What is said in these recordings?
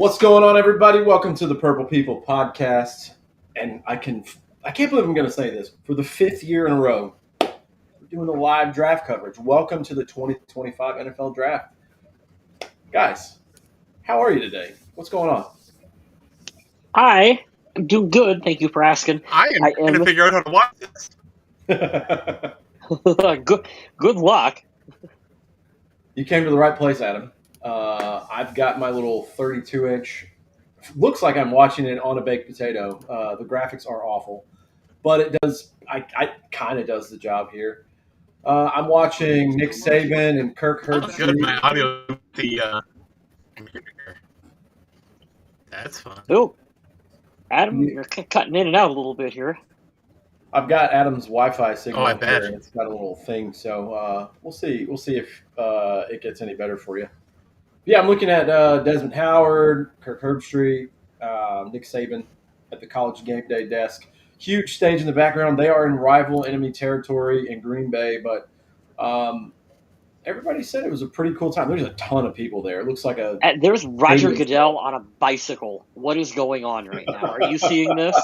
What's going on, everybody? Welcome to the Purple People podcast. And I can't believe I'm going to say this for the fifth year in a row. We're doing a live draft coverage. Welcome to the 2025 NFL Draft, guys. How are you today? What's going on? I'm doing good. Thank you for asking. I am trying to figure out how to watch this. Good luck. You came to the right place, Adam. I've got my little 32-inch. Looks like I'm watching it on a baked potato. The graphics are awful, but it does. I kind of does the job here. I'm watching Nick Saban and Kirk That's good. Herbstreit. My audio, the computer. That's fun. Oh, Adam, you're cutting in and out a little bit here. I've got Adam's Wi-Fi signal I up bet. here, and it's got a little thing. So we'll see. We'll see if it gets any better for you. Yeah, I'm looking at Desmond Howard, Kirk Herbstreit, Nick Saban at the College Game Day desk. Huge stage in the background. They are in rival enemy territory in Green Bay, but everybody said it was a pretty cool time. There's a ton of people there. It looks like There's Roger Goodell on a bicycle. What is going on right now? Are you seeing this?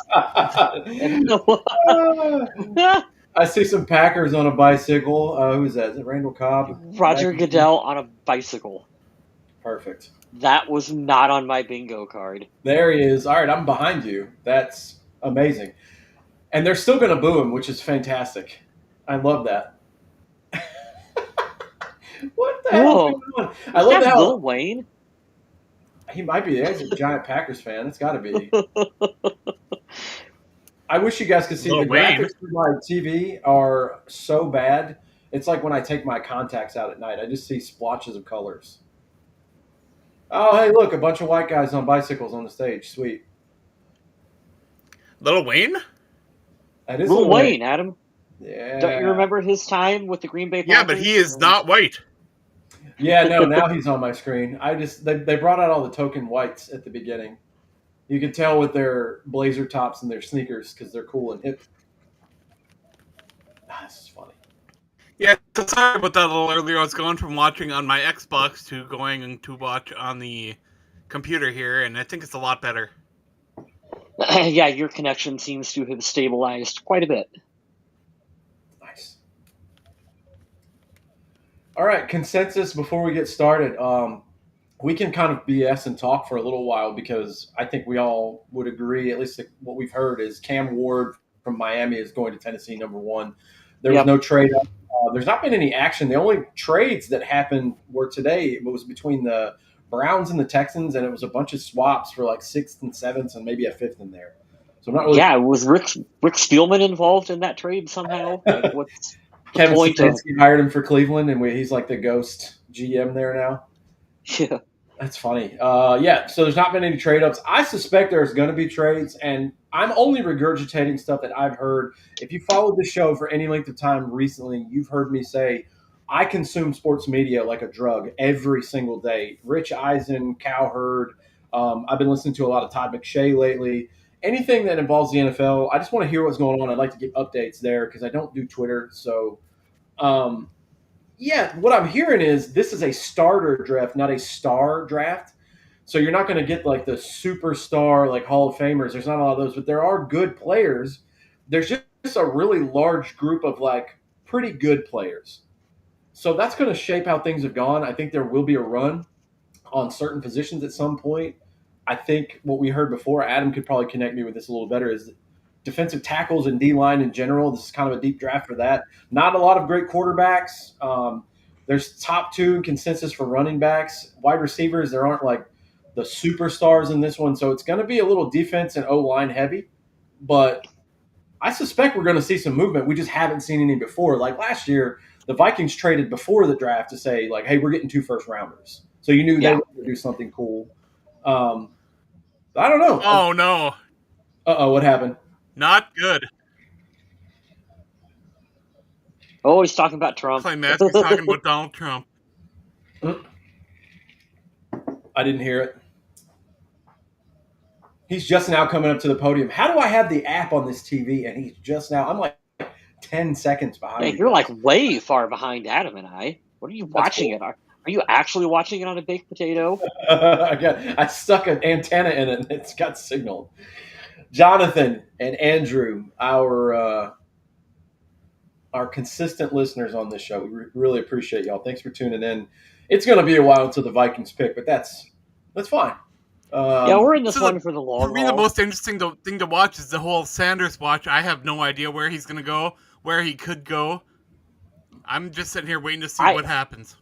I see some Packers on a bicycle. Who's that? Is it Randall Cobb? Roger Goodell on a bicycle. Perfect. That was not on my bingo card. There he is. All right, I'm behind you. That's amazing. And they're still going to boo him, which is fantastic. I love that. What the hell is going on? I love that. Lil Wayne? He might be. He's a giant Packers fan. It's got to be. I wish you guys could see Lil the Wayne. graphics for my TV are so bad. It's like when I take my contacts out at night. I just see splotches of colors. Oh, hey, look, a bunch of white guys on bicycles on the stage. Sweet. Lil Wayne? That is Lil Wayne, Adam. Yeah. Don't you remember his time with the Green Bay Packers? Yeah, but he is not white. Yeah, no, now he's on my screen. They brought out all the token whites at the beginning. You can tell with their blazer tops and their sneakers because they're cool and hip. This is funny. Yeah, so sorry about that a little earlier. I was going from watching on my Xbox to going to watch on the computer here, and I think it's a lot better. Yeah, your connection seems to have stabilized quite a bit. Nice. All right, consensus before we get started. We can kind of BS and talk for a little while because I think we all would agree, at least what we've heard, is Cam Ward from Miami is going to Tennessee, number one. There was no trade up. There's not been any action. The only trades that happened were today. It was between the Browns and the Texans, and it was a bunch of swaps for like sixth and seventh and maybe a fifth in there. So I'm not really. Yeah, was Rick Spielman involved in that trade somehow? Like, what's Kevin Stefanski hired him for Cleveland, and he's like the ghost GM there now. Yeah. That's funny. Yeah, so there's not been any trade-ups. I suspect there's going to be trades, and I'm only regurgitating stuff that I've heard. If you followed the show for any length of time recently, you've heard me say I consume sports media like a drug every single day. Rich Eisen, Cowherd. I've been listening to a lot of Todd McShay lately. Anything that involves the NFL, I just want to hear what's going on. I'd like to get updates there because I don't do Twitter. So, yeah, what I'm hearing is this is a starter draft, not a star draft. So you're not going to get like the superstar, like Hall of Famers. There's not a lot of those, but there are good players. There's just a really large group of like pretty good players. So that's going to shape how things have gone. I think there will be a run on certain positions at some point. I think what we heard before, Adam could probably connect me with this a little better, is defensive tackles and D-line in general. This is kind of a deep draft for that. Not a lot of great quarterbacks. There's top two in consensus for running backs. Wide receivers, there aren't like the superstars in this one. So it's going to be a little defense and O-line heavy. But I suspect we're going to see some movement. We just haven't seen any before. Like last year, the Vikings traded before the draft to say, like, hey, we're getting 2 first-rounders. So you knew they were going to do something cool. I don't know. Oh, no. Uh-oh, what happened? Not good. Oh, he's talking about Trump. Clay Maskey's talking about Donald Trump. I didn't hear it. He's just now coming up to the podium. How do I have the app on this TV? And he's just now. I'm like 10 seconds behind. Yeah, you're like way far behind Adam and I. What are you watching cool. it? Are Are you actually watching it on a baked potato? I stuck an antenna in it and it's got signal. Jonathan and Andrew, our consistent listeners on this show, we really appreciate y'all. Thanks for tuning in. It's going to be a while until the Vikings pick, but that's fine. Yeah, we're in this So one for the for long me, the haul. most interesting thing to watch is the whole Sanders watch. I have no idea where he's going to go, where he could go. I'm just sitting here waiting to see what happens.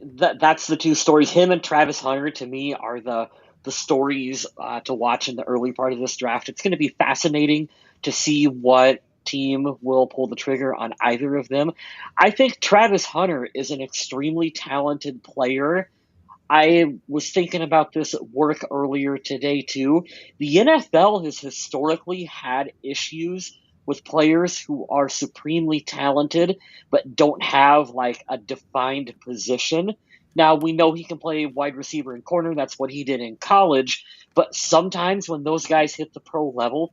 That's the two stories. Him and Travis Hunter, to me, are the stories to watch in the early part of this draft. It's going to be fascinating to see what team will pull the trigger on either of them. I think Travis Hunter is an extremely talented player. I was thinking about this at work earlier today, too. The NFL has historically had issues with players who are supremely talented but don't have like a defined position. Now, we know he can play wide receiver and corner. That's what he did in college. But sometimes when those guys hit the pro level,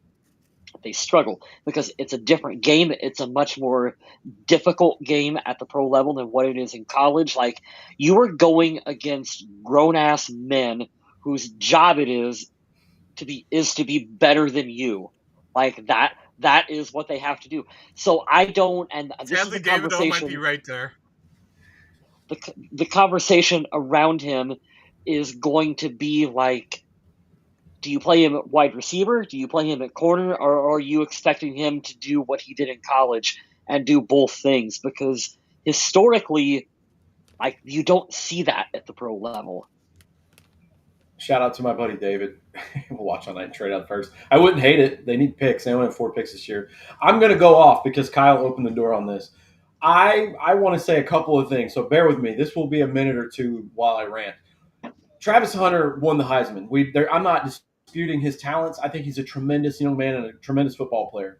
they struggle because it's a different game. It's a much more difficult game at the pro level than what it is in college. Like, you are going against grown ass men whose job it is to be better than you. Like that is what they have to do. So I don't, and this is Sadly, a David O might be conversation. right there. The conversation around him is going to be like, do you play him at wide receiver? Do you play him at corner? Or are you expecting him to do what he did in college and do both things? Because historically, like, you don't see that at the pro level. Shout out to my buddy David. We'll watch on night and trade out first. I wouldn't hate it. They need picks. They only have 4 picks this year. I'm going to go off because Kyle opened the door on this. I want to say a couple of things, so bear with me. This will be a minute or two while I rant. Travis Hunter won the Heisman. I'm not disputing his talents. I think he's a tremendous young man and a tremendous football player.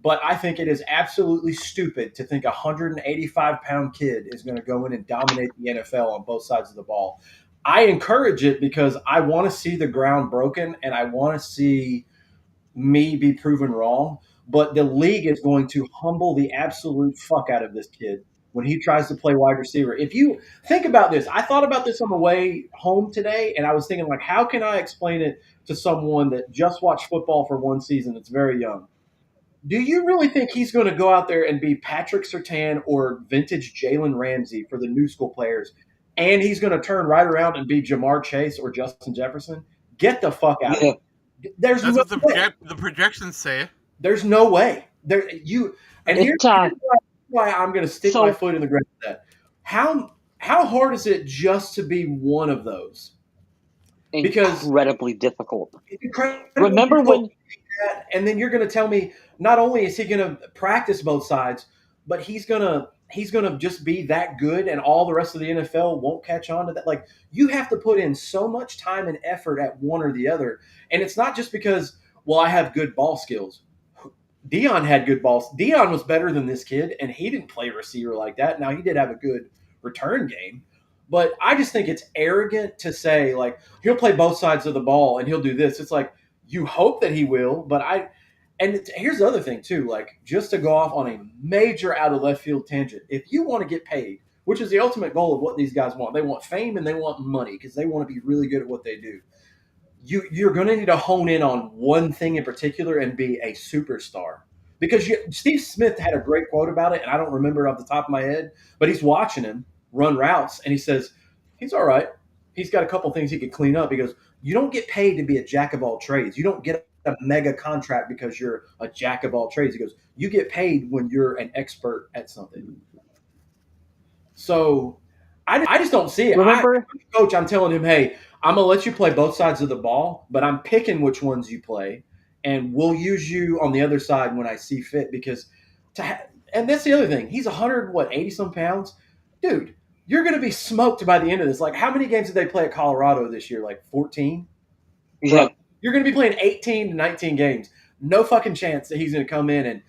But I think it is absolutely stupid to think a 185-pound kid is going to go in and dominate the NFL on both sides of the ball. I encourage it because I want to see the ground broken and I want to see me be proven wrong. But the league is going to humble the absolute fuck out of this kid when he tries to play wide receiver. If you think about this, I thought about this on the way home today, and I was thinking, like, how can I explain it to someone that just watched football for one season that's very young? Do you really think he's going to go out there and be Patrick Surtain or vintage Jalen Ramsey for the new school players, and he's going to turn right around and be Jamar Chase or Justin Jefferson? Get the fuck out of Yeah. here. There's That's no what way. the projections say. There's no way. Here's why I'm going to stick my foot in the ground with that. How hard is it just to be one of those? Because incredibly difficult. Remember when? And then you're going to tell me not only is he going to practice both sides, but he's going to just be that good, and all the rest of the NFL won't catch on to that. Like, you have to put in so much time and effort at one or the other, and it's not just because, well, I have good ball skills. Dion had good balls. Dion was better than this kid, and he didn't play receiver like that. Now, he did have a good return game, but I just think it's arrogant to say, like, he'll play both sides of the ball and he'll do this. It's like, you hope that he will, but here's the other thing, too, like, just to go off on a major out of left field tangent. If you want to get paid, which is the ultimate goal of what these guys want, they want fame and they want money because they want to be really good at what they do. You're going to need to hone in on one thing in particular and be a superstar. Because Steve Smith had a great quote about it, and I don't remember it off the top of my head, but he's watching him run routes, and he says, he's all right. He's got a couple things he could clean up. He goes, you don't get paid to be a jack of all trades. You don't get a mega contract because you're a jack of all trades. He goes, you get paid when you're an expert at something. So I just don't see it. Remember, coach, I'm telling him, hey, I'm going to let you play both sides of the ball, but I'm picking which ones you play, and we'll use you on the other side when I see fit. Because and that's the other thing. He's 80-some pounds. Dude, you're going to be smoked by the end of this. Like, how many games did they play at Colorado this year? Like 14? Yeah. Bro, you're going to be playing 18 to 19 games. No fucking chance that he's going to come in and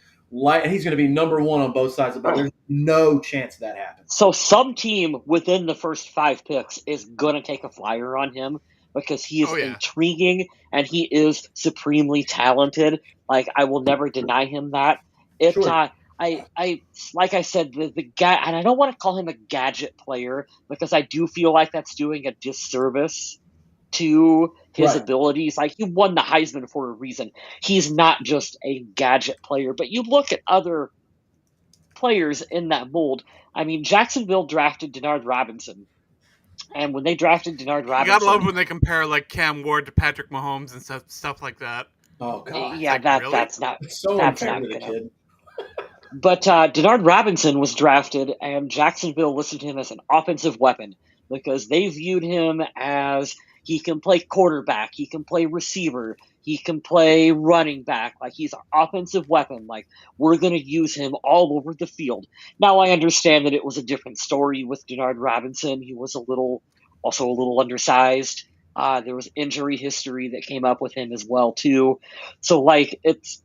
he's going to be number one on both sides of the ball. There's no chance that happens. So some team within the first 5 picks is going to take a flyer on him because he is intriguing and he is supremely talented. Like, I will never deny him that. I like I said, the guy, and I don't want to call him a gadget player because I do feel like that's doing a disservice to his Right. abilities. Like, he won the Heisman for a reason. He's not just a gadget player. But you look at other players in that mold. I mean, Jacksonville drafted Denard Robinson, and when they drafted Denard You gotta love Robinson, when they compare like Cam Ward to Patrick Mahomes and stuff like that. Oh God, It's yeah, like, that really? that's not it's so that's unfair to not the gonna. kid. But Denard Robinson was drafted, and Jacksonville listed him as an offensive weapon because they viewed him as he can play quarterback, he can play receiver, he can play running back. Like, he's an offensive weapon. Like, we're going to use him all over the field. Now, I understand that it was a different story with Denard Robinson. He was also a little undersized. There was injury history that came up with him as well too. So, like, it's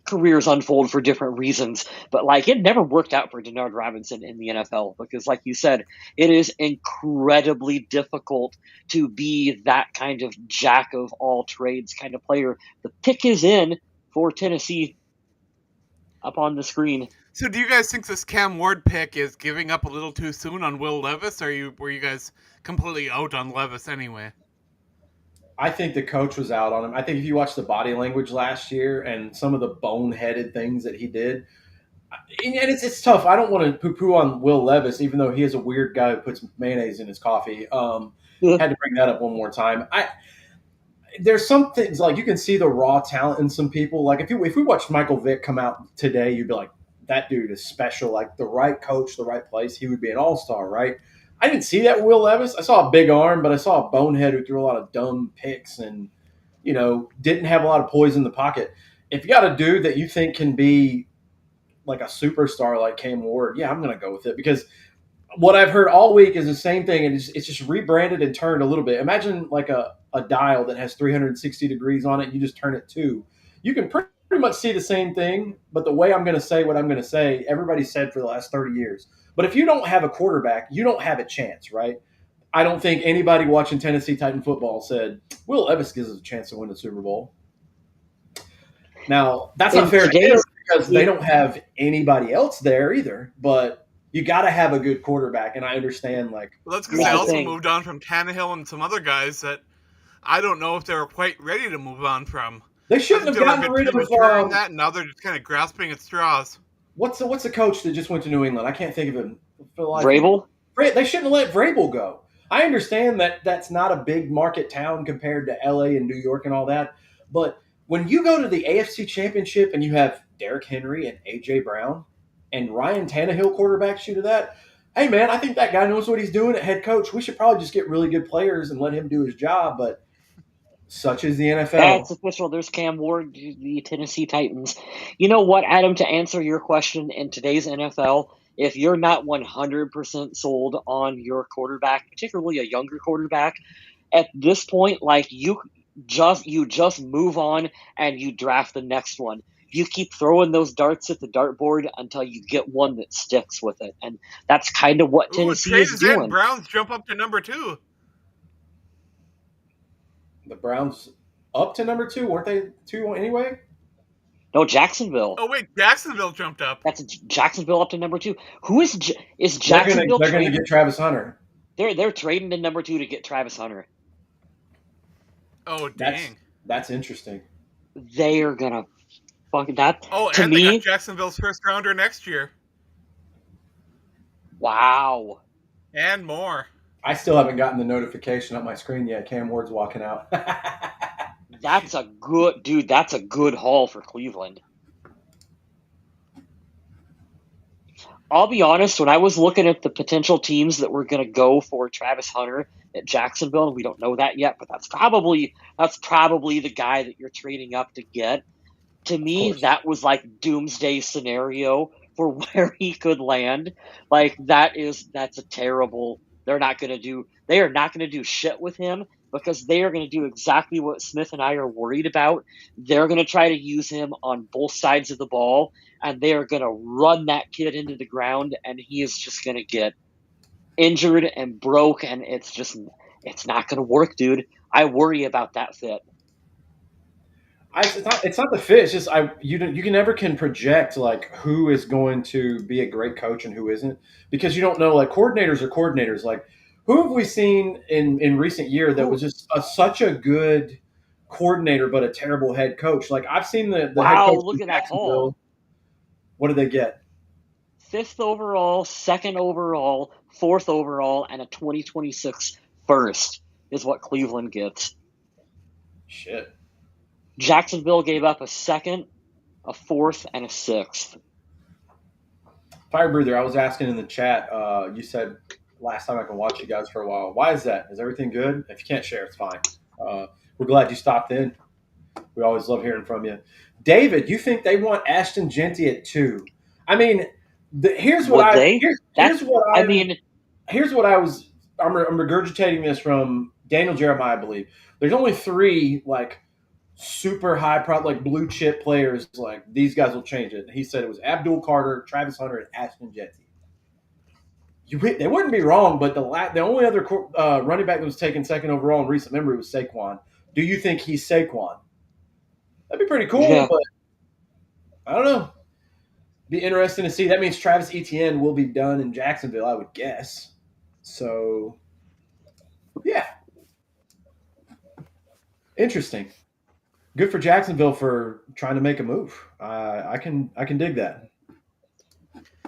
careers unfold for different reasons, but like, it never worked out for Denard Robinson in the NFL because, like you said, it is incredibly difficult to be that kind of jack of all trades kind of player. The pick is in for Tennessee up on the screen. So, do you guys think this Cam Ward pick is giving up a little too soon on Will Levis, or were you guys completely out on Levis anyway? I think the coach was out on him. I think if you watch the body language last year and some of the boneheaded things that he did, and it's tough. I don't want to poo-poo on Will Levis, even though he is a weird guy who puts mayonnaise in his coffee. Had to bring that up one more time. There's some things like you can see the raw talent in some people. Like if we watched Michael Vick come out today, you'd be like, that dude is special. Like the right coach, the right place, he would be an all-star, right? I didn't see that with Will Levis. I saw a big arm, but I saw a bonehead who threw a lot of dumb picks and didn't have a lot of poise in the pocket. If you got a dude that you think can be like a superstar like Cam Ward, yeah, I'm going to go with it because what I've heard all week is the same thing, and it's just rebranded and turned a little bit. Imagine like a dial that has 360 degrees on it. You just turn it two. You can pretty much see the same thing, but the way I'm going to say what I'm going to say, everybody said for the last 30 years. But if you don't have a quarterback, you don't have a chance, right? I don't think anybody watching Tennessee Titan football said, Will Levis gives us a chance to win the Super Bowl. Now, that's not fair to him because they don't have anybody else there either, but you got to have a good quarterback, and I understand. Like, well, that's because they also moved on from Tannehill and some other guys that I don't know if they were quite ready to move on from. They shouldn't have gotten rid of that, and now they're just kind of grasping at straws. What's the coach that just went to New England? I can't think of him. Vrabel? They shouldn't have let Vrabel go. I understand that that's not a big market town compared to LA and New York and all that, but when you go to the AFC Championship and you have Derrick Henry and A.J. Brown and Ryan Tannehill quarterbacks you to that, hey, man, I think that guy knows what he's doing at head coach. We should probably just get really good players and let him do his job, but such is the NFL. That's official. There's Cam Ward, the Tennessee Titans. You know what, Adam, to answer your question, in today's NFL, if you're not 100% sold on your quarterback, particularly a younger quarterback, at this point, like, you just move on and you draft the next one. You keep throwing those darts at the dartboard until you get one that sticks with it, and that's kind of what Tennessee is doing. Browns jump up to number 2. The Browns up to number 2, weren't they 2 anyway? No, Jacksonville. Oh wait, Jacksonville jumped up. That's Jacksonville up to number 2. Who is Jacksonville? They're going to get Travis Hunter. They're trading to number 2 to get Travis Hunter. Oh dang, that's interesting. They are gonna fucking that. Oh, to and me, they got Jacksonville's first rounder next year. Wow. And more. I still haven't gotten the notification on my screen yet. Cam Ward's walking out. That's a good haul for Cleveland. I'll be honest, when I was looking at the potential teams that were going to go for Travis Hunter at Jacksonville, we don't know that yet, but that's probably the guy that you're trading up to get. To me, that was like doomsday scenario for where he could land. Like, that's a terrible. They are not going to do shit with him because they are going to do exactly what Smith and I are worried about. They're going to try to use him on both sides of the ball, and they are going to run that kid into the ground, and he is just going to get injured and broke, and it's not going to work, dude. I worry about that fit. It's not the fit. It's just you can never can project like who is going to be a great coach and who isn't because you don't know. Like coordinators are coordinators. Like who have we seen in recent year that Who? was just such a good coordinator but a terrible head coach? Like I've seen the head Wow, coach look in at that haul. Jacksonville. What did they get? Fifth overall, second overall, fourth overall, and a 2026 first is what Cleveland gets. Shit. Jacksonville gave up a second, a fourth, and a sixth. Fire breather. I was asking in the chat. You said last time I can watch you guys for a while. Why is that? Is everything good? If you can't share, it's fine. We're glad you stopped in. We always love hearing from you. David, you think they want Ashton Genty at 2? I mean, here's what Would they? That I mean, here's what I was. I'm regurgitating this from Daniel Jeremiah. I believe there's only 3 like super high like blue chip players. Like these guys will change it. He said it was Abdul Carter, Travis Hunter, and Ashton Genty. They wouldn't be wrong, but the only other running back that was taken second overall in recent memory was Saquon. Do you think he's Saquon? That'd be pretty cool, yeah. but I don't know. Be interesting to see. That means Travis Etienne will be done in Jacksonville, I would guess. So, yeah, interesting. Good for Jacksonville for trying to make a move. I can dig that.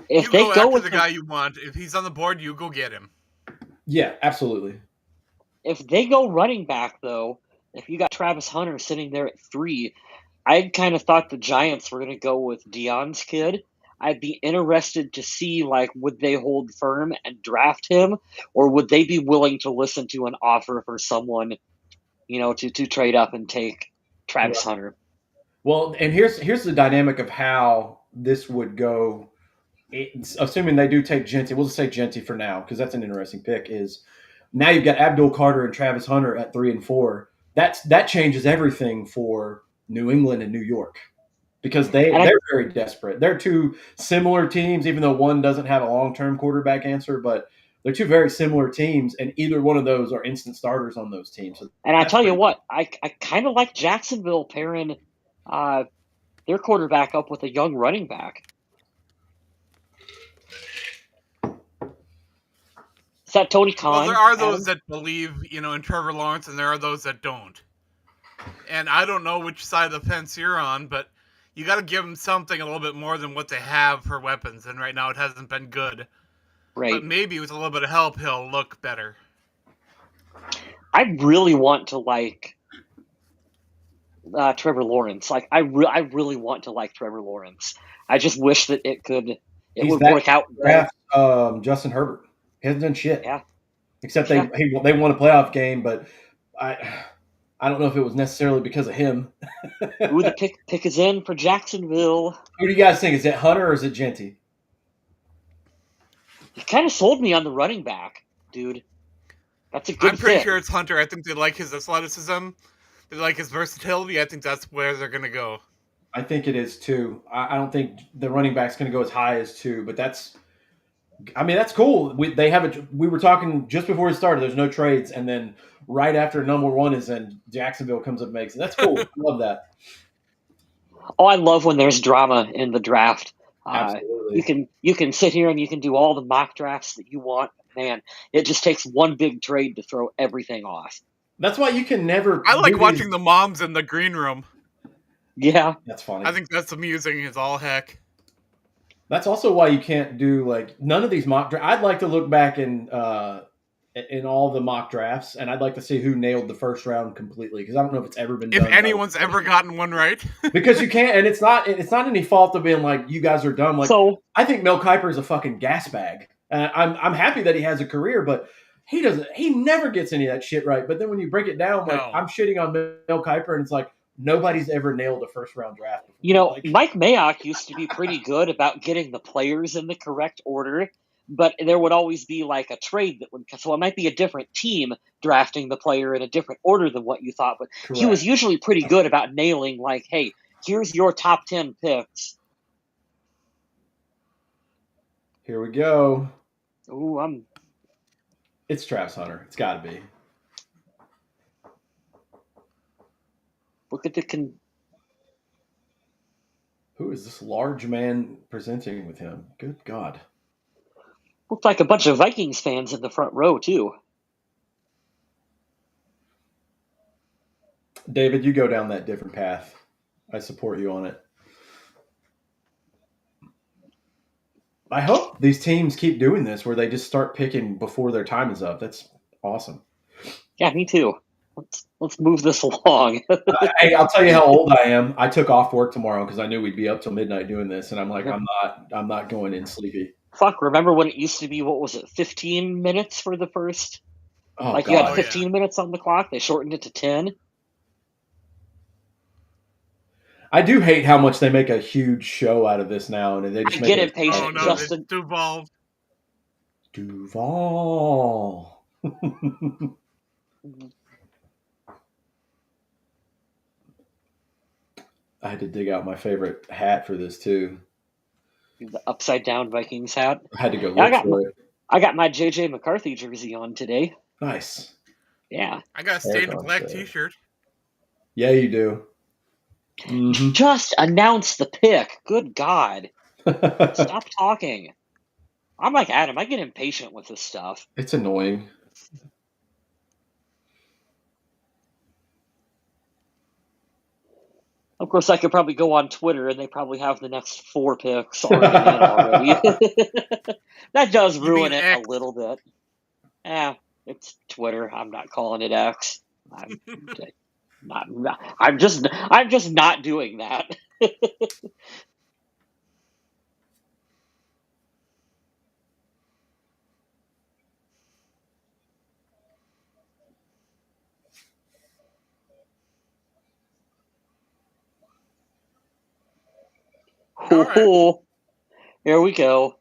If You they go go after with the guy you want. If he's on the board, you go get him. Yeah, absolutely. if they go running back though, if you got Travis Hunter sitting there at 3, I kind of thought the Giants were going to go with Deion's kid. I'd be interested to see like would they hold firm and draft him, or would they be willing to listen to an offer for someone, to trade up and take Travis Right. Hunter. Well, and here's the dynamic of how this would go. Assuming they do take Genty, we'll just say Genty for now because that's an interesting pick. Is now you've got Abdul Carter and Travis Hunter at 3 and 4. That changes everything for New England and New York because And they're very desperate. They're 2 similar teams, even though one doesn't have a long term quarterback answer, but they're 2 very similar teams, and either one of those are instant starters on those teams. So I that's tell you pretty. what, I kind of like Jacksonville pairing uh, their quarterback up with a young running back. Is that Tony Well, there Khan, are those Adam? that believe, in Trevor Lawrence, and there are those that don't. And I don't know which side of the fence you're on, but you got to give them something a little bit more than what they have for weapons. And right now, it hasn't been good. But Right. maybe with a little bit of help, he'll look better. I really want to like Trevor Lawrence. Like I really want to like Trevor Lawrence. I just wish that it He's would that work out better. draft Justin Herbert. He hasn't done shit Yeah, except yeah. they won a playoff game, but I don't know if it was necessarily because of him. Ooh, the pick is in for Jacksonville. Who do you guys think? Is it Hunter or is it Genty? You kind of sold me on the running back, dude. That's a I'm good pretty fit. sure it's Hunter. I think they like his athleticism. They like his versatility. I think that's where they're going to go. I think it is too. I don't think the running back's going to go as high as 2, but that's cool. We were talking just before we started. There's no trades, and then right after number 1 is in, Jacksonville comes up and makes it. That's cool. I love that. Oh, I love when there's drama in the draft. You Absolutely. can sit here and you can do all the mock drafts that you want. Man, it just takes one big trade to throw everything off. That's why you can never I like do these. watching the moms in the green room. Yeah. That's funny. I think that's amusing as all heck. That's also why you can't do like none of these mock drafts. I'd like to look back in all the mock drafts, and I'd like to see who nailed the first round completely because I don't know if it's ever been If done. anyone's ever gotten one right. Because you can't, and it's not any fault of being like you guys are dumb. Like So I think Mel Kiper is a fucking gas bag. I'm happy that he has a career, but he never gets any of that shit right. But then when you break it down, like No. I'm shitting on Mel Kiper, and it's like nobody's ever nailed a first round draft before. Like Mike Mayock used to be pretty good about getting the players in the correct order, but there would always be like a trade that would. So it might be a different team drafting the player in a different order than what you thought, but he was correct. usually pretty good about nailing like, hey, here's your top 10 picks. Here we go. Ooh, It's Travis Hunter. It's got to be. look at the is this large man presenting with him? Good God. Looked like a bunch of Vikings fans in the front row, too. David, you go down that different path. I support you on it. I hope these teams keep doing this where they just start picking before their time is up. That's awesome. Yeah, me too. Let's move this along. Hey, I'll tell you how old I am. I took off work tomorrow because I knew we'd be up till midnight doing this, and I'm like, I'm not going in sleepy. Fuck, remember when it used to be, what was it, 15 minutes for the first? Oh Like you had God. 15 minutes on the clock, they shortened it to 10. I do hate how much they make a huge show out of this now, and they just I make get it. Oh impatient, no, it's Justin. Duval. Duval. I had to dig out my favorite hat for this too. The upside down Vikings hat. I had to go Yeah, look for it. I got my JJ McCarthy jersey on today. Nice. Yeah. I got a stained black T-shirt. Yeah, you do. Mm-hmm. Just announce the pick. Good God. Stop talking. I'm like Adam. I get impatient with this stuff. It's annoying. Of course, I could probably go on Twitter and they probably have the next 4 picks already in already. That does You ruin mean it X? a little bit. It's Twitter. I'm not calling it X. I'm just not doing that. All right. Here we go.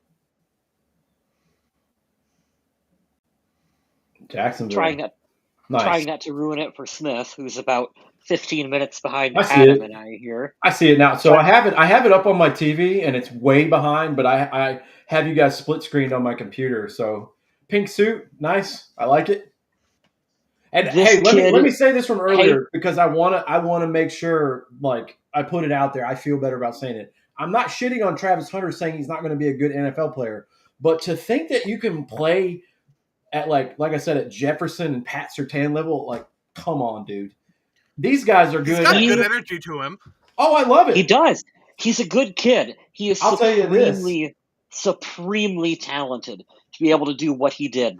Jacksonville. Trying not to ruin it for Smith, who's about 15 minutes behind I see Adam it. and I here. I see it now. So I have it up on my TV, and it's way behind, but I have you guys split screened on my computer. So pink suit, nice. I like it. And This hey, let kid- me say this from earlier Hey. because I wanna make sure like I put it out there. I feel better about saying it. I'm not shitting on Travis Hunter saying he's not going to be a good NFL player, but to think that you can play at like I said at Jefferson and Pat Surtain level, like come on, dude. These guys are He's good. got good energy to him. Oh, I love it. He does. He's a good kid. He is I'll tell you this. supremely talented to be able to do what he did.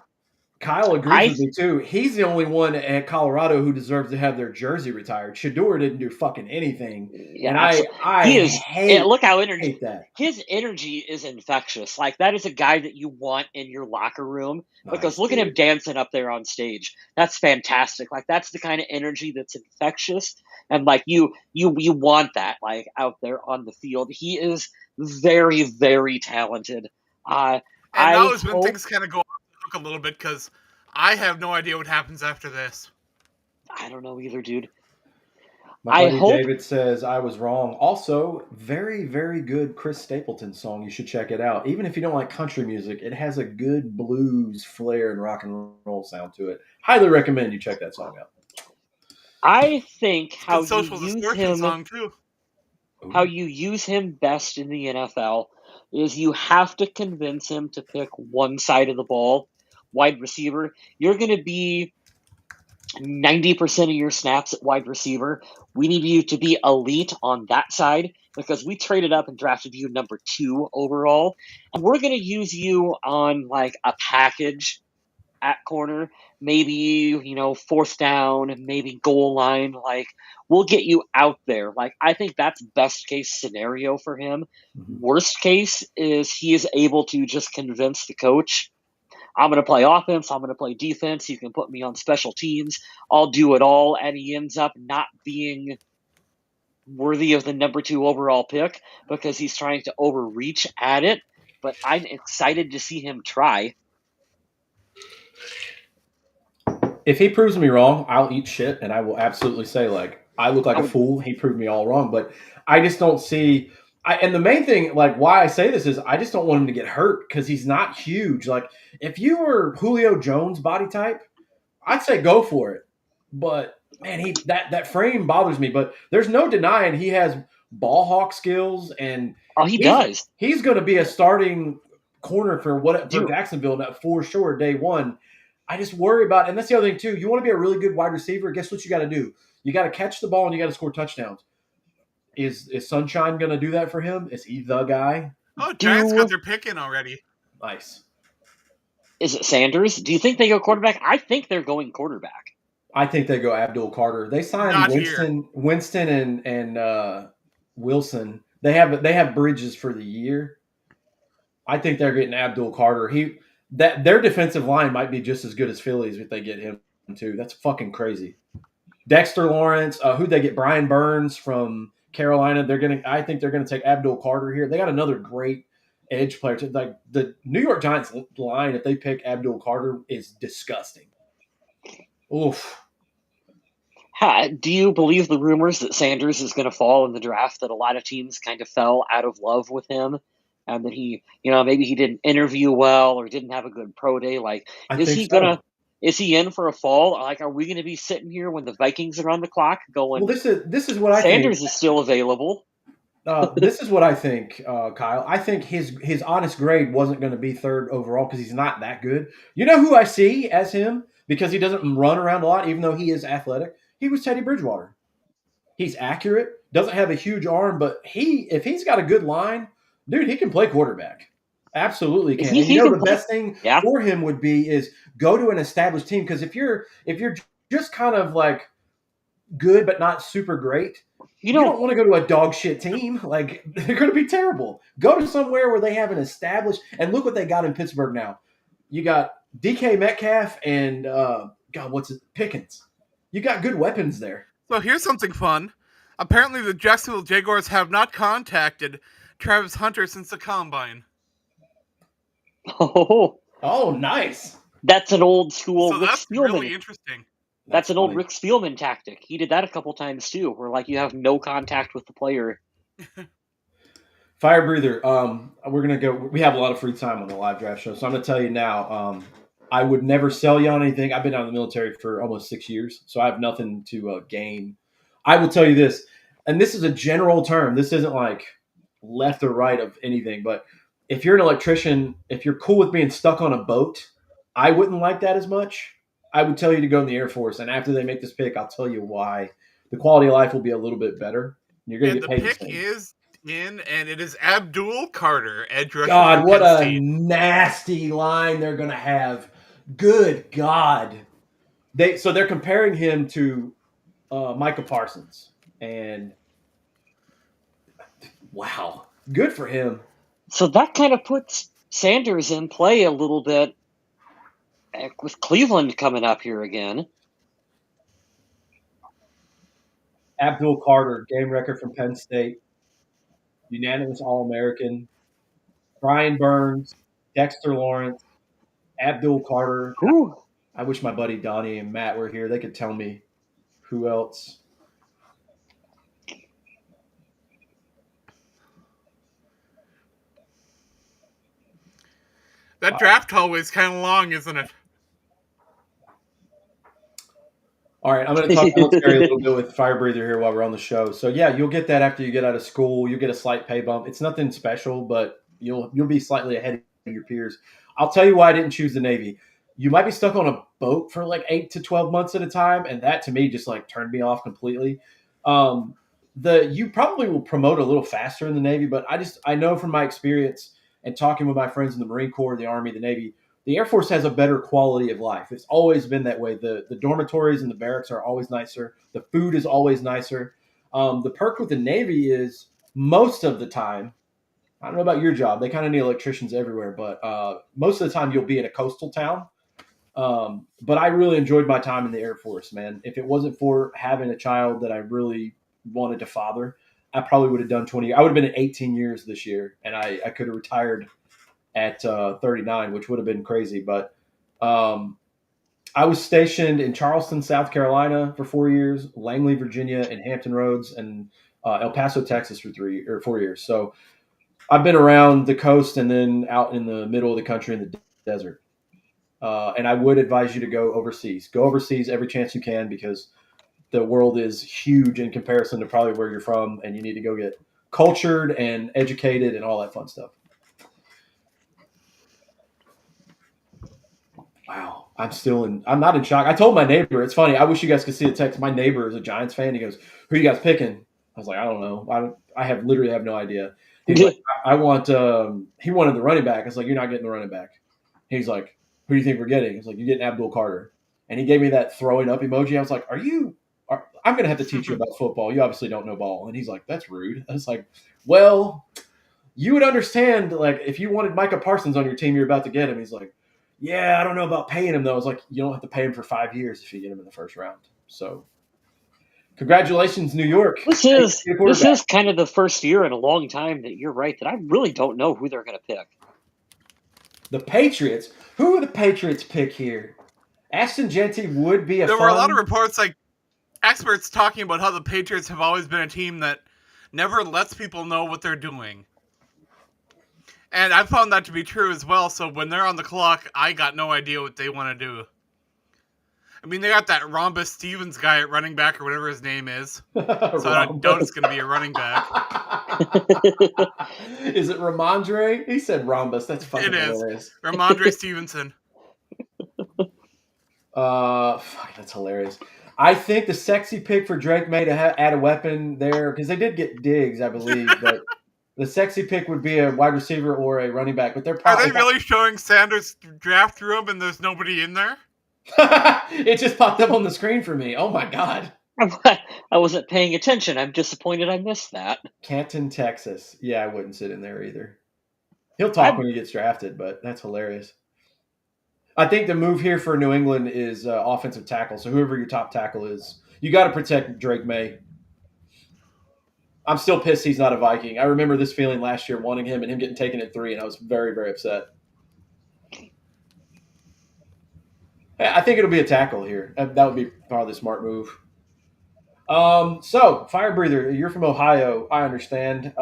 Kyle agrees with me too. He's the only one at Colorado who deserves to have their jersey retired. Shador didn't do fucking anything, Yeah, and look how hate that. His energy is infectious. Like that is a guy that you want in your locker room because look at him dancing up there on stage. That's fantastic. Like that's the kind of energy that's infectious, and like you want that like out there on the field. He is very very talented. And now is when things kind of go off the hook a little bit because I have no idea what happens after this. I don't know either, dude. My buddy David says I was wrong. Also, very, very good Chris Stapleton song. You should check it out. Even if you don't like country music, it has a good blues flair and rock and roll sound to it. Highly recommend you check that song out. I think how you use him best in the NFL is you have to convince him to pick one side of the ball, wide receiver. You're going to be 90% of your snaps at wide receiver. We need you to be elite on that side because we traded up and drafted you number 2 overall. And we're going to use you on like a package at corner, maybe, fourth down, maybe goal line. Like we'll get you out there. Like I think that's best case scenario for him. Mm-hmm. Worst case is he is able to just convince the coach, I'm going to play offense. I'm going to play defense. You can put me on special teams. I'll do it all. And he ends up not being worthy of the number 2 overall pick because he's trying to overreach at it. But I'm excited to see him try. If he proves me wrong, I'll eat shit and I will absolutely say, like, I look like a fool. He proved me all wrong. But I just don't see and the main thing, like why I say this is I just don't want him to get hurt because he's not huge. Like if you were Julio Jones body type, I'd say go for it. But man, that frame bothers me. But there's no denying he has ball hawk skills, and Oh, he he's does. he's going to be a starting corner for Do Jacksonville for sure day one. I just worry about, and that's the other thing too. You want to be a really good wide receiver. Guess what you got to do? You got to catch the ball and you got to score touchdowns. Is Sunshine going to do that for him? Is he the guy? Oh, Giants got do their pick in already. Nice. is it Sanders? Do you think they go quarterback? I think they're going quarterback. I think they go Abdul Carter. They signed Not here. Winston and Wilson. They have Bridges for the year. I think they're getting Abdul Carter. Their defensive line might be just as good as Philly's if they get him too. That's fucking crazy. Dexter Lawrence, who'd they get? Brian Burns from Carolina. I think they're gonna take Abdul Carter here. They got another great edge player. Like the New York Giants line, if they pick Abdul Carter, is disgusting. Oof. Do you believe the rumors that Sanders is going to fall in the draft? That a lot of teams kind of fell out of love with him, and that maybe he didn't interview well or didn't have a good pro day. Like, I is think he so. gonna? Is he in for a fall? Like, are we going to be sitting here when the Vikings are on the clock Well, going? this is what I think. Sanders is still available. This is what I think, Kyle. I think his honest grade wasn't going to be third overall because he's not that good. You know who I see as him because he doesn't run around a lot, even though he is athletic. He was Teddy Bridgewater. He's accurate, doesn't have a huge arm, but if he's got a good line, dude, he can play quarterback. Absolutely Is can. he? And He can the play. best thing Yeah. for him would be is go to an established team because if you're just kind of like good but not super great, You you don't know, want to go to a dog shit team. Like they're going to be terrible. Go to somewhere where they have an established. And look what they got in Pittsburgh now. You got DK Metcalf and God, what's it? Pickens. You got good weapons there. So here's something fun. Apparently, the Jacksonville Jaguars have not contacted Travis Hunter since the combine. oh, Oh, nice. that's an old school So Rick that's really Spielman. interesting. That's an old Funny. Rick Spielman tactic. He did that a couple times too, where like you have no contact with the player. Fire breather. We're gonna go. We have a lot of free time on the live draft show, so I'm gonna tell you now. I would never sell you on anything. I've been out of the military for almost 6 years, so I have nothing to gain. I will tell you this, and this is a general term. This isn't like left or right of anything, but if you're an electrician, if you're cool with being stuck on a boat, I wouldn't like that as much. I would tell you to go in the Air Force, and after they make this pick, I'll tell you why. The quality of life will be a little bit better. You're going to And get the paid the pick same. is in, and it is Abdul Carter, edge rusher from God, what Penn a State. nasty line they're going to have. Good God. They're comparing him to Micah Parsons. And wow, good for him. So that kind of puts Sanders in play a little bit with Cleveland coming up here again. Abdul Carter, game record from Penn State, unanimous All American. Brian Burns, Dexter Lawrence, Abdul Carter. Whew. I wish my buddy Donnie and Matt were here. They could tell me who else. That draft hallway is kind of long, isn't it? All right, I'm going to talk military a little bit with Fire Breather here while we're on the show. So yeah, you'll get that after you get out of school. You'll get a slight pay bump. It's nothing special, but you'll be slightly ahead of your peers. I'll tell you why I didn't choose the Navy. You might be stuck on a boat for like 8 to 12 months at a time, and that to me just like turned me off completely. You probably will promote a little faster in the Navy, but I know from my experience and talking with my friends in the Marine Corps, the Army, the Navy, the Air Force has a better quality of life. It's always been that way. The dormitories and the barracks are always nicer. The food is always nicer. The perk with the Navy is most of the time, I don't know about your job. They kind of need electricians everywhere, but most of the time you'll be in a coastal town. But I really enjoyed my time in the Air Force, man. If it wasn't for having a child that I really wanted to father, I probably would have done 20. I would have been at 18 years this year, and I could have retired at 39, which would have been crazy. But I was stationed in Charleston, South Carolina for 4 years, Langley, Virginia, and Hampton Roads, and El Paso, Texas for 4 years. So I've been around the coast and then out in the middle of the country in the desert. And I would advise you to go overseas. Go overseas every chance you can because the world is huge in comparison to probably where you're from, and you need to go get cultured and educated and all that fun stuff. Wow, I'm not in shock. I told my neighbor, it's funny. I wish you guys could see the text. My neighbor is a Giants fan. He goes, "Who are you guys picking?" I was like, "I don't know. I literally have no idea." He's like, "I want." He wanted the running back. I was like, "You're not getting the running back." He's like, "Who do you think we're getting?" He's like, "You're getting Abdul Carter." And he gave me that throwing up emoji. I was like, I'm going to have to teach you about football. You obviously don't know ball." And he's like, "That's rude." I was like, "Well, you would understand, like, if you wanted Micah Parsons on your team, you're about to get him." He's like, "Yeah, I don't know about paying him, though." I was like, "You don't have to pay him for 5 years if you get him in the first round." So, congratulations, New York. This is kind of the first year in a long time that you're right that I really don't know who they're going to pick. The Patriots. Who would the Patriots pick here? Ashton Genty would be There were a lot of reports, like experts talking about how the Patriots have always been a team that never lets people know what they're doing. And I found that to be true as well, so when they're on the clock, I got no idea what they want to do. I mean, they got that Rhombus Stevens guy at running back or whatever his name is. So I doubt it's going to be a running back. Is it Ramondre? He said Rhombus. That's fucking hilarious. Ramondre Stevenson. That's hilarious. I think the sexy pick for Drake May to add a weapon there, because they did get Diggs, I believe, but the sexy pick would be a wide receiver or a running back. But Are they really showing Sanders' draft room and there's nobody in there? It just popped up on the screen for me. Oh my god! I wasn't paying attention. I'm disappointed I missed that. Canton, Texas. Yeah, I wouldn't sit in there either. He'll talk when he gets drafted, but that's hilarious. I think the move here for New England is offensive tackle. So whoever your top tackle is, you got to protect Drake May. I'm still pissed he's not a Viking. I remember this feeling last year, wanting him and him getting taken at 3, and I was very, very upset. I think it'll be a tackle here. That would be probably the smart move. So Fire Breather, you're from Ohio. I understand.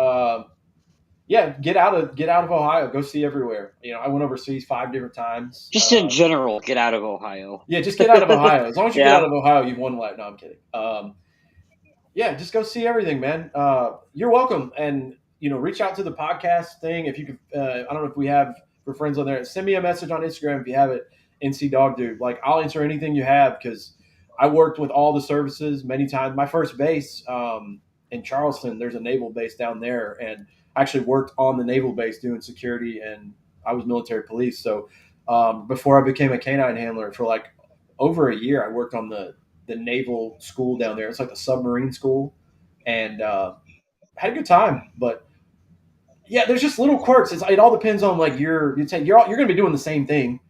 Yeah, get out of Ohio. Go see everywhere. I went overseas 5 different times. Just in general, get out of Ohio. Yeah, just get out of Ohio. As long as you get out of Ohio, you've won life. No, I'm kidding. Yeah, just go see everything, man. You're welcome. And reach out to the podcast thing if you could. I don't know if we have for friends on there. Send me a message on Instagram if you have it. NC Dog Dude. Like, I'll answer anything you have because I worked with all the services many times. My first base in Charleston, there's a naval base down there, and I actually worked on the naval base doing security, and I was military police. So before I became a canine handler for like over a year, I worked on the naval school down there. It's like the submarine school, and had a good time. But yeah, there's just little quirks. It all depends on like you're going to be doing the same thing.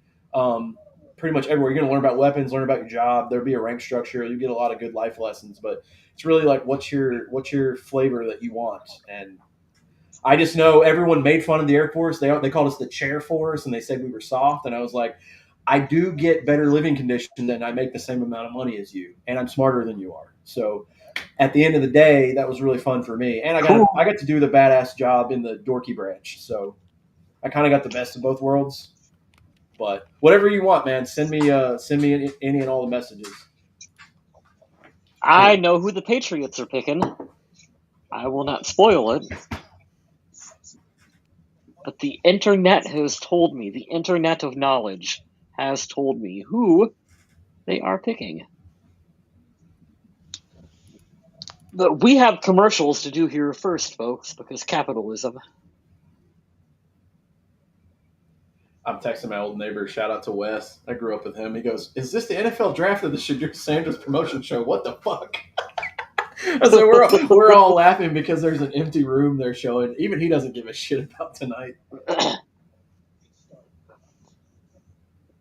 Pretty much everywhere. You're going to learn about weapons, learn about your job. There'll be a rank structure. You get a lot of good life lessons, but it's really like what's your flavor that you want. And I just know everyone made fun of the Air Force. They called us the chair force, and they said we were soft. And I was like, I do get better living conditions, and I make the same amount of money as you, and I'm smarter than you are. So at the end of the day, that was really fun for me. And I got to do the badass job in the dorky branch. So I kind of got the best of both worlds. But whatever you want, man, send me any and all the messages. I know who the Patriots are picking. I will not spoil it. But the internet has told me, the internet of knowledge has told me who they are picking. But we have commercials to do here first, folks, because capitalism. I'm texting my old neighbor. Shout out to Wes. I grew up with him. He goes, "Is this the NFL draft or the Shadur Sanders promotion show? What the fuck?" So we're all laughing because there's an empty room they're showing. Even he doesn't give a shit about tonight. Well,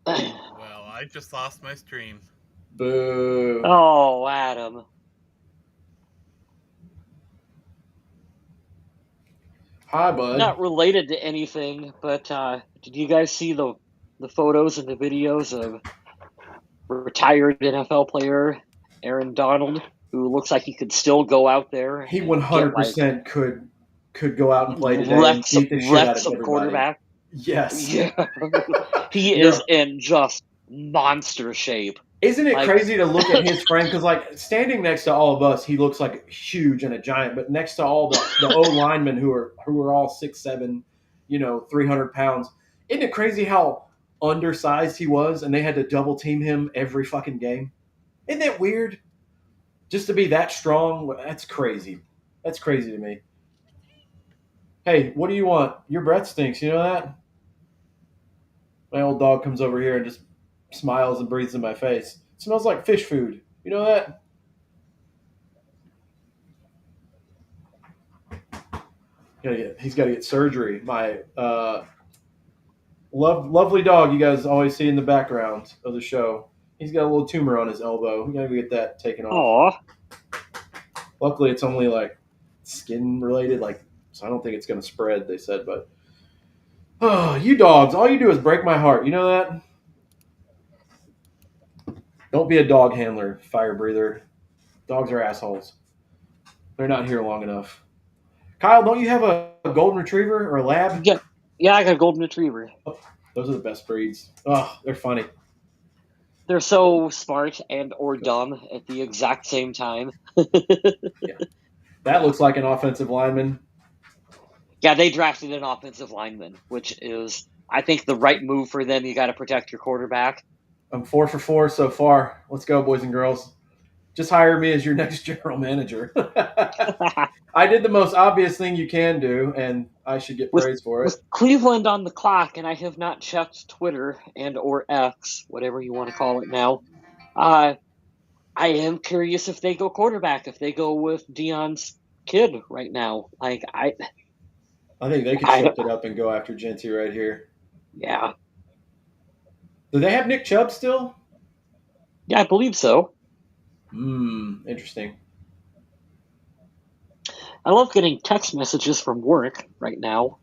I just lost my stream. Boo. Oh, Adam. Hi, bud. Not related to anything, but did you guys see the photos and the videos of retired NFL player Aaron Donald, who looks like he could still go out there? He 100% could go out and play today and beat the shit out of everybody. Quarterback. Yes. Yeah. He is in just monster shape. Isn't it Like, crazy to look at his frame? Because like standing next to all of us, he looks like huge and a giant. But next to all the O linemen who are all 6'7", 300 pounds. Isn't it crazy how undersized he was, and they had to double team him every fucking game? Isn't that weird? Just to be that strong, that's crazy. That's crazy to me. Hey, what do you want? Your breath stinks. You know that? My old dog comes over here and just smiles and breathes in my face. It smells like fish food. You know that? He's got to get surgery. My lovely dog you guys always see in the background of the show. He's got a little tumor on his elbow. We got to get that taken off. aw. Luckily, it's only like skin related, like so. I don't think it's going to spread. They said, but oh, you dogs! All you do is break my heart. You know that? Don't be a dog handler, fire breather. Dogs are assholes. They're not here long enough. Kyle, don't you have a golden retriever or a lab? Yeah, yeah, I got a golden retriever. Oh, those are the best breeds. Oh, they're funny. They're so smart and or dumb at the exact same time. Yeah. That looks like an offensive lineman. Yeah, they drafted an offensive lineman, which is, I think, the right move for them. You got to protect your quarterback. I'm 4 for 4 so far. Let's go, boys and girls. Just hire me as your next general manager. I did the most obvious thing you can do, and I should get with praise for it. with Cleveland on the clock, and I have not checked Twitter and or X, whatever you want to call it now. I am curious if they go quarterback, if they go with Dion's kid right now. Like I think they could I shift it up and go after Genty right here. yeah, Do they have Nick Chubb still? I believe so. Interesting. I love getting text messages from work right now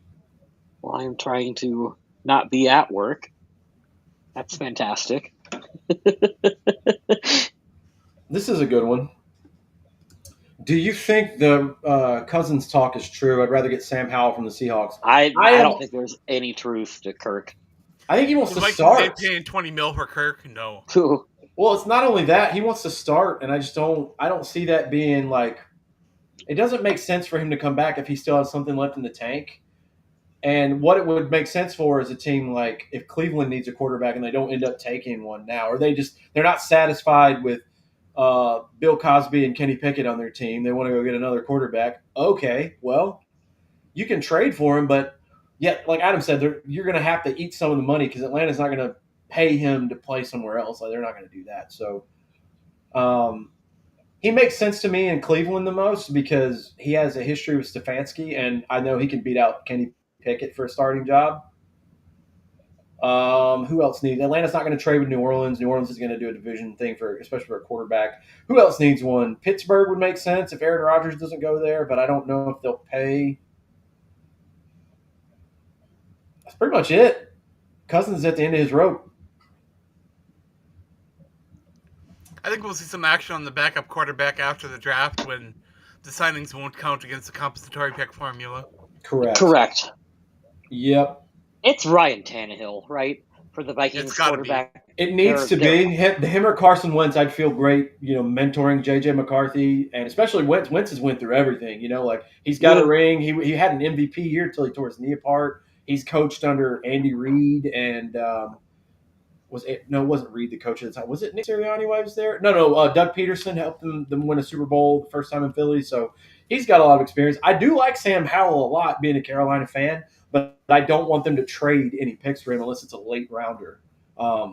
while I'm trying to not be at work. That's fantastic. This is a good one. Do you think the Cousins talk is true? I'd rather get Sam Howell from the Seahawks. I I don't think there's any truth to Kirk. I think he wants The to Vikings start. ain't paying $20 million for Kirk. No. Well, it's not only that he wants to start, and I don't see that being like. It doesn't make sense for him to come back if he still has something left in the tank. And what it would make sense for is a team like if Cleveland needs a quarterback and they don't end up taking one now, or they're not satisfied with Bill Cosby and Kenny Pickett on their team. They want to go get another quarterback. Okay, well, you can trade for him, but yet, like Adam said, you're going to have to eat some of the money because Atlanta's not going to pay him to play somewhere else. Like, they're not going to do that. So he makes sense to me in Cleveland the most because he has a history with Stefanski, and I know he can beat out Kenny Pickett for a starting job. Who else needs? Atlanta's not going to trade with New Orleans. New Orleans is going to do a division thing especially for a quarterback. Who else needs one? Pittsburgh would make sense if Aaron Rodgers doesn't go there, but I don't know if they'll pay. That's pretty much it. Cousins is at the end of his rope. I think we'll see some action on the backup quarterback after the draft when the signings won't count against the compensatory pick formula. Correct. Yep. It's Ryan Tannehill, right? For the Vikings It's gotta quarterback. It needs to be him or Carson Wentz. I'd feel great, mentoring JJ McCarthy, and especially Wentz. Wentz has went through everything. Like he's got a ring. He had an MVP year until he tore his knee apart. He's coached under Andy Reid and it wasn't Reid the coach at the time. Was it Nick Sirianni while he was there? No. Doug Peterson helped them win a Super Bowl the first time in Philly. So he's got a lot of experience. I do like Sam Howell a lot, being a Carolina fan, but I don't want them to trade any picks for him unless it's a late rounder. I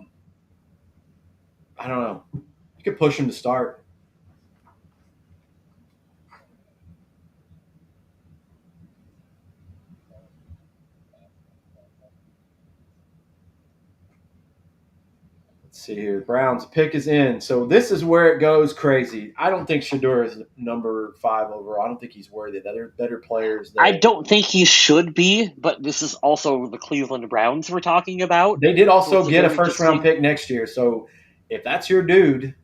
don't know. You could push him to start. Let's see here. Browns pick is in. So this is where it goes crazy. I don't think Shador is number 5 overall. I don't think he's worthy. There are better players. I don't think he should be, but this is also the Cleveland Browns we're talking about. They did also get a first-round pick next year. So if that's your dude,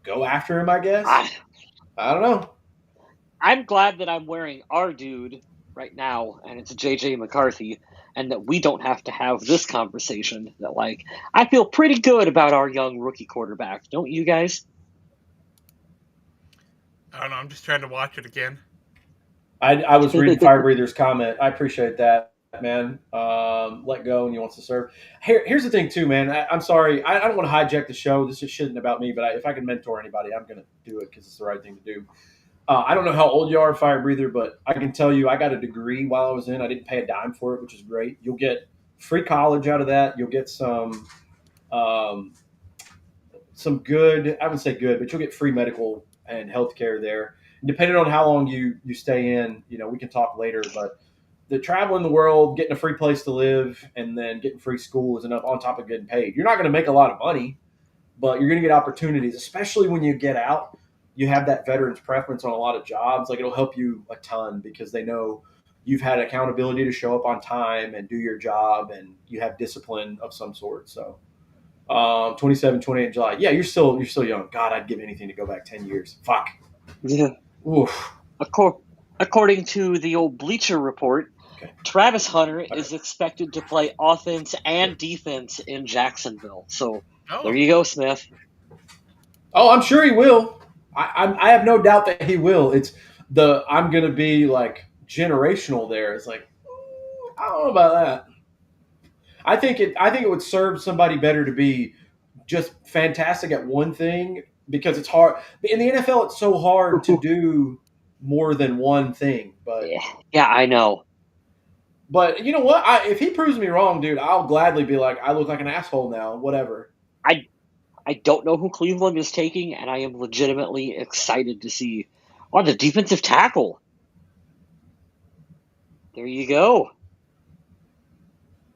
go after him, I guess. I don't know. I'm glad that I'm wearing our dude right now, and it's JJ McCarthy. and that we don't have to have this conversation. That, like, I feel pretty good about our young rookie quarterback. Don't you guys? I don't know. I'm just trying to watch it again. I was reading Fire Breather's comment. I appreciate that, man. Let go and he wants to serve. Here's the thing, too, man. I'm sorry. I don't want to hijack the show. This shouldn't about me, but if I can mentor anybody, I'm going to do it because it's the right thing to do. I don't know how old you are, Fire Breather, but I can tell you I got a degree while I was in. I didn't pay a dime for it, which is great. You'll get free college out of that. You'll get um, some good, I wouldn't say good, but you'll get free medical and health care there. And depending on how long you stay in, we can talk later, but the traveling the world, getting a free place to live, and then getting free school is enough on top of getting paid. You're not going to make a lot of money, but you're going to get opportunities, especially when you get out. You have that veteran's preference on a lot of jobs. Like, it'll help you a ton because they know you've had accountability to show up on time and do your job, and you have discipline of some sort. So 27, 28 July. Yeah, you're still young. God, I'd give anything to go back 10 years. Fuck. Yeah. Oof. According to the old Bleacher Report, Okay. Travis Hunter is expected to play offense and defense in Jacksonville. So there you go, Smith. Oh, I'm sure he will. I have no doubt that he will. It's I'm going to be like generational there. It's like, I don't know about that. I think it would serve somebody better to be just fantastic at one thing because it's hard in the NFL. It's so hard to do more than one thing. But yeah, I know. But you know what? If he proves me wrong, dude, I'll gladly be like, I look like an asshole now. Whatever. I don't know who Cleveland is taking, and I am legitimately excited to see on the defensive tackle. There you go.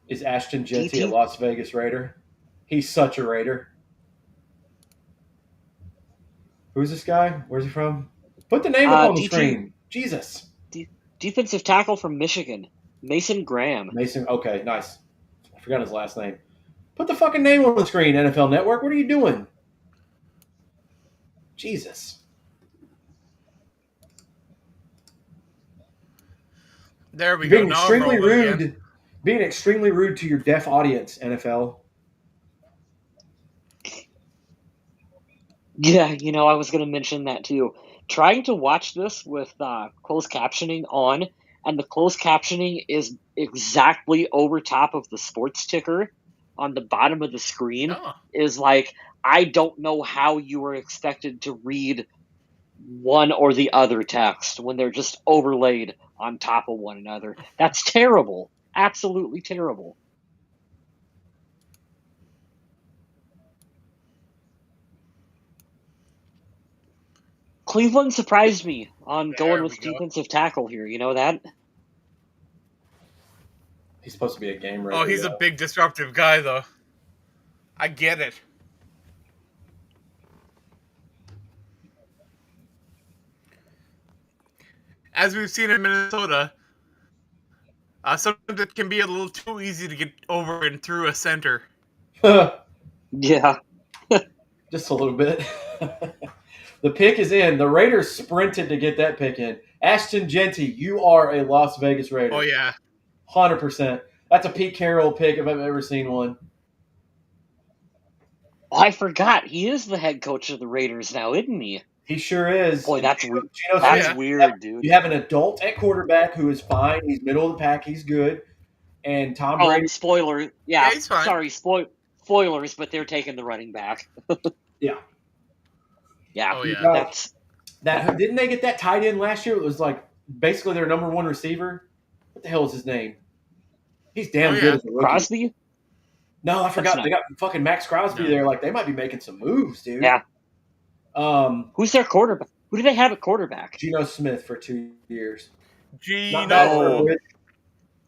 Is Ashton Jeanty a Las Vegas Raider? He's such a Raider. Who's this guy? Where's he from? Put the name up on the screen. Jesus. Defensive tackle from Michigan, Mason Graham. Mason, okay, nice. I forgot his last name. Put the fucking name on the screen, NFL Network. What are you doing? Jesus. There we go. Being extremely rude. Again. Being extremely rude to your deaf audience, NFL. Yeah, I was going to mention that too. Trying to watch this with closed captioning on, and the closed captioning is exactly over top of the sports ticker on the bottom of the screen, is like, I don't know how you were expected to read one or the other text when they're just overlaid on top of one another. That's terrible. Absolutely terrible. Cleveland surprised me on going with defensive tackle here. You know that? He's supposed to be a game ready. Oh, he's a big disruptive guy, though. I get it. As we've seen in Minnesota, sometimes it can be a little too easy to get over and through a center. Yeah. Just a little bit. The pick is in. The Raiders sprinted to get that pick in. Ashton Jeanty, you are a Las Vegas Raider. Oh, yeah. 100%. That's a Pete Carroll pick if I've ever seen one. Oh, I forgot. He is the head coach of the Raiders now, isn't he? He sure is. Boy, that's weird. That's weird, dude. You have an adult at quarterback who is fine. He's middle of the pack. He's good. And Tom Brady. Spoiler. Yeah, he's fine. Sorry, spoilers, but they're taking the running back. Yeah. Yeah. Oh, yeah. Didn't they get that tight end last year? It was like basically their number one receiver. What the hell is his name? He's damn good as a rookie. Crosby? No, I forgot. They got fucking Max Crosby there. Like, they might be making some moves, dude. Yeah. Who's their quarterback? Who do they have at quarterback? Geno Smith for 2 years. Geno.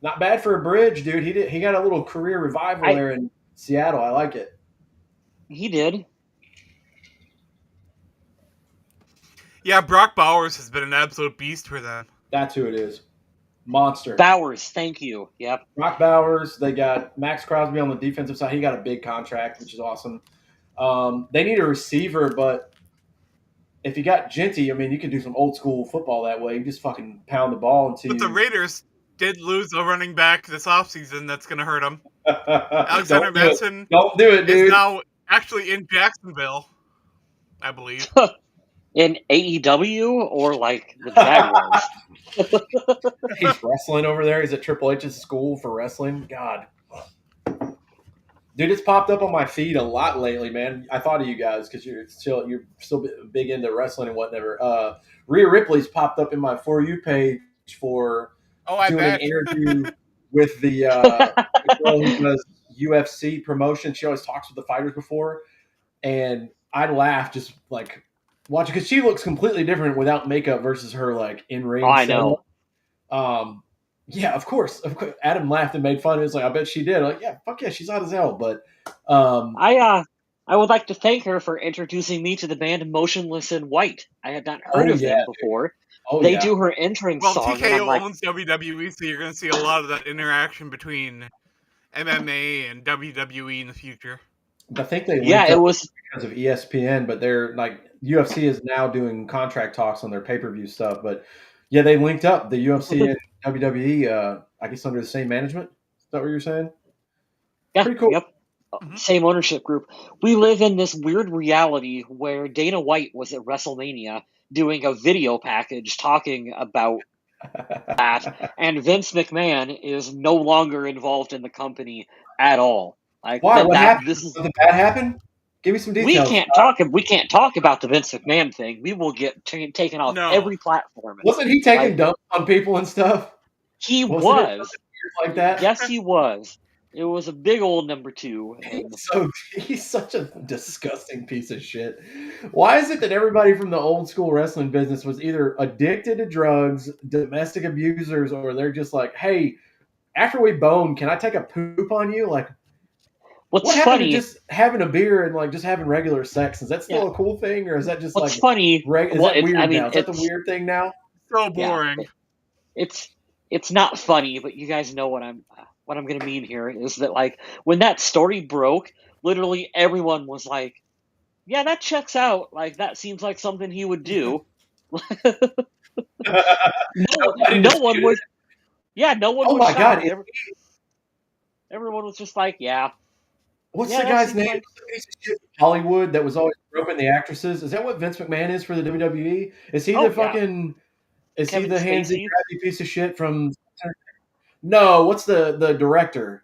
Not bad for a bridge, dude. He got a little career revival there in Seattle. I like it. He did. Yeah, Brock Bowers has been an absolute beast for them. That's who it is. Monster. Bowers, thank you. Yep. Brock Bowers. They got Max Crosby on the defensive side. He got a big contract, which is awesome. They need a receiver, but if you got Jeanty, I mean, you can do some old school football that way. You just fucking pound the ball until But the Raiders did lose a running back this offseason that's going to hurt him. Don't Alexander do it. Madison Don't do it, is dude. now actually in Jacksonville, I believe. In AEW or like the Jaguars? He's wrestling over there. He's at Triple H's school for wrestling. God. Dude, it's popped up on my feed a lot lately, man. I thought of you guys because you're still big into wrestling and whatever. Rhea Ripley's popped up in my For You page for Oh, I doing an bet. interview with the girl who does UFC promotion. She always talks with the fighters before, and I laugh just like watching because she looks completely different without makeup versus her like in Oh, ring I setup. know. Yeah, of course, of course. Adam laughed and made fun of it. It's like, I bet she did. Like, yeah, fuck yeah, she's hot as hell. But I would like to thank her for introducing me to the band Motionless in White. I had not heard oh of yeah, them before. oh They yeah. do her entrance Well, song, and I'm TKO like, owns WWE, so you're going to see a lot of that interaction between MMA and WWE in the future. I think they yeah, linked it up was. because of ESPN, but they're like UFC is now doing contract talks on their pay per view stuff. But yeah, they linked up the UFC and WWE. I guess under the same management. Is that what you're saying? Yeah, Pretty cool. yep. Mhm. Same ownership group. We live in this weird reality where Dana White was at WrestleMania doing a video package talking about that, and Vince McMahon is no longer involved in the company at all. Like Why? What happened? this is Something bad happened? Give me some details. we can't talk about the Vince McMahon thing. We will get taken off No. every platform. Wasn't he taking Like dumps on people and stuff? he Wasn't it was. something weird like that? Yes, he was. It was a big old number two, and He's such a disgusting piece of shit. Why is it that everybody from the old school wrestling business was either addicted to drugs, domestic abusers, or they're just like, hey, after we bone, can I take a poop on you? Like, what's what happened to funny, just having a beer and like just having regular sex? Is that yeah, still a cool thing, or is that just what's like funny. is Well, that it's I weird mean now? Is that the weird thing now? So yeah, boring. it's it's not funny, but you guys know what I'm gonna mean here is that like when that story broke, literally everyone was like, "Yeah, that checks out. Like that seems like something he would do." Nobody No one disputed was. it. Yeah, no one Oh was my god! shocked. Everyone was just like, "Yeah, What's yeah, the that guy's seems name? like What's the piece of shit from Hollywood that was always groping the actresses? Is that what Vince McMahon is for the WWE? Is he the oh yeah, fucking? Is he Kevin the handsy, Spacey, crabby piece of shit from? No, what's the director?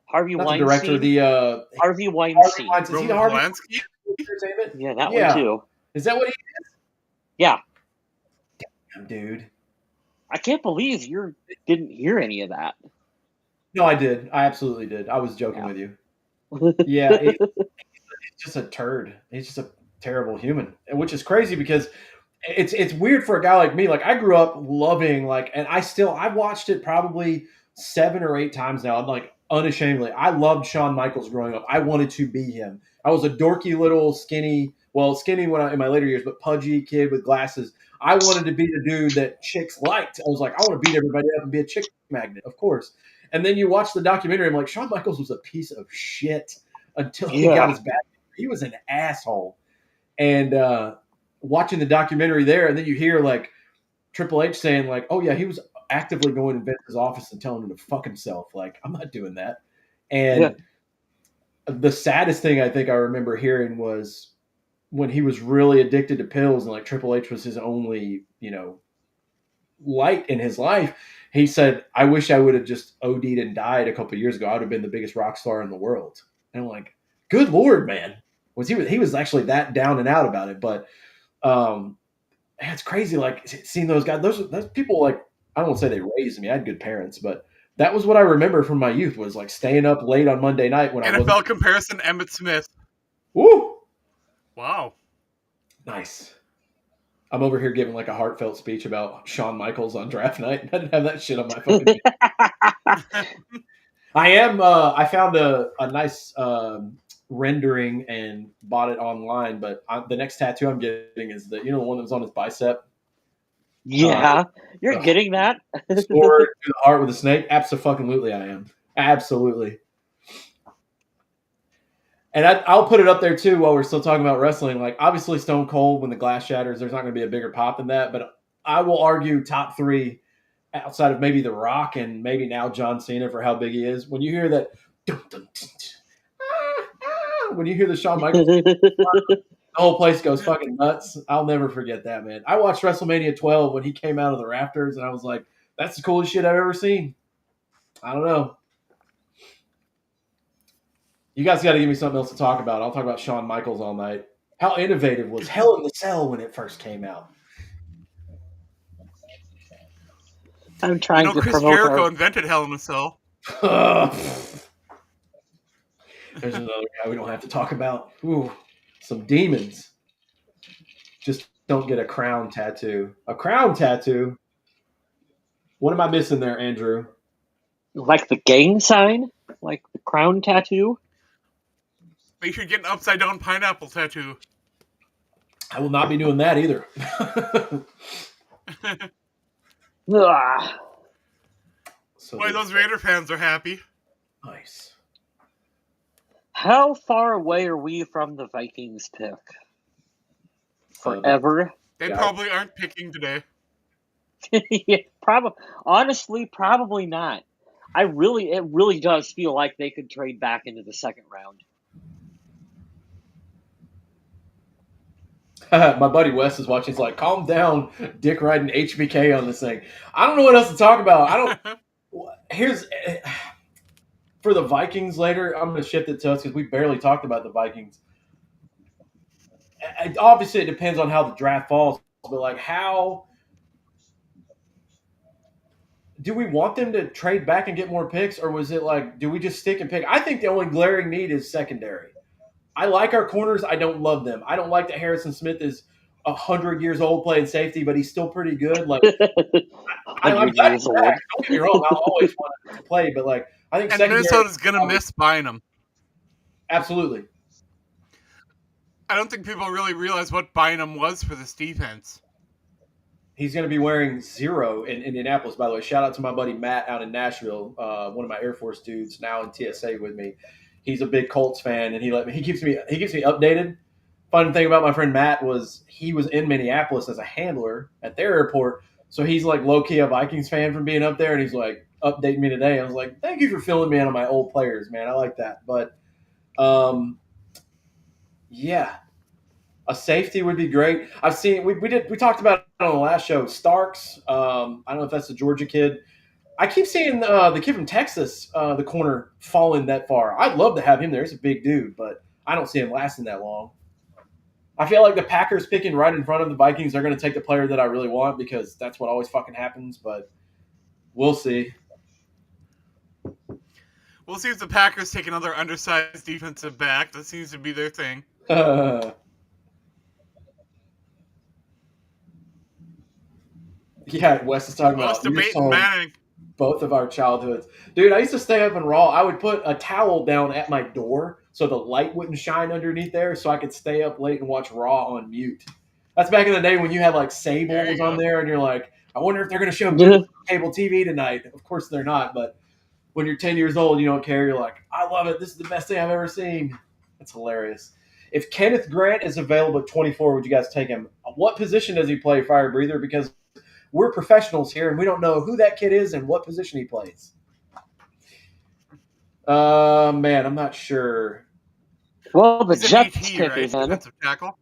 Harvey Not the director. Weinstein, The Harvey Harvey Weinstein." Weinstein. Is he the Roman Harvey Polanski? Weinstein Entertainment? Yeah, that one Yeah. too. Is that what he Yeah, is, dude? I can't believe you didn't hear any of that. No, I did. I absolutely did. I was joking Yeah. with you. Yeah, he's just a turd. He's just a terrible human, which is crazy because it's weird for a guy like me. Like I grew up loving and I've watched it probably 7 or 8 times now. I'm like unashamedly. I loved Shawn Michaels growing up. I wanted to be him. I was a dorky little skinny, well, skinny when in my later years, but pudgy kid with glasses. I wanted to be the dude that chicks liked. I was like, I want to beat everybody up and be a chick magnet, of course. And then you watch the documentary. I'm like, Shawn Michaels was a piece of shit until he got Yeah, his back. He was an asshole. And watching the documentary there, and then you hear like Triple H saying like, "Oh yeah, he was actively going to Vince's office and telling him to fuck himself." Like, I'm not doing that. yeah, And the saddest thing I think I remember hearing was when he was really addicted to pills, and like Triple H was his only, light in his life. He said, "I wish I would have just OD'd and died a couple of years ago. I would have been the biggest rock star in the world." And I'm like, "Good lord, man!" He was actually that down and out about it? But um, man, it's crazy. Like seeing those guys, those people. Like I don't want to say they raised me. I had good parents, but that was what I remember from my youth was like staying up late on Monday night when I wasn't. NFL comparison, Emmett Smith. Woo, Wow. nice. I'm over here giving like a heartfelt speech about Shawn Michaels on draft night. I didn't have that shit on my fucking. I am. I found a nice rendering and bought it online. But the next tattoo I'm getting is the one that was on his bicep. yeah. You're The getting that. sword through the heart with a snake. Absolutely, I am. Absolutely. And I'll put it up there too while we're still talking about wrestling. Like obviously, Stone Cold when the glass shatters, there's not going to be a bigger pop than that. But I will argue top three outside of maybe The Rock and maybe now John Cena for how big he is. When you hear that, dun, dun, dun, when you hear the Shawn Michaels, the whole place goes fucking nuts. I'll never forget that, man. I watched WrestleMania 12 when he came out of the rafters, and I was like, that's the coolest shit I've ever seen. I don't know. You guys got to give me something else to talk about. I'll talk about Shawn Michaels all night. How innovative was Hell in the Cell when it first came out? I'm trying to Chris promote Jericho our. invented Hell in a Cell. There's another guy we don't have to talk about. Ooh, some demons. Just don't get a crown tattoo. A crown tattoo? What am I missing there, Andrew? Like the gang sign? Like the crown tattoo? Make sure you get an upside down pineapple tattoo. I will not be doing that either. Ugh. So Boy, those Raider fans are happy. nice. How far away are we from the Vikings pick? Forever? They Yeah. probably aren't picking today. Yeah, honestly, probably not. It really does feel like they could trade back into the second round. My buddy Wes is watching. He's like, calm down, dick riding HBK on this thing. I don't know what else to talk about. I don't. Here's for the Vikings later. I'm going to shift it to us because we barely talked about the Vikings. Obviously, it depends on how the draft falls, but like, how do we want them to trade back and get more picks, or was it like, do we just stick and pick? I think the only glaring need is secondary. I like our corners. I don't love them. I don't like that Harrison Smith is 100 years old playing safety, but he's still pretty good. Like, I'm 100 glad years he's back. old. Don't get me wrong. I'll always want him to play, but like, I think And secondary. Minnesota's going to miss Bynum. Absolutely. I don't think people really realize what Bynum was for this defense. He's going to be wearing 0 in Indianapolis, by the way. Shout out to my buddy Matt out in Nashville, one of my Air Force dudes now in TSA with me. He's a big Colts fan, and he keeps me updated. Fun thing about my friend Matt was he was in Minneapolis as a handler at their airport, so he's like low key a Vikings fan from being up there, and he's like updating me today. I was like, thank you for filling me in on my old players, man. I like that, but yeah. A safety would be great. I've seen we talked about it on the last show. Starks. I don't know if that's the Georgia kid. I keep seeing the kid from Texas, the corner, falling that far. I'd love to have him there. He's a big dude, but I don't see him lasting that long. I feel like the Packers picking right in front of the Vikings are going to take the player that I really want because that's what always fucking happens. But we'll see. We'll see if the Packers take another undersized defensive back. That seems to be their thing. Yeah, Wes is talking about both of our childhoods. Dude, I used to stay up in Raw. I would put a towel down at my door so the light wouldn't shine underneath there so I could stay up late and watch Raw on mute. That's back in the day when you had like Sable was on there and you're like, I wonder if they're going to show cable TV tonight. Of course they're not, but when you're 10 years old, you don't care. You're like, I love it. This is the best thing I've ever seen. That's hilarious. If Kenneth Grant is available at 24, would you guys take him? What position does he play, Fire Breather? Because we're professionals here, and we don't know who that kid is and what position he plays. Man, I'm not sure. Well, the Jets pick is defensive tackle.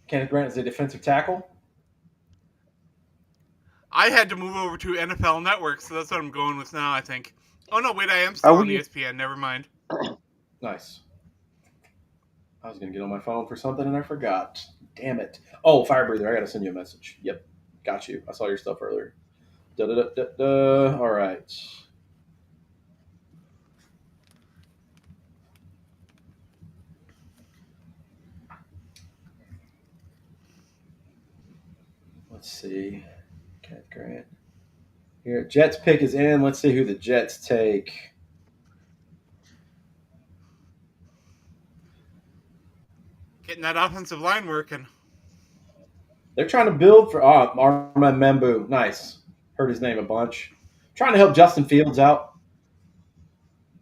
Kenneth Grant is a defensive tackle. I had to move over to NFL Network, so that's what I'm going with now, I think. Oh, no, wait, I am still on ESPN. Never mind. Nice. I was going to get on my phone for something, and I forgot. Damn it. Oh, Fire Breather, I got to send you a message. Yep. Got you. I saw your stuff earlier. All right. Let's see. Kenneth Grant. Here, Jets pick is in. Let's see who the Jets take. Getting that offensive line working. They're trying to build for Arma Membu. Nice. Heard his name a bunch. Trying to help Justin Fields out.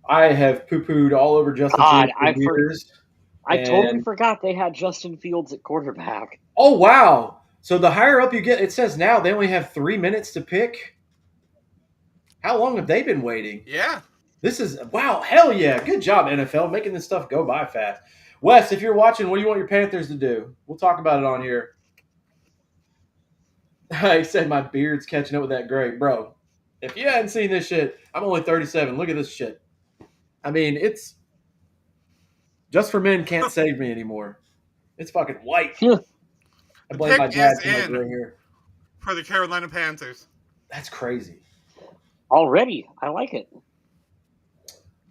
I have poo-pooed all over Justin Fields for years. I totally forgot they had Justin Fields at quarterback. Oh, wow. So the higher up you get, it says now they only have 3 minutes to pick. How long have they been waiting? Yeah. This is wow, hell yeah. Good job, NFL, making this stuff go by fast. Wes, if you're watching, what do you want your Panthers to do? We'll talk about it on here. He said my beard's catching up with that gray. Bro, if you hadn't seen this shit, I'm only 37. Look at this shit. I mean, it's just for men can't save me anymore. It's fucking white. I The blame pick my dad is for my in gray hair. for the Carolina Panthers. That's crazy. Already, I like it.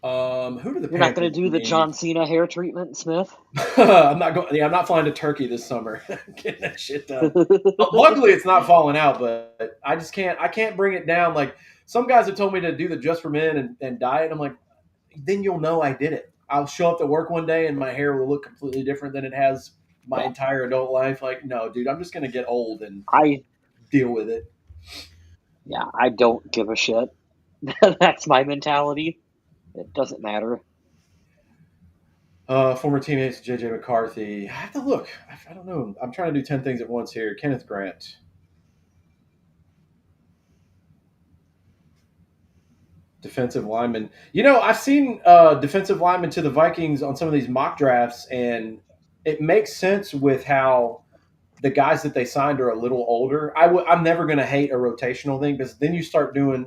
Who do the You're not going Panthers to do the need? John Cena hair treatment, Smith? I'm not going. Yeah, I'm not flying to Turkey this summer. Getting that shit done. Luckily, it's not falling out, but I just can't. I can't bring it down. Like some guys have told me to do the just for men and diet. I'm like, then you'll know I did it. I'll show up to work one day and my hair will look completely different than it has my Yeah. entire adult life. Like, no, dude, I'm just gonna get old and I deal with it. I don't give a shit. That's my mentality. It doesn't matter. Former teammates JJ McCarthy. I have to look. I don't know. I'm trying to do 10 things at once here. Kenneth Grant. Defensive lineman. You know, I've seen defensive linemen to the Vikings on some of these mock drafts, and it makes sense with how the guys that they signed are a little older. I'm never going to hate a rotational thing because then you start doing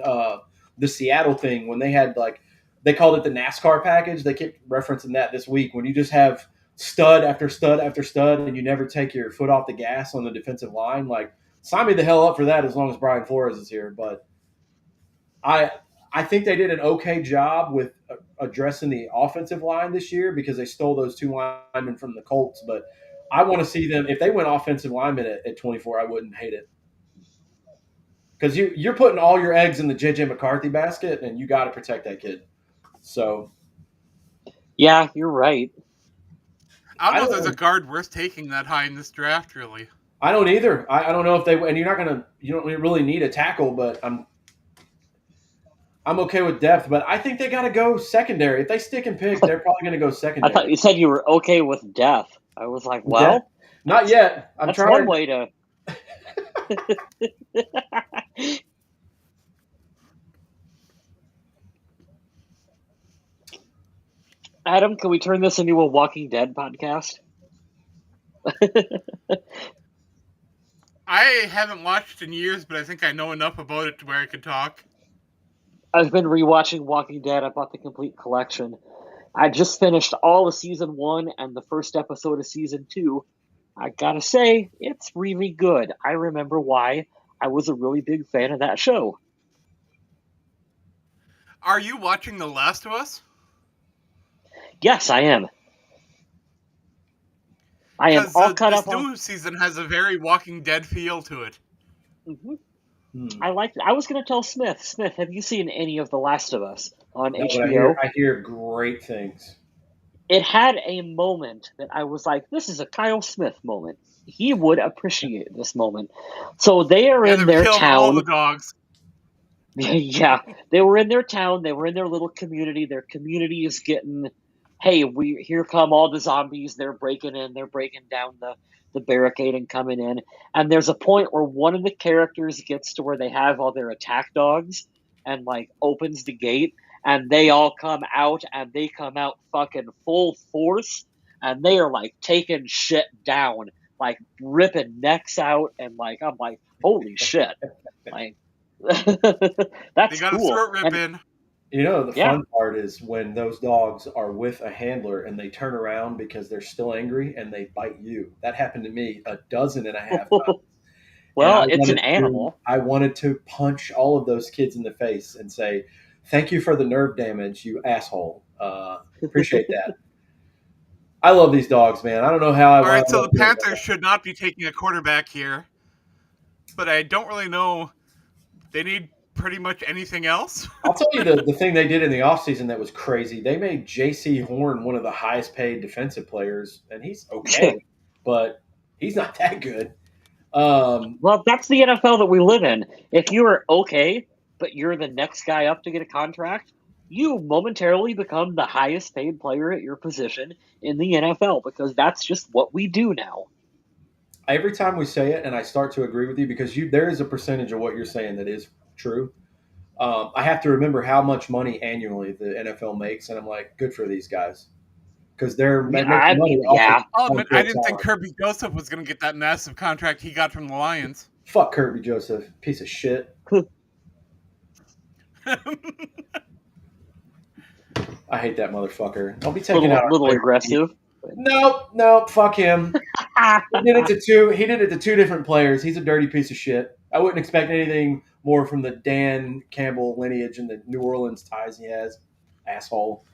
the Seattle thing when they had like they called it the NASCAR package. They kept referencing that this week when you just have stud after stud after stud and you never take your foot off the gas on the defensive line. Like sign me the hell up for that as long as Brian Flores is here, but I I think they did an okay job with addressing the offensive line this year because they stole those two linemen from the Colts. But I want to see them if they went offensive lineman at 24. I wouldn't hate it because you're putting all your eggs in the JJ McCarthy basket, and you got to protect that kid. So Yeah, you're right. I don't I know if there's a don't guard worth taking that high in this draft, really. I don't either. I don't know if they and you're not gonna you don't really need a tackle, but I'm okay with depth, but I think they got to go secondary. If they stick and pick, they're probably going to go I thought secondary. you said you were okay with death. I was like, Death? well, Not that's yet. I'm that's one trying. way to. Adam, can we turn this into a Walking Dead podcast? I haven't watched in years, but I think I know enough about it to where I could talk. I've been rewatching Walking Dead. I bought the complete collection. I just finished all of season 1 and the first episode of season 2. I gotta say, it's really good. I remember why I was a really big fan of that show. Are you watching The Last of Us? Yes, I am. I am Because all cut this up on. new season has a very Walking Dead feel to it. Mhm. Hmm. I liked it. I was gonna tell Smith. Smith, have you seen any of The Last of Us on No, but HBO? I hear great things. It had a moment that I was like, this is a Kyle Smith moment. He would appreciate this moment. So they are Yeah, in they've their killed all the town. dogs. Yeah, they were in their town. They were in their little community. Their community is getting, hey, we here come all the zombies. They're breaking in. They're breaking down the barricade and coming in. And there's a point where one of the characters gets to where they have all their attack dogs and like opens the gate, and they all come out, and they come out fucking full force, and they are like taking shit down, like ripping necks out, and like I'm like, holy shit, like. They That's got a cool. throat rip And in. You know, the yeah. fun part is when those dogs are with a handler and they turn around because they're still angry and they bite you. That happened to me a dozen and a half times. And Well, it's an animal. I wanted to punch all of those kids in the face and say, "Thank you for the nerve damage, you asshole. Appreciate that." I love these dogs, man. I don't know how I All right, wound so up the here. Panthers should not be taking a quarterback here, but I don't really know. They need pretty much anything else. I'll tell you the thing they did in the offseason that was crazy. They made J.C. Horn one of the highest paid defensive players, and he's okay, but he's not that good. Well, that's the NFL that we live in. If you're okay, but you're the next guy up to get a contract, you momentarily become the highest paid player at your position in the NFL because that's just what we do now. every time we say it, and I start to agree with you because there is a percentage of what you're saying that is true. I have to remember how much money annually the NFL makes, and I'm like, good for these guys because they're Yeah, making I money mean, off of yeah. I'll admit, I on-field didn't think talent. Kirby Joseph was going to get that massive contract he got from the Lions. Fuck Kirby Joseph, piece of shit. I hate that motherfucker. I'll be taking out our Little players. aggressive. Nope, fuck him. He did it to two different players. He's a dirty piece of shit. I wouldn't expect anything more from the Dan Campbell lineage and the New Orleans ties he has. Asshole.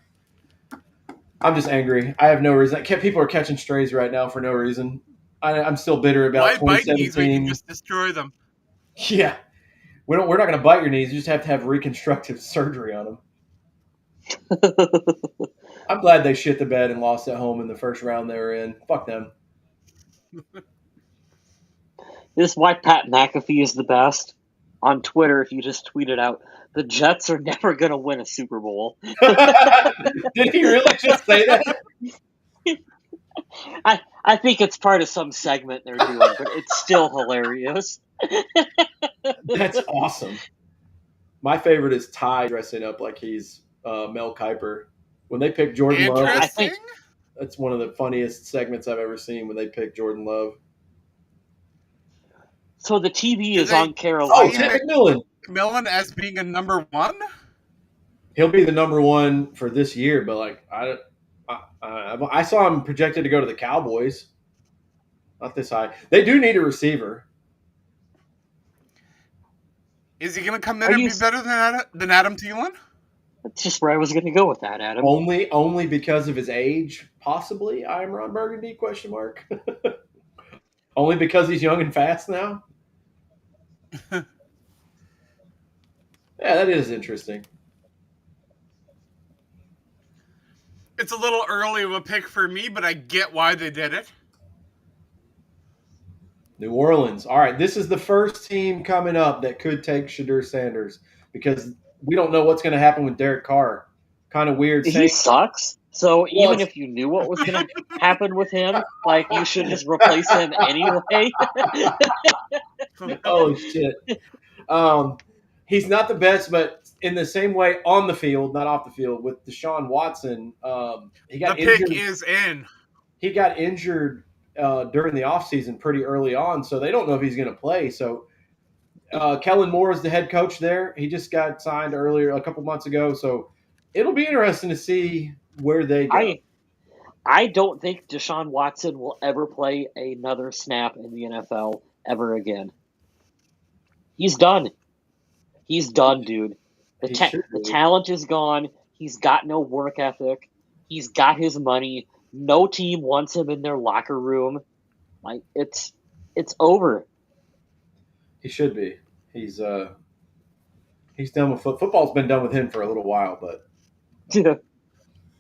I'm just angry. I have no reason. People are catching strays right now for no reason. I'm still bitter about Why bite knees when you can 2017. just destroy them? Yeah, we're not going to bite your knees. You just have to have reconstructive surgery on them. I'm glad they shit the bed and lost at home in the first round they were in. Fuck them. This is why Pat McAfee is the best. On Twitter, if you just tweet it out, the Jets are never going to win a Super Bowl. Did he really just say that? I think it's part of some segment they're doing, but it's still hilarious. That's awesome. My favorite is Ty dressing up like he's Mel Kiper. When they pick Jordan Love, Interesting. that's one of the funniest segments I've ever seen when they pick Jordan Love. So the TV Do is they on Oh, Carolina. Ted McMillan. McMillan as being a number one? He'll be the number one for this year, but like I saw him projected to go to the Cowboys. Not this high. They do need a receiver. Is he going to come in Are and you be better than Adam Thielen? That's just where I was going to go with that, Adam. Only because of his age, possibly. I am Ron Burgundy? Question mark. Only because he's young and fast now. Yeah, that is interesting. It's a little early of a pick for me, but I get why they did it. New Orleans. All right, this is the first team coming up that could take Shadur Sanders because we don't know what's going to happen with Derek Carr. Kind of weird He saying. sucks. So Well, even if you knew what was going to happen with him, like you should just replace him anyway. oh shit. He's not the best, but in the same way on the field, not off the field, with Deshaun Watson, he got The pick injured. is in. He got injured during the offseason pretty early on, so they don't know if he's going to play. So Kellen Moore is the head coach there. He just got signed earlier, a couple months ago. So it'll be interesting to see where they go. I don't think Deshaun Watson will ever play another snap in the NFL ever again. He's done. He's done, dude. The talent is gone. He's got no work ethic. He's got his money. No team wants him in their locker room. Like it's over. He should be. He's done with football's been done with him for a little while, but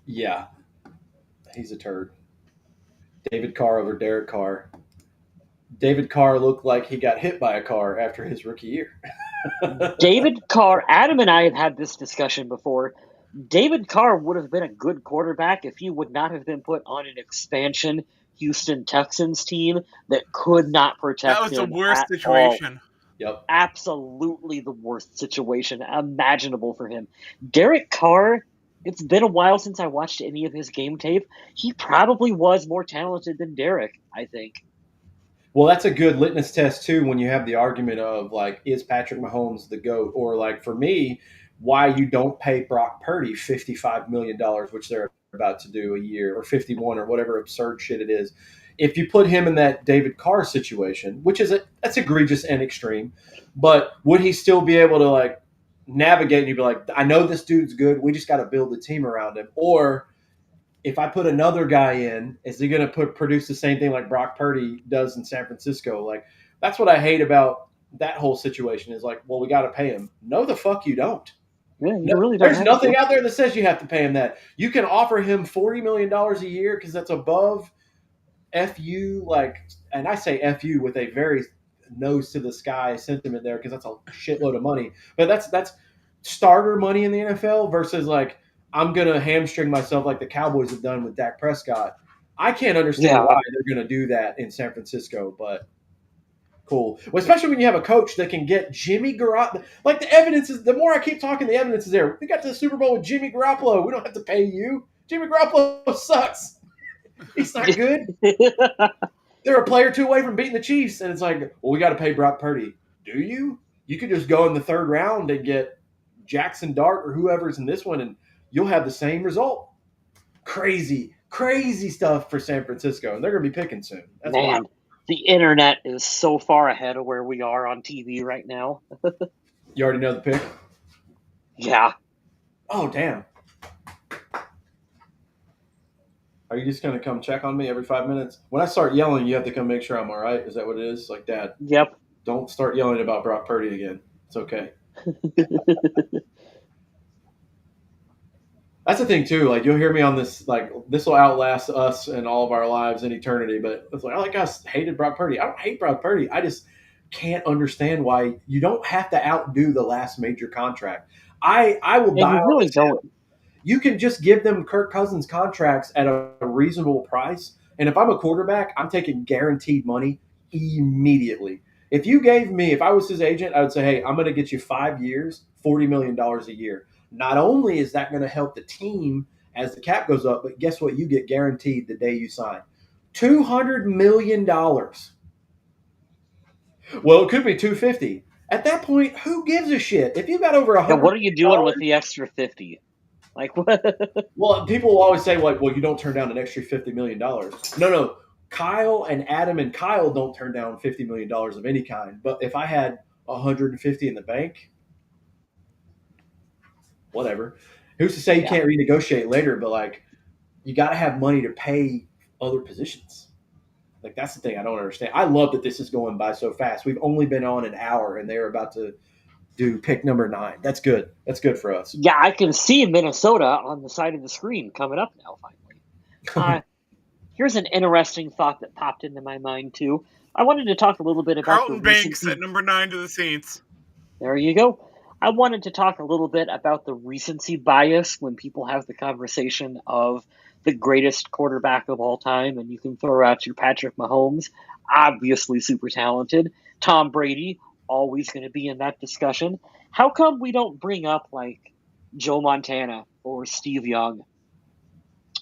yeah, he's a turd. David Carr over Derek Carr. David Carr looked like he got hit by a car after his rookie year. David Carr, Adam and I have had this discussion before. David Carr would have been a good quarterback if he would not have been put on an expansion Houston Texans team that could not protect him. That was the worst situation. All. Yep. Absolutely the worst situation imaginable for him. Derek Carr, it's been a while since I watched any of his game tape. He probably was more talented than Derek, I think. Well, that's a good litmus test too when you have the argument of like, is Patrick Mahomes the GOAT? Or like for me, why you don't pay Brock Purdy $55 million, which they're about to do a year, or 51 or whatever absurd shit it is. If you put him in that David Carr situation, which is that's egregious and extreme, but would he still be able to like navigate and you'd be like, I know this dude's good. We just got to build the team around him. Or if I put another guy in, is he going to produce the same thing like Brock Purdy does in San Francisco? Like, that's what I hate about that whole situation is like, well, we got to pay him. No, the fuck you don't. Yeah, you really don't. There's nothing out there that says you have to pay him that. You can offer him $40 million a year because that's above FU, like, and I say FU with a very nose to the sky sentiment there because that's a shitload of money. But that's starter money in the NFL versus like, I'm going to hamstring myself like the Cowboys have done with Dak Prescott. I can't understand Yeah, why they're going to do that in San Francisco, but cool. Well, especially when you have a coach that can get Jimmy Garoppolo. Like the evidence is, the more I keep talking, the evidence is there. We got to the Super Bowl with Jimmy Garoppolo. We don't have to pay you. Jimmy Garoppolo sucks. He's not good. They're a player or two away from beating the Chiefs, and it's like, well, we got to pay Brock Purdy. Do you? You could just go in the third round and get Jackson Dart or whoever's in this one, and you'll have the same result. Crazy, crazy stuff for San Francisco, and they're going to be picking soon. That's wild. man, the internet is so far ahead of where we are on TV right now. You already know the pick? Yeah, Oh, damn. Are you just going to come check on me every 5 minutes? When I start yelling, you have to come make sure I'm all right. Is that what it is? Like, Dad, yep. don't start yelling about Brock Purdy again. It's okay. That's the thing too. Like you'll hear me on this. Like this will outlast us and all of our lives in eternity. But it's like I hated Brock Purdy. I don't hate Brock Purdy. I just can't understand why you don't have to outdo the last major contract. I will Yeah, die you on really this hill. don't. You can just give them Kirk Cousins contracts at a reasonable price. And if I'm a quarterback, I'm taking guaranteed money immediately. If I was his agent, I would say, hey, I'm going to get you 5 years, $40 million a year. Not only is that going to help the team as the cap goes up, but guess what? You get guaranteed the day you sign $200 million. Well, it could be 250. At that point, who gives a shit? If you got over a Yeah, hundred what are you doing with million the extra 50? Like what? well, people will always say, like, well, you don't turn down an extra $50 million. No. Kyle and Adam and Kyle don't turn down $50 million of any kind. But if I had 150 in the bank, whatever. Who's to say you Yeah. can't renegotiate later? But like, you got to have money to pay other positions. Like that's the thing I don't understand. I love that this is going by so fast. We've only been on an hour, and they're about to do pick number 9. That's good. That's good for us. Yeah, I can see Minnesota on the side of the screen coming up now, finally. Here's an interesting thought that popped into my mind, too. I wanted to talk a little bit about the Carlton Banks recency. at number 9 to the Saints. There you go. I wanted to talk a little bit about the recency bias when people have the conversation of the greatest quarterback of all time, and you can throw out your Patrick Mahomes, obviously super talented. Tom Brady, always going to be in that discussion. How come we don't bring up like Joe Montana or Steve Young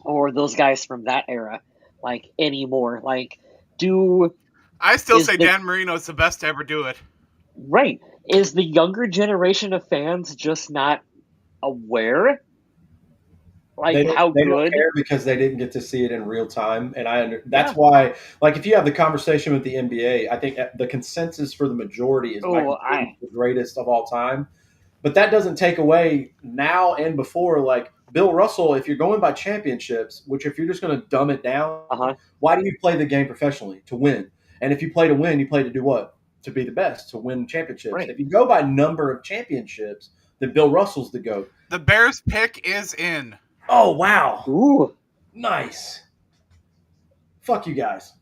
or those guys from that era like anymore? Like, do I still is say the Dan Marino's the best to ever do it. right is the younger generation of fans just not aware They like don't how they don't good? care because they didn't get to see it in real time, and that's Yeah. why. Like, if you have the conversation with the NBA, I think the consensus for the majority is Oh, Michael Jordan's the greatest of all time. But that doesn't take away now and before. Like Bill Russell, if you're going by championships, which if you're just going to dumb it down, uh-huh. why do you play the game professionally? To win. And if you play to win, you play to do what? To be the best, to win championships. Right. If you go by number of championships, then Bill Russell's the GOAT. The Bears pick is in. Oh, wow. Ooh. Nice. Fuck you guys.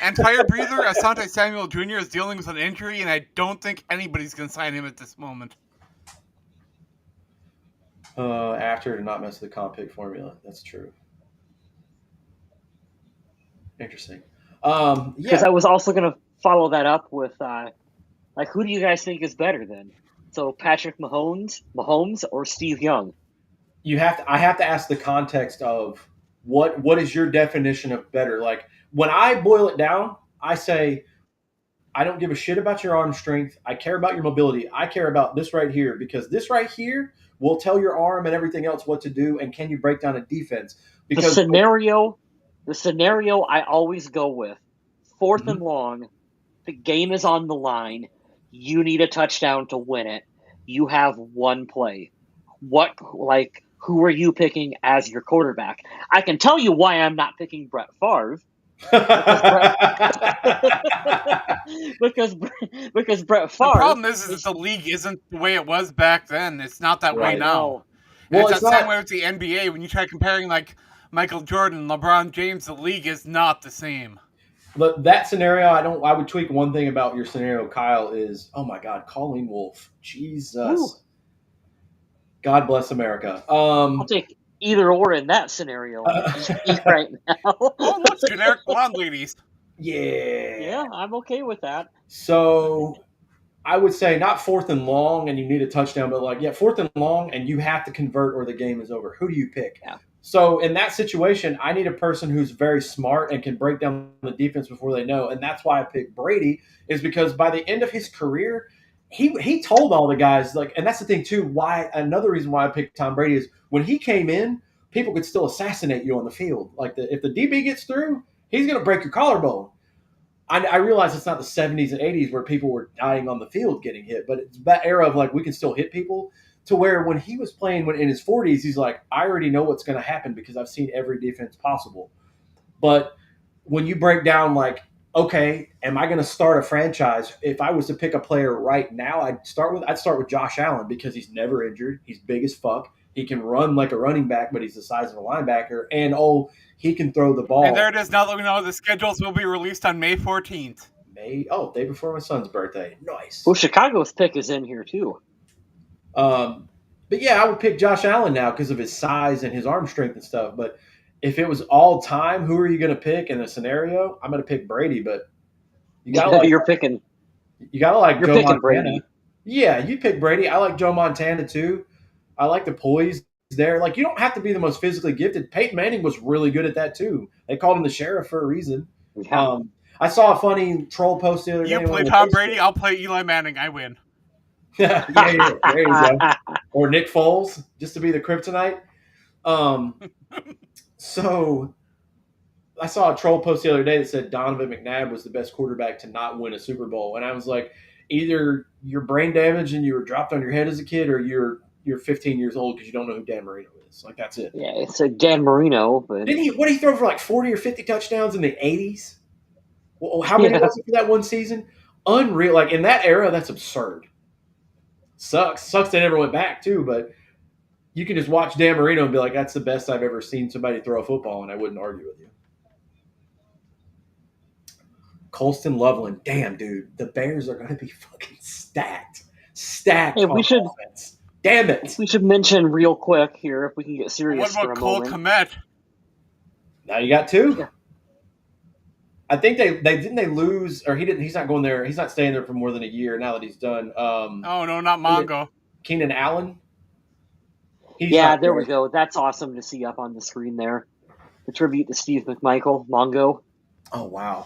And fire breather Asante Samuel Jr. is dealing with an injury, and I don't think anybody's going to sign him at this moment. After to not mess with the comp pick formula. That's true. Interesting. Because I was also going to follow that up with like who do you guys think is better then? So Patrick Mahomes or Steve Young? I have to ask the context of what is your definition of better? Like when I boil it down, I say I don't give a shit about your arm strength. I care about your mobility. I care about this right here because this right here will tell your arm and everything else what to do and can you break down a defense? Because The scenario I always go with, 4th and long, the game is on the line. You need a touchdown to win it. You have one play. Who are you picking as your quarterback? I can tell you why I'm not picking Brett Favre. Because Brett Favre. The problem is that the league isn't the way it was back then. It's not that way Right. now. Well, it's it's that not- same way with the NBA. When you try comparing like Michael Jordan, LeBron James, the league is not the same. But that scenario, I would tweak one thing about your scenario, Kyle, is oh my God, Colleen Wolfe. Jesus. Ooh. God bless America. I'll take either or in that scenario right now. Oh, look, generic blonde ladies. Yeah. Yeah, I'm okay with that. So I would say not fourth and long, and you need a touchdown, but like, yeah, fourth and long, and you have to convert or the game is over. Who do you pick? Yeah. So in that situation, I need a person who's very smart and can break down the defense before they know, and that's why I picked Brady. Is because by the end of his career, he told all the guys like, and that's the thing too. Why another reason why I picked Tom Brady is when he came in, people could still assassinate you on the field. Like if the DB gets through, he's going to break your collarbone. I realize it's not the 70s and 80s where people were dying on the field getting hit, but it's that era of like we can still hit people to where when he was playing when in his 40s, he's like, I already know what's going to happen because I've seen every defense possible. But when you break down like, okay, am I going to start a franchise? If I was to pick a player right now, I'd start with Josh Allen because he's never injured. He's big as fuck. He can run like a running back, but he's the size of a linebacker. And he can throw the ball. And there it is. Now that we know the schedules will be released on May 14th. Day before my son's birthday. Nice. Well, Chicago's pick is in here too. But yeah, I would pick Josh Allen now because of his size and his arm strength and stuff. But if it was all time, who are you going to pick in a scenario? I'm going to pick Brady, but you got to like you're picking Joe Montana. Brady. Yeah, you pick Brady. I like Joe Montana too. I like the poise there. Like you don't have to be the most physically gifted. Peyton Manning was really good at that too. They called him the sheriff for a reason. Yeah. I saw a funny troll post the other day. You play Tom Brady, I'll play Eli Manning. I win. yeah, there you go. Or Nick Foles, just to be the kryptonite. So I saw a troll post the other day that said Donovan McNabb was the best quarterback to not win a Super Bowl, and I was like, either you're brain damaged and you were dropped on your head as a kid, or you're 15 years old because you don't know who Dan Marino is. Like that's it. Yeah, it's a Dan Marino, but What did he throw for like 40 or 50 touchdowns in the 80s? Well, how many was it for that one season? Unreal. Like in that era, that's absurd. Sucks they never went back too, but you can just watch Dan Marino and be like, that's the best I've ever seen somebody throw a football, and I wouldn't argue with you. Colston Loveland, damn dude, the Bears are going to be fucking stacked. Stacked. Hey, offense. Damn it. We should mention real quick here if we can get serious What about Cole Kmet? Now you got two. Yeah. I think they didn't they lose, or he didn't. He's not going there. He's not staying there for more than a year now that he's done. Oh no, not Mongo. Keenan Allen. There we go. That's awesome to see up on the screen there. The tribute to Steve McMichael, Mongo. Oh wow.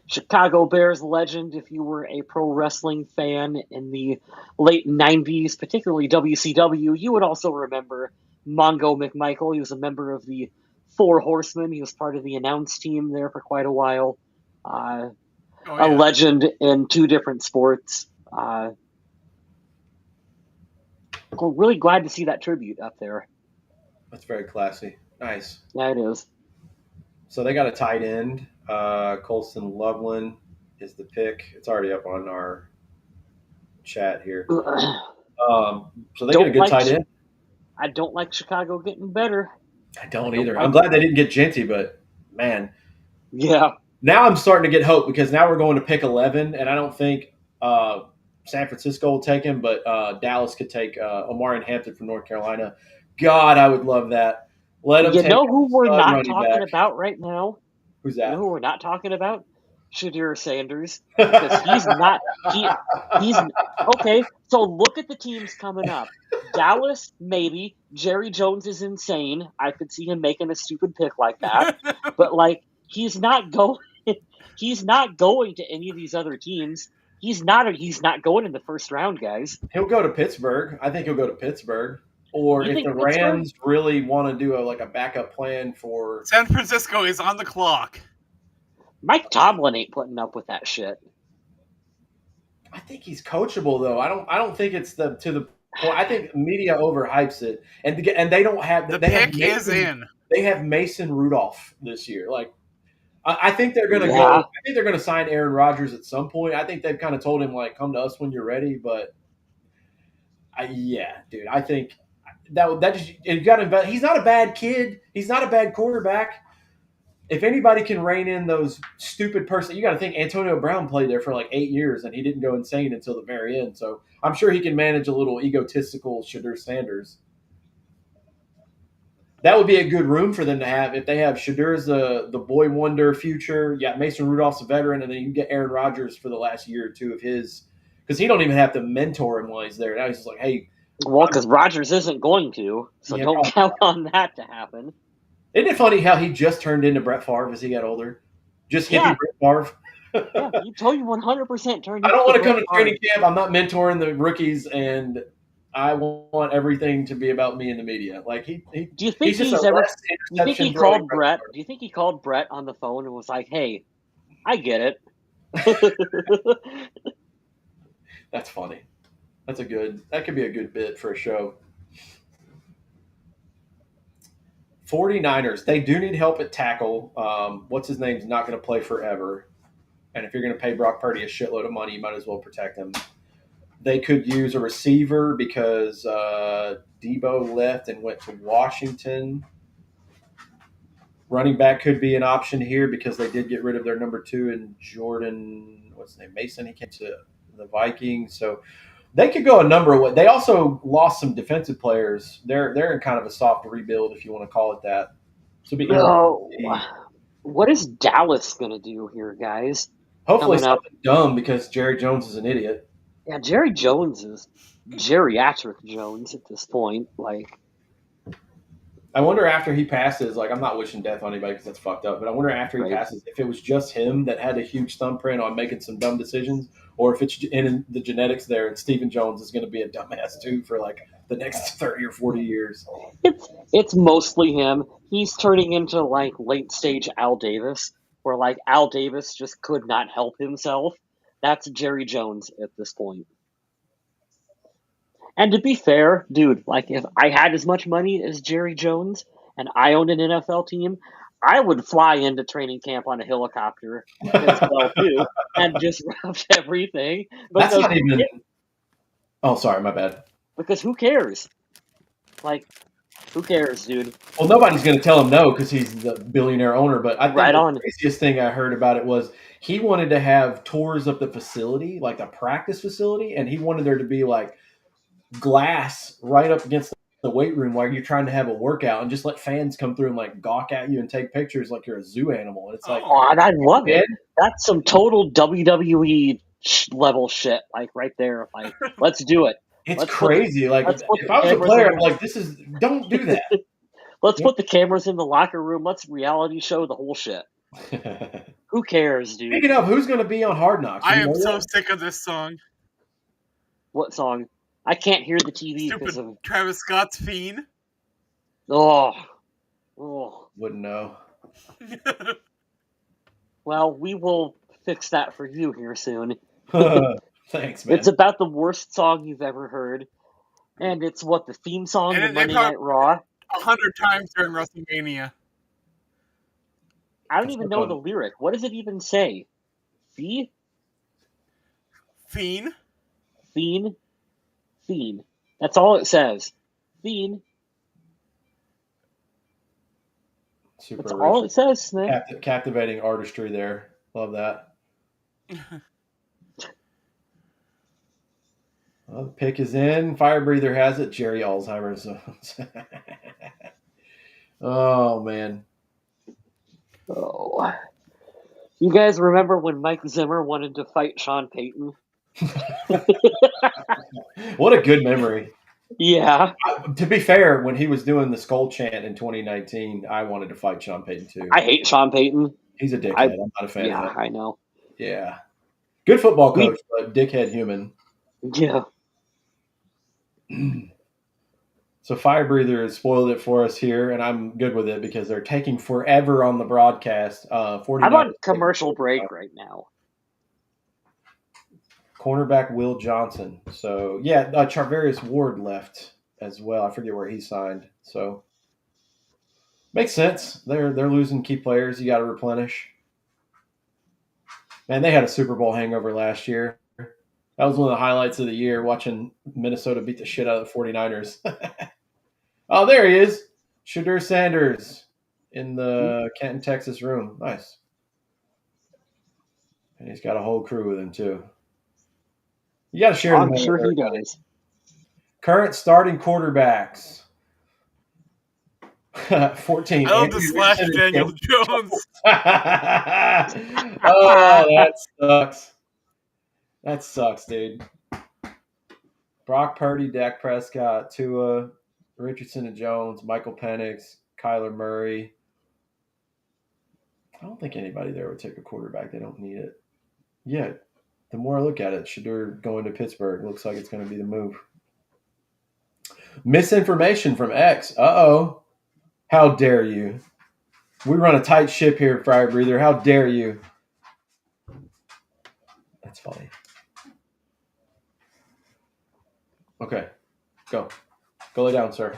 Chicago Bears legend. If you were a pro wrestling fan in the late 90s, particularly WCW, you would also remember Mongo McMichael. He was a member of the Four Horsemen. He was part of the announce team there for quite a while. A legend in two different sports. We're really glad to see that tribute up there. That's very classy. Nice. Yeah, it is. So they got a tight end. Colston Loveland is the pick. It's already up on our chat here. So they get a good tight end. I don't like Chicago getting better. I don't either. I'm glad they didn't get Genty, but man. Yeah. Now I'm starting to get hope because now we're going to pick 11, and I don't think San Francisco will take him, but Dallas could take Omarion Hampton from North Carolina. God, I would love that. Let him. You know who we're not talking about right now? Who's that? You know who we're not talking about? Shadir Sanders. Because he's not. He's okay. So look at the teams coming up. Dallas, maybe. Jerry Jones is insane. I could see him making a stupid pick like that. But like, he's not going. He's not going to any of these other teams. He's not going in the first round, guys. He'll go to Pittsburgh. I think he'll go to Pittsburgh. Or if the Rams really want to do a backup plan for San Francisco is on the clock. Mike Tomlin ain't putting up with that shit. I think he's coachable though. I don't think it's to the point. I think media overhypes it, and they don't have the they pick have Mason, is in. They have Mason Rudolph this year. Like I think they're going to go. I think they're going to sign Aaron Rodgers at some point. I think they've kind of told him like, come to us when you're ready. But dude, I think. That just you got to invest. He's not a bad kid. He's not a bad quarterback. if anybody can rein in those stupid person, you got to think Antonio Brown played there for like 8 years and he didn't go insane until the very end. So I'm sure he can manage a little egotistical Shadur Sanders. That would be a good room for them to have if they have Shadur's the boy wonder future. Yeah, Mason Rudolph's a veteran, and then you can get Aaron Rodgers for the last year or two of his because he don't even have to mentor him while he's there. Now he's just like, hey, Well, because Rodgers isn't going to, so yeah, don't probably. count on that to happen. Isn't it funny how he just turned into Brett Favre as he got older? Just hippie Yeah, Brett Favre. yeah, you totally 100% turned I don't into want to Brett come to Favre. training camp. I'm not mentoring the rookies, and I want everything to be about me in the media. Like Do you think he's just a he's ever? less Do you think he interception throwing. called Brett? Do you think he called Brett on the phone and was like, "Hey, I get it." That's funny. That could be a good bit for a show. 49ers, they do need help at tackle. What's his name's not going to play forever. And if you're going to pay Brock Purdy a shitload of money, you might as well protect him. They could use a receiver because Debo left and went to Washington. Running back could be an option here because they did get rid of their number 2 in Jordan. What's his name? Mason. He came to the Vikings. So they could go a number of ways. They also lost some defensive players. They're in kind of a soft rebuild, if you want to call it that. So it'll be Oh, interesting. what is Dallas gonna do here, guys? Hopefully Coming up, something dumb because Jerry Jones is an idiot. yeah, Jerry Jones is geriatric Jones at this point. Like, I wonder after he passes, like I'm not wishing death on anybody because that's fucked up, but I wonder after he right? passes if it was just him that had a huge thumbprint on making some dumb decisions, or if it's in the genetics there and Stephen Jones is going to be a dumbass too for like the next 30 or 40 years. It's mostly him. He's turning into like late stage Al Davis, where like Al Davis just could not help himself. That's Jerry Jones at this point. And to be fair, dude, like if I had as much money as Jerry Jones and I owned an NFL team, I would fly into training camp on a helicopter as well too, and just route everything That's because not even. Oh, sorry, my bad. because who cares? Like, who cares, dude? Well, nobody's going to tell him no because he's the billionaire owner. But I think Right the on. craziest thing I heard about it was he wanted to have tours of the facility, like the practice facility, and he wanted there to be like glass right up against the weight room while you're trying to have a workout and just let fans come through and like gawk at you and take pictures like you're a zoo animal. And it's like, Oh, and I love man, it. That's some total WWE level shit, like right there. Like, let's do it. it's Let's put crazy. Like let's put if the I was a cameras player, in I'm the like, don't do that. let's put the cameras in the locker room. Let's reality show the whole shit. Who cares, dude? Speaking of, who's going to be on Hard Knocks? I You am know so that? sick of this song. What song? I can't hear the TV because Stupid of Travis Scott's Fiend. oh. Wouldn't know. Well, we will fix that for you here soon. Thanks, man. It's about the worst song you've ever heard, and it's what the theme song to And they Monday probably Night Raw. 100 times during WrestleMania. I don't That's even no know fun. the lyric. What does it even say? Fee? Fiend. Fiend? Fiend. That's all it says. Fiend. Super That's all original. it says, Smith. Captivating artistry there. Love that. Well, the pick is in. Fire breather has it. Jerry Alzheimer's. Oh man. Oh. You guys remember when Mike Zimmer wanted to fight Sean Payton? What a good memory. Yeah. To be fair, when he was doing the skull chant in 2019, I wanted to fight Sean Payton too. I hate Sean Payton. He's a dickhead. I'm not a fan Yeah, of him. I know. Yeah. Good football We- coach, but dickhead human. Yeah. So Fire Breather has spoiled it for us here, and I'm good with it because they're taking forever on the broadcast. 49 I'm on commercial break right now. cornerback Will Johnson. So yeah, Charvarius Ward left as well. I forget where he signed. So makes sense. They're losing key players. You got to replenish. Man, they had a Super Bowl hangover last year. That was one of the highlights of the year, watching Minnesota beat the shit out of the 49ers. Oh, there he is. Shadur Sanders. in the Kenton, Texas room. Nice. And he's got a whole crew with him too. You got to share them I'm with sure he everybody. does. Current starting quarterbacks. 14. I love Andy the slash Richardson and Daniel Daniel Jones. Oh, that sucks. That sucks, dude. Brock Purdy, Dak Prescott, Tua, Richardson and Jones, Michael Penix, Kyler Murray. I don't think anybody there would take a quarterback. They don't need it. Yeah, the more I look at it, Shador going to Pittsburgh looks like it's going to be the move. Misinformation from X. Uh-oh. How dare you? We run a tight ship here, Fire Breather. How dare you? That's funny. Okay, go. Go lay down, sir.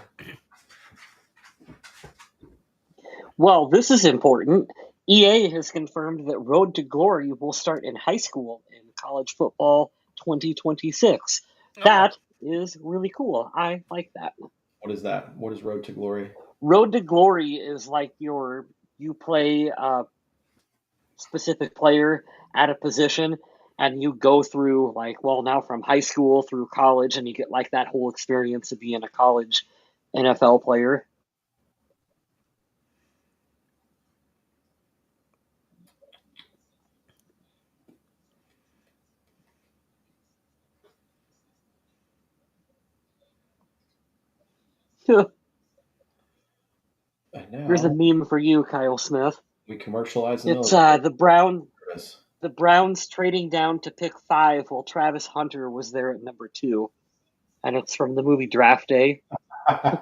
Well, this is important. EA has confirmed that Road to Glory will start in high school in college football 2026. Oh. That is really cool. I like that. What is that? What is Road to Glory? Road to Glory is like you play a specific player at a position and you go through now from high school through college and you get like that whole experience of being a college NFL player. Here's a meme for you, Kyle Smith. We commercialize It's the Browns trading down to pick 5 while Travis Hunter was there at number 2. And it's from the movie Draft Day. I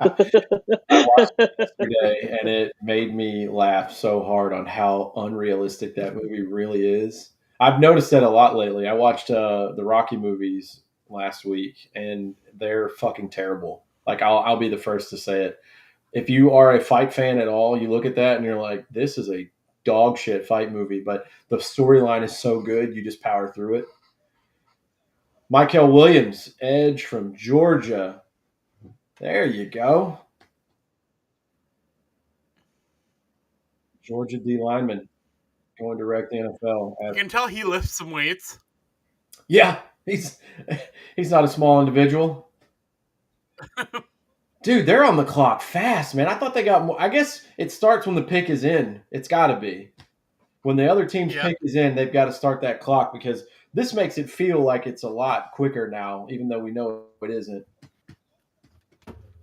watched it yesterday, and it made me laugh so hard on how unrealistic that movie really is. I've noticed that a lot lately. I watched the Rocky movies last week, and they're fucking terrible. Like I'll be the first to say it. If you are a fight fan at all, you look at that and you're like, this is a dog shit fight movie, but the storyline is so good, you just power through it. Michael Williams, edge from Georgia. There you go. Georgia D lineman going direct to NFL. You can tell he lifts some weights. Yeah, he's not a small individual. Dude, they're on the clock fast, man. I thought they got more. I guess it starts when the pick is in. It's got to be. When the other team's pick is in, they've got to start that clock because this makes it feel like it's a lot quicker now, even though we know it isn't.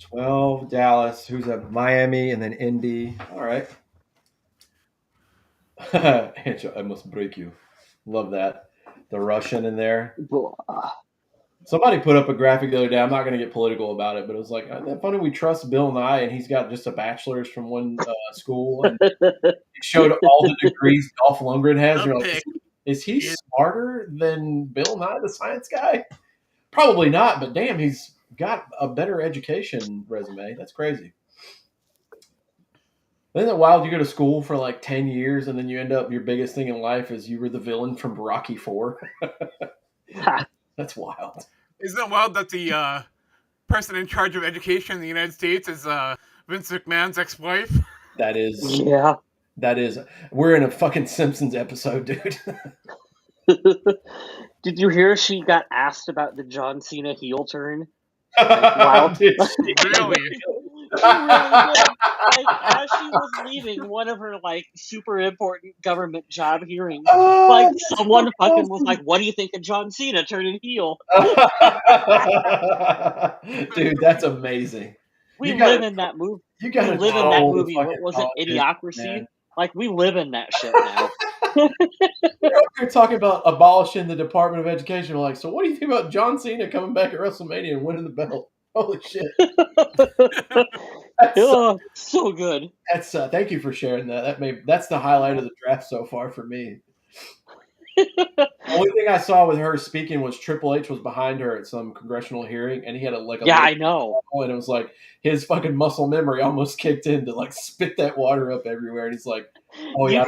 12, Dallas. Who's up? Miami and then Indy. All right. I must break you. Love that. The Russian in there. Somebody put up a graphic the other day. I'm not going to get political about it, but it was like, isn't that funny? We trust Bill Nye, and he's got just a bachelor's from one school. And it showed all the degrees Dolph Lundgren has. You're like, is he smarter than Bill Nye, the science guy? Probably not, but damn, he's got a better education resume. That's crazy. Isn't it wild? You go to school for like 10 years, and then you end up, your biggest thing in life is you were the villain from Rocky IV. That's wild. Isn't it wild that the person in charge of education in the United States is Vince McMahon's ex-wife? That is. Yeah. That is. We're in a fucking Simpsons episode, dude. Did you hear she got asked about the John Cena heel turn? Wow. Really? She really did. As she was leaving one of her super important government job hearings, someone fucking was like, "What do you think of John Cena turning heel?" Dude, that's amazing. We live in that movie. You gotta live in that movie. What was it? Idiocracy. Man. We live in that shit now. You're talking about abolishing the Department of Education. We're like, so what do you think about John Cena coming back at WrestleMania and winning the belt? Holy shit! So good. That's thank you for sharing that. That's the highlight of the draft so far for me. The only thing I saw with her speaking was Triple H was behind her at some congressional hearing, and he had I know. And it was like his fucking muscle memory almost kicked in to spit that water up everywhere. And he's like, "Oh yeah."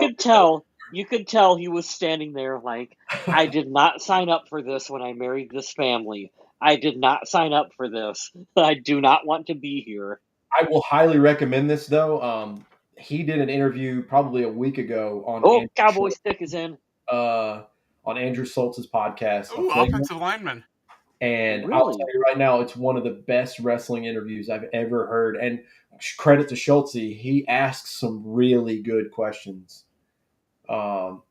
You could tell he was standing there like, I did not sign up for this when I married this family. I did not sign up for this. I do not want to be here. I will highly recommend this though. he did an interview probably a week ago Oh, Cowboy Stick is in. Uh, on Andrew Schultz's podcast, Ooh, Flavor. offensive lineman. And I'll Really? tell you right now, it's one of the best wrestling interviews I've ever heard. And credit to Schultz, he asks some really good questions. Um,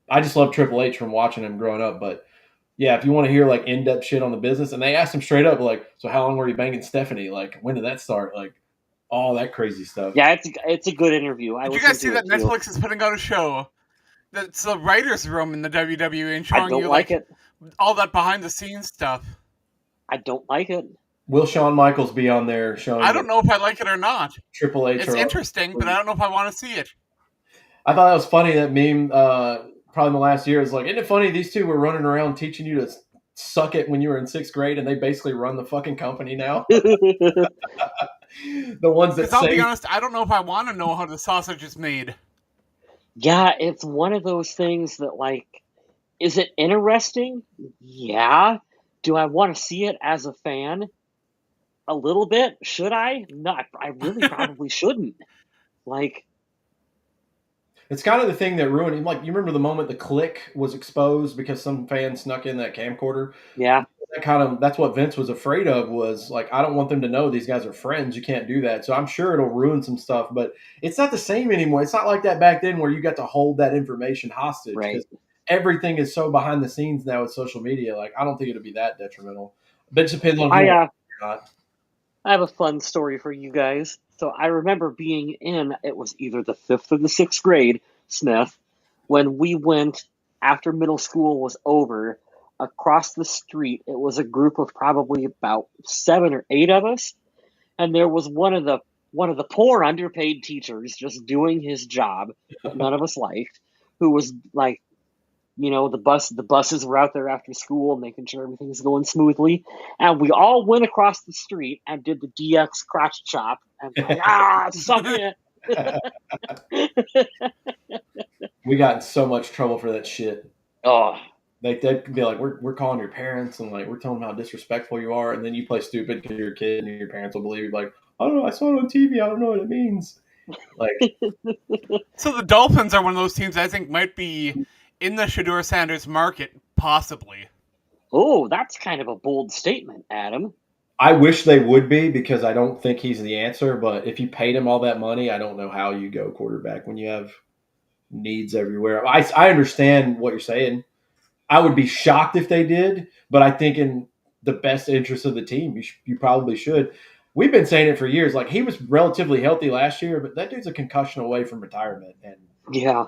I just love Triple H from watching him growing up. But yeah, if you want to hear like in depth shit on the business, and they asked him straight up, like, so how long were you banging Stephanie? Like, when did that start? Like, all that crazy stuff. Yeah, it's a good interview. I Did you listened guys see to that it too. Netflix is putting out a show that's the writers' room in the WWE and I showing don't you like like it. all that behind the scenes stuff? I don't like it. Will Shawn Michaels be on there showing I that don't know if I like it or not. Triple H It's are interesting, but I don't know if I want to see it. I thought that was funny. That meme, probably in the last year, is like, isn't it funny? These two were running around teaching you to suck it when you were in sixth grade, and they basically run the fucking company now. The ones that Because I'll be say, honest, I don't know if I want to know how the sausage is made. Yeah, it's one of those things that, like, is it interesting? Yeah. Do I want to see it as a fan? A little bit. Should I? No, I really probably shouldn't. Like, it's kind of the thing that ruined him. Like, you remember the moment the click was exposed because some fan snuck in that camcorder? yeah, That's what Vince was afraid of, was like, I don't want them to know these guys are friends. You can't do that. So I'm sure it'll ruin some stuff, but it's not the same anymore. It's not like that back then where you got to hold that information hostage, right. because everything is so behind the scenes now with social media. Like, I don't think it'll be that detrimental. But it depends on if you I want uh, to or not. I have a fun story for you guys. So I remember being in, it was either the fifth or the sixth grade, Smith, when we went after middle school was over across the street. It was a group of probably about 7 or 8 of us, and there was one of the poor underpaid teachers just doing his job that none of us liked, who was like, the buses were out there after school making sure everything's going smoothly, and we all went across the street and did the DX crotch chop and like, suck it. We got in so much trouble for that shit. Oh, Like, they'd be like, we're calling your parents, and like, we're telling them how disrespectful you are. And then you play stupid because you're a kid and your parents will believe you. Like, I don't know. I saw it on TV. I don't know what it means. Like, So the Dolphins are one of those teams I think might be in the Shador Sanders market, possibly. oh, that's kind of a bold statement, Adam. I wish they would be, because I don't think he's the answer. But if you paid him all that money, I don't know how you go quarterback when you have needs everywhere. I understand what you're saying. I would be shocked if they did, but I think in the best interest of the team, you probably should. We've been saying it for years. Like, he was relatively healthy last year, but that dude's a concussion away from retirement, and Yeah,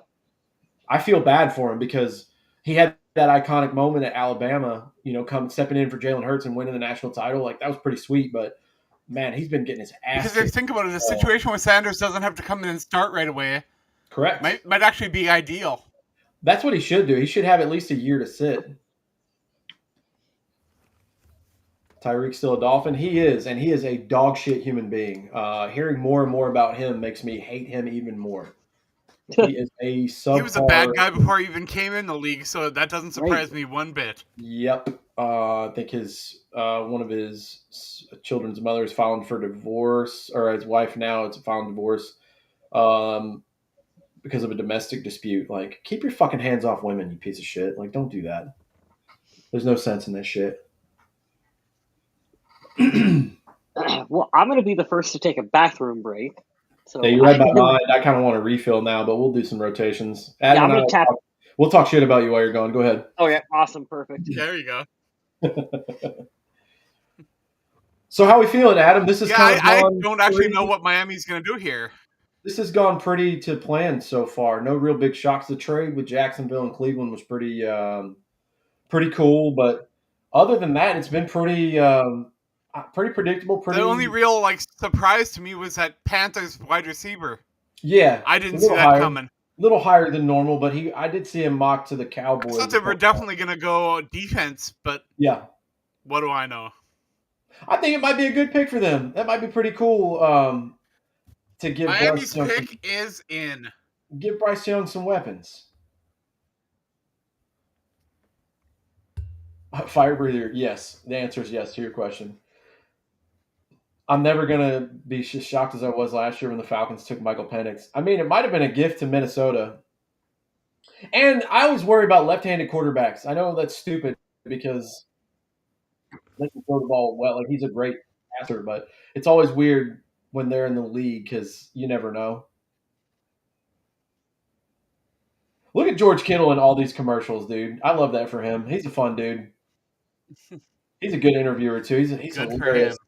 I feel bad for him because he had that iconic moment at Alabama. Come stepping in for Jalen Hurts and winning the national title. Like, that was pretty sweet, but man, he's been getting his ass Because if you kicked. think about it, a situation where Sanders doesn't have to come in and start right away Correct. might actually be ideal. That's what he should do. He should have at least a year to sit. Tyreek's still a Dolphin. He is, and he is a dog shit human being. Hearing more and more about him makes me hate him even more. He is a He was a bad subpar. guy before he even came in the league, so that doesn't right. surprise me one bit. Yep. I think his one of his children's mothers filing for divorce, or his wife now is filing divorce, um, because of a domestic dispute. Like, keep your fucking hands off women, you piece of shit. Like, don't do that. There's no sense in this shit. Well, I'm going to be the first to take a bathroom break. Yeah, So you're right by mine. I kind of want to refill now, but we'll do some rotations. yeah, Adam I'm and I going to tap. we'll talk shit about you while you're gone. Go ahead. Oh, yeah, awesome, perfect. There you go. So how we feeling, Adam? This has Yeah, kind of I gone don't actually know pretty. what Miami's going to do here. This has gone pretty to plan so far. No real big shocks. The trade with Jacksonville and Cleveland was pretty cool, but other than that, it's been pretty predictable. The only Pretty, real surprise to me was that Panthers wide receiver. yeah, I a didn't see little that higher, coming. little higher than normal. But I did see him mock to the I thought Cowboys. they were definitely going to go defense, but Yeah, what do I know? I think it might be a good pick for them. That might be pretty cool. To Miami's pick is in. give Bryce Young some weapons. Fire breather, yes. The answer is yes to your question. I'm never gonna be shocked as I was last year when the Falcons took Michael Penix. I mean, it might have been a gift to Minnesota. And I always worry about left-handed quarterbacks. I know that's stupid because they can throw the ball well. Like he's a great passer, but it's always weird when they're in the league because you never know. Look at George Kittle in all these commercials, dude. I love that for him. He's a fun dude. He's a good interviewer too. He's Good for hilarious. him.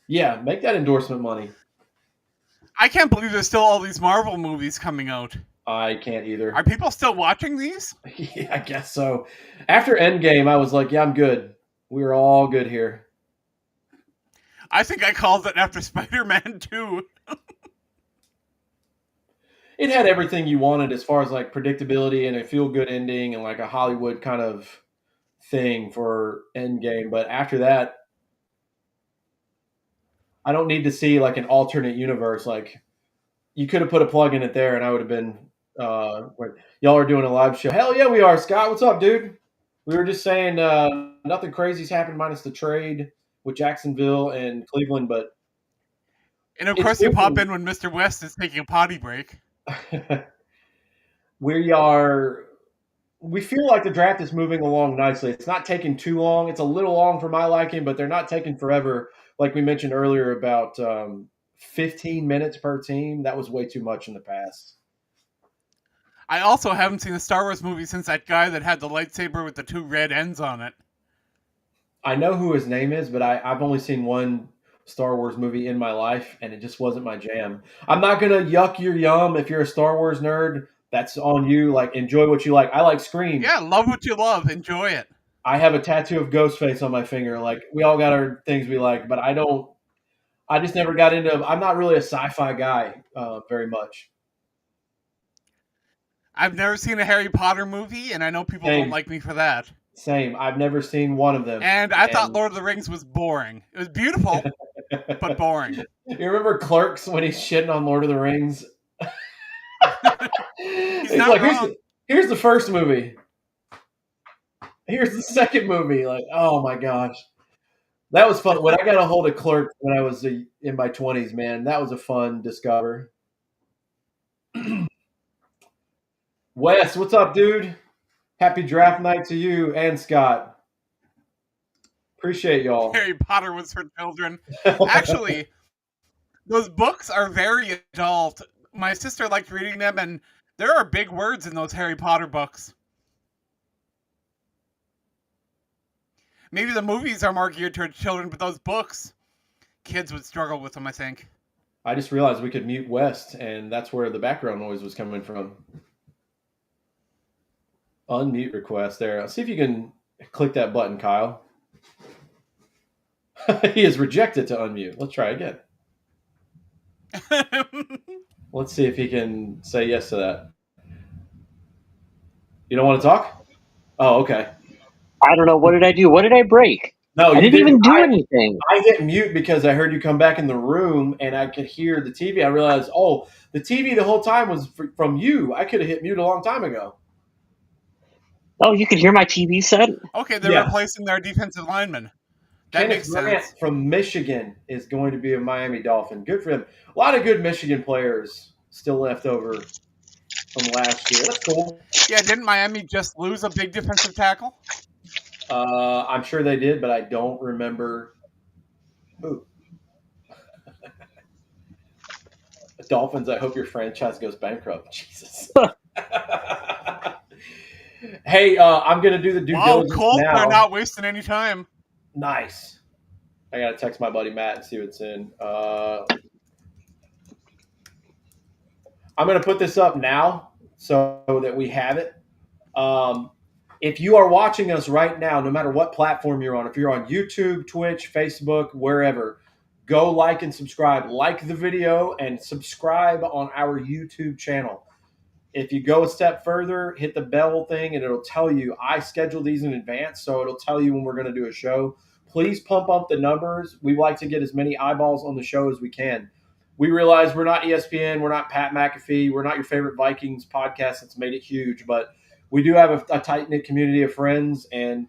Yeah, make that endorsement money. I can't believe there's still all these Marvel movies coming out. I can't either. Are people still watching these? Yeah, I guess so. After Endgame, I was like, yeah, I'm good. We're all good here. I think I called it after Spider-Man 2. It had everything you wanted as far as like predictability and a feel good ending and like a Hollywood kind of thing for Endgame. But after that, I don't need to see like an alternate universe. Like you could have put a plug in it there, and I would have been. Y'all are doing a live show. Hell yeah, we are, Scott. What's up, dude? We were just saying nothing crazy's happened minus the trade with Jacksonville and Cleveland, but And of it's course, you pop good. in when Mr. West is taking a potty break. we are. We feel like the draft is moving along nicely. It's not taking too long. It's a little long for my liking, but they're not taking forever. Like we mentioned earlier about 15 minutes per team. That was way too much in the past. I also haven't seen a Star Wars movie since that guy that had the lightsaber with the two red ends on it. I know who his name is, but I've only seen one Star Wars movie in my life, and it just wasn't my jam. I'm not gonna yuck your yum if you're a Star Wars nerd. That's on you. Like, enjoy what you like. I like Scream. Yeah, love what you love. Enjoy it. I have a tattoo of Ghostface on my finger. Like, we all got our things we like, but I don't. I just never got into. I'm not really a sci-fi guy very much. I've never seen a Harry Potter movie, and I know people don't Same, like me for that. same. I've never seen one of them. And I thought And Lord of the Rings was boring. It was beautiful, but boring. you remember Clerks when he's shitting on Lord of the Rings? He's He's not like, wrong. here's the first movie. Here's the second movie. Like, oh my gosh, that was fun. When I got a hold of Clerks when I was in my 20s, man, that was a fun discover. Wes, what's up, dude? Happy draft night to you and Scott. Appreciate y'all. Harry Potter was for children. Actually, those books are very adult. My sister liked reading them, and there are big words in those Harry Potter books. Maybe the movies are more geared towards children, but those books, kids would struggle with them, I think. I just realized we could mute West, and that's where the background noise was coming from. Unmute request there. See if you can click that button, Kyle. He is rejected to unmute. Let's try again. Let's see if he can say yes to that. You don't want to talk? Oh, okay. I don't know. What did I do? What did I break? No, I you didn't didn't. even do anything. I hit mute because I heard you come back in the room and I could hear the TV. I realized, oh, the TV the whole time was from you. I could have hit mute a long time ago. Oh, you could hear my TV set? Okay, they're Yeah. replacing their defensive lineman. That Kenneth makes Grant sense. from Michigan is going to be a Miami Dolphin. Good for him. A lot of good Michigan players still left over from last year. That's cool. Yeah, didn't Miami just lose a big defensive tackle? I'm sure they did, but I don't remember who. Dolphins, I hope your franchise goes bankrupt. Jesus. Hey, I'm going to do the due Wow, diligence Colts now. are not wasting any time. Nice. I got to text my buddy Matt and see what's in. I'm going to put this up now so that we have it. If you are watching us right now, no matter what platform you're on, if you're on YouTube, Twitch, Facebook, wherever, go like and subscribe. Like the video and subscribe on our YouTube channel. If you go a step further, hit the bell thing and it'll tell you. I schedule these in advance, so it'll tell you when we're going to do a show. Please pump up the numbers. We like to get as many eyeballs on the show as we can. We realize we're not ESPN, we're not Pat McAfee, we're not your favorite Vikings podcast that's made it huge, but we do have a tight-knit community of friends, and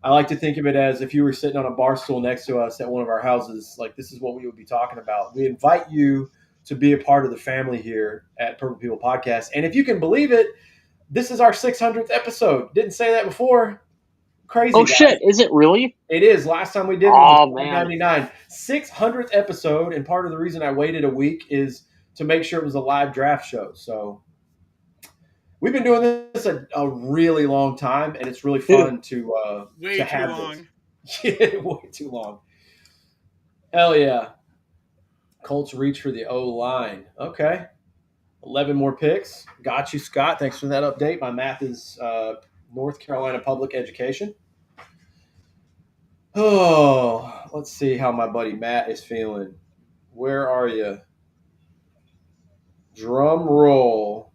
I like to think of it as if you were sitting on a bar stool next to us at one of our houses, like this is what we would be talking about. We invite you to be a part of the family here at Purple People Podcast. And if you can believe it, this is our 600th episode. Didn't say that before. Crazy, Oh guys. shit! Is it really? It is. Last time we did it Oh was man. 199. 600th episode. And part of the reason I waited a week is to make sure it was a live draft show. So we've been doing this a really long time, and it's really fun Way to too have long. this. Yeah, way too long. Hell yeah. Colts reach for the O line. Okay. 11 more picks. Got you, Scott. Thanks for that update. My math is North Carolina Public Education. Oh, let's see how my buddy Matt is feeling. Where are you? Drum roll.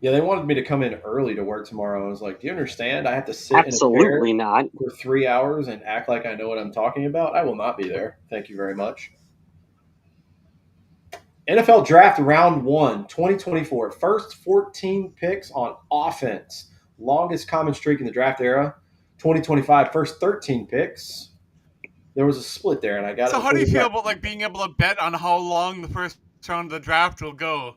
Yeah, they wanted me to come in early to work tomorrow. I was like, do you understand? I have to sit in a chair Absolutely not. for 3 hours and act like I know what I'm talking about. I will not be there. Thank you very much. NFL Draft Round 1, 2024. First 14 picks on offense. Longest common streak in the draft era. 2025, first 13 picks. There was a split there, and I got it. So how do you feel about like being able to bet on how long the first round of the draft will go?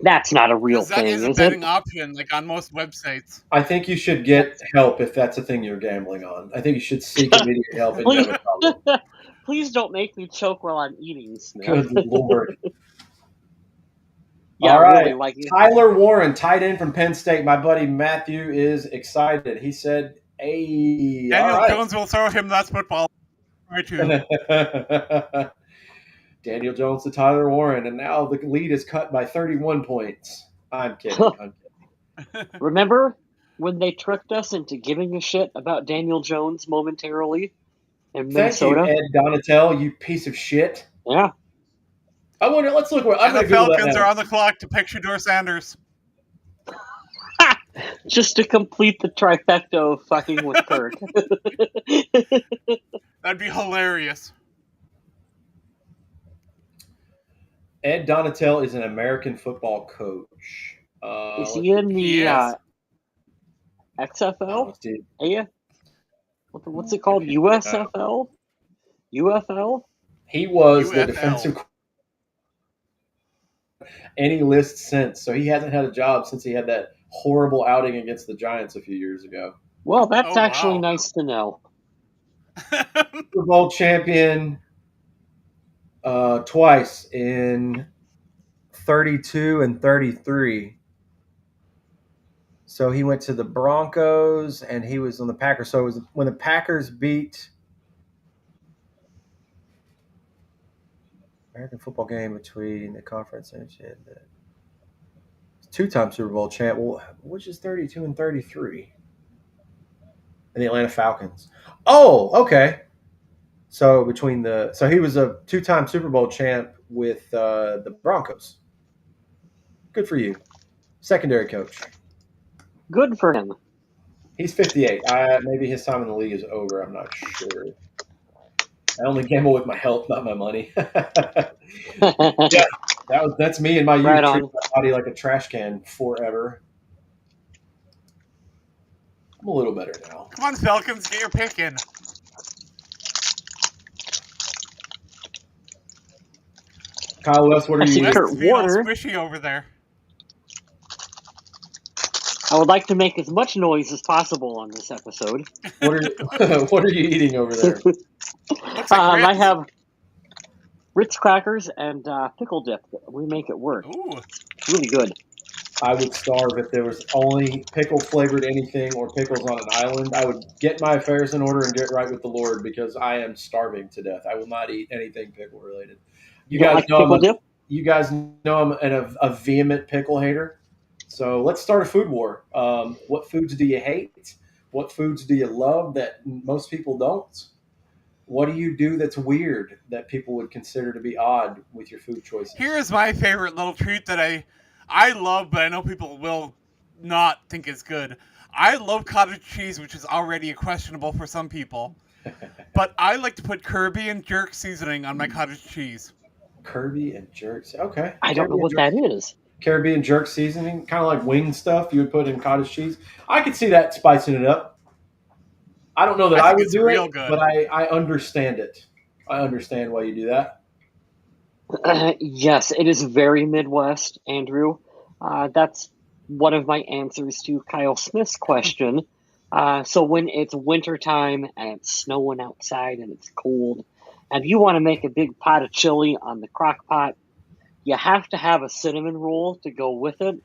That's not a real Because that thing, is a is betting it? option, like on most websites. I think you should get help if that's a thing you're gambling on. I think you should seek immediate help and you have Please, a problem. please don't make me choke while I'm eating, Smith. Good Lord. Yeah, All right. really. Like Tyler Warren, tight end from Penn State. My buddy Matthew is excited. He said, hey, Daniel all right. Jones will throw him that football. Right too. Daniel Jones to Tyler Warren, and now the lead is cut by 31 points. I'm kidding. remember when they tricked us into giving a shit about Daniel Jones momentarily in Thank you, Minnesota? Ed Donatel, you piece of shit. Yeah. I wonder. Let's look. I'm And going the to Google that Falcons now. are on the clock to pick Shedeur Sanders. Just to complete the trifecta of fucking with Kirk. That'd be hilarious. Ed Donatel is an American football coach. Is he in He the is. XFL? Dude, Yeah. What's it called? USFL? UFL? he was the UFL. defensive any list since, so he hasn't had a job since he had that horrible outing against the Giants a few years ago. Well, that's Oh, actually wow. nice to know. Super Bowl champion twice in 32 and 33. So he went to the Broncos and he was on the Packers. So it was when the Packers beat American football game between the conference and the two-time Super Bowl champ. Well, which is 32 and 33? And the Atlanta Falcons. Oh, okay. So he was a two-time Super Bowl champ with the Broncos. Good for you. Secondary coach. Good for him. He's 58. Maybe his time in the league is over. I'm not sure. I only gamble with my health, not my money. Yeah, that's me and my youth. Right on. Treat my body like a trash can forever. I'm a little better now. Come on, Falcons, get your pick in. Kyle West, what are I see you? Kurt West's being all Warner. squishy over there. I would like to make as much noise as possible on this episode. What are you eating over there? Looks like I Ritz. have Ritz crackers and pickle dip. We make it work. Ooh. It's really good. I would starve if there was only pickle flavored anything or pickles on an island. I would get my affairs in order and get right with the Lord because I am starving to death. I will not eat anything pickle related. You don't like pickle dip? You guys know I'm a vehement pickle hater. So let's start a food war. What foods do you hate? What foods do you love that most people don't? What do you do that's weird that people would consider to be odd with your food choices? Here's my favorite little treat that I love, but I know people will not think is good. I love cottage cheese, which is already questionable for some people. But I like to put Kirby and jerk seasoning on my cottage cheese. Kirby and jerks. Okay. I don't know what that is. Caribbean jerk seasoning, kind of like wing stuff you would put in cottage cheese. I could see that spicing it up. I don't know that I I think would it's do it, real but good. I understand it. I understand why you do that. Yes, it is very Midwest, Andrew. That's one of my answers to Kyle Smith's question. So when it's wintertime and it's snowing outside and it's cold, and you want to make a big pot of chili on the crock pot, you have to have a cinnamon roll to go with it.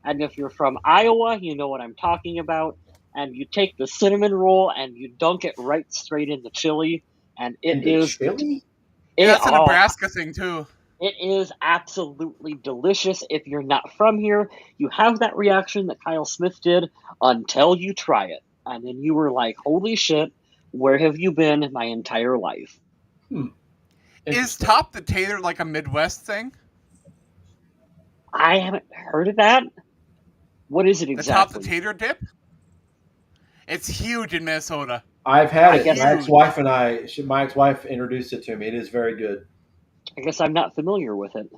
And if you're from Iowa, you know what I'm talking about. And you take the cinnamon roll and you dunk it right straight in the chili, and In the chili? Yeah, it that's a oh Nebraska thing too. it is absolutely delicious. If you're not from here, you have that reaction that Kyle Smith did until you try it. And then you were like, holy shit, where have you been my entire life? Hmm. Is Interesting. top the tater like a Midwest thing? I haven't heard of that. What is it The top the exactly? tater dip? It's huge in Minnesota. I've had I it. guess My Huge. ex-wife and my ex-wife introduced it to me. It is very good. I guess I'm not familiar with it.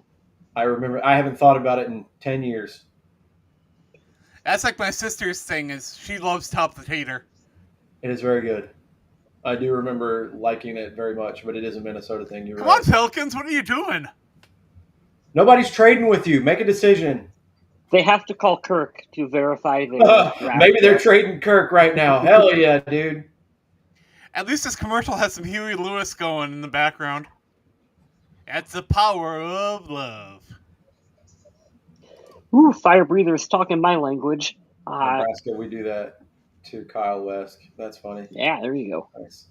I remember. I haven't thought about it in 10 years. That's like my sister's thing. Is she loves top the tater? It is very good. I do remember liking it very much, but it is a Minnesota thing. You're Come on, right. Pelicans, what are you doing? Nobody's trading with you. Make a decision. They have to call Kirk to verify their draft Maybe they're pick. trading Kirk right now. Hell yeah, dude. At least this commercial has some Huey Lewis going in the background. That's the power of love. Ooh, fire breathers talking my language. Uh, Nebraska, we do that to Kyle West. That's funny. yeah, there you go. Nice.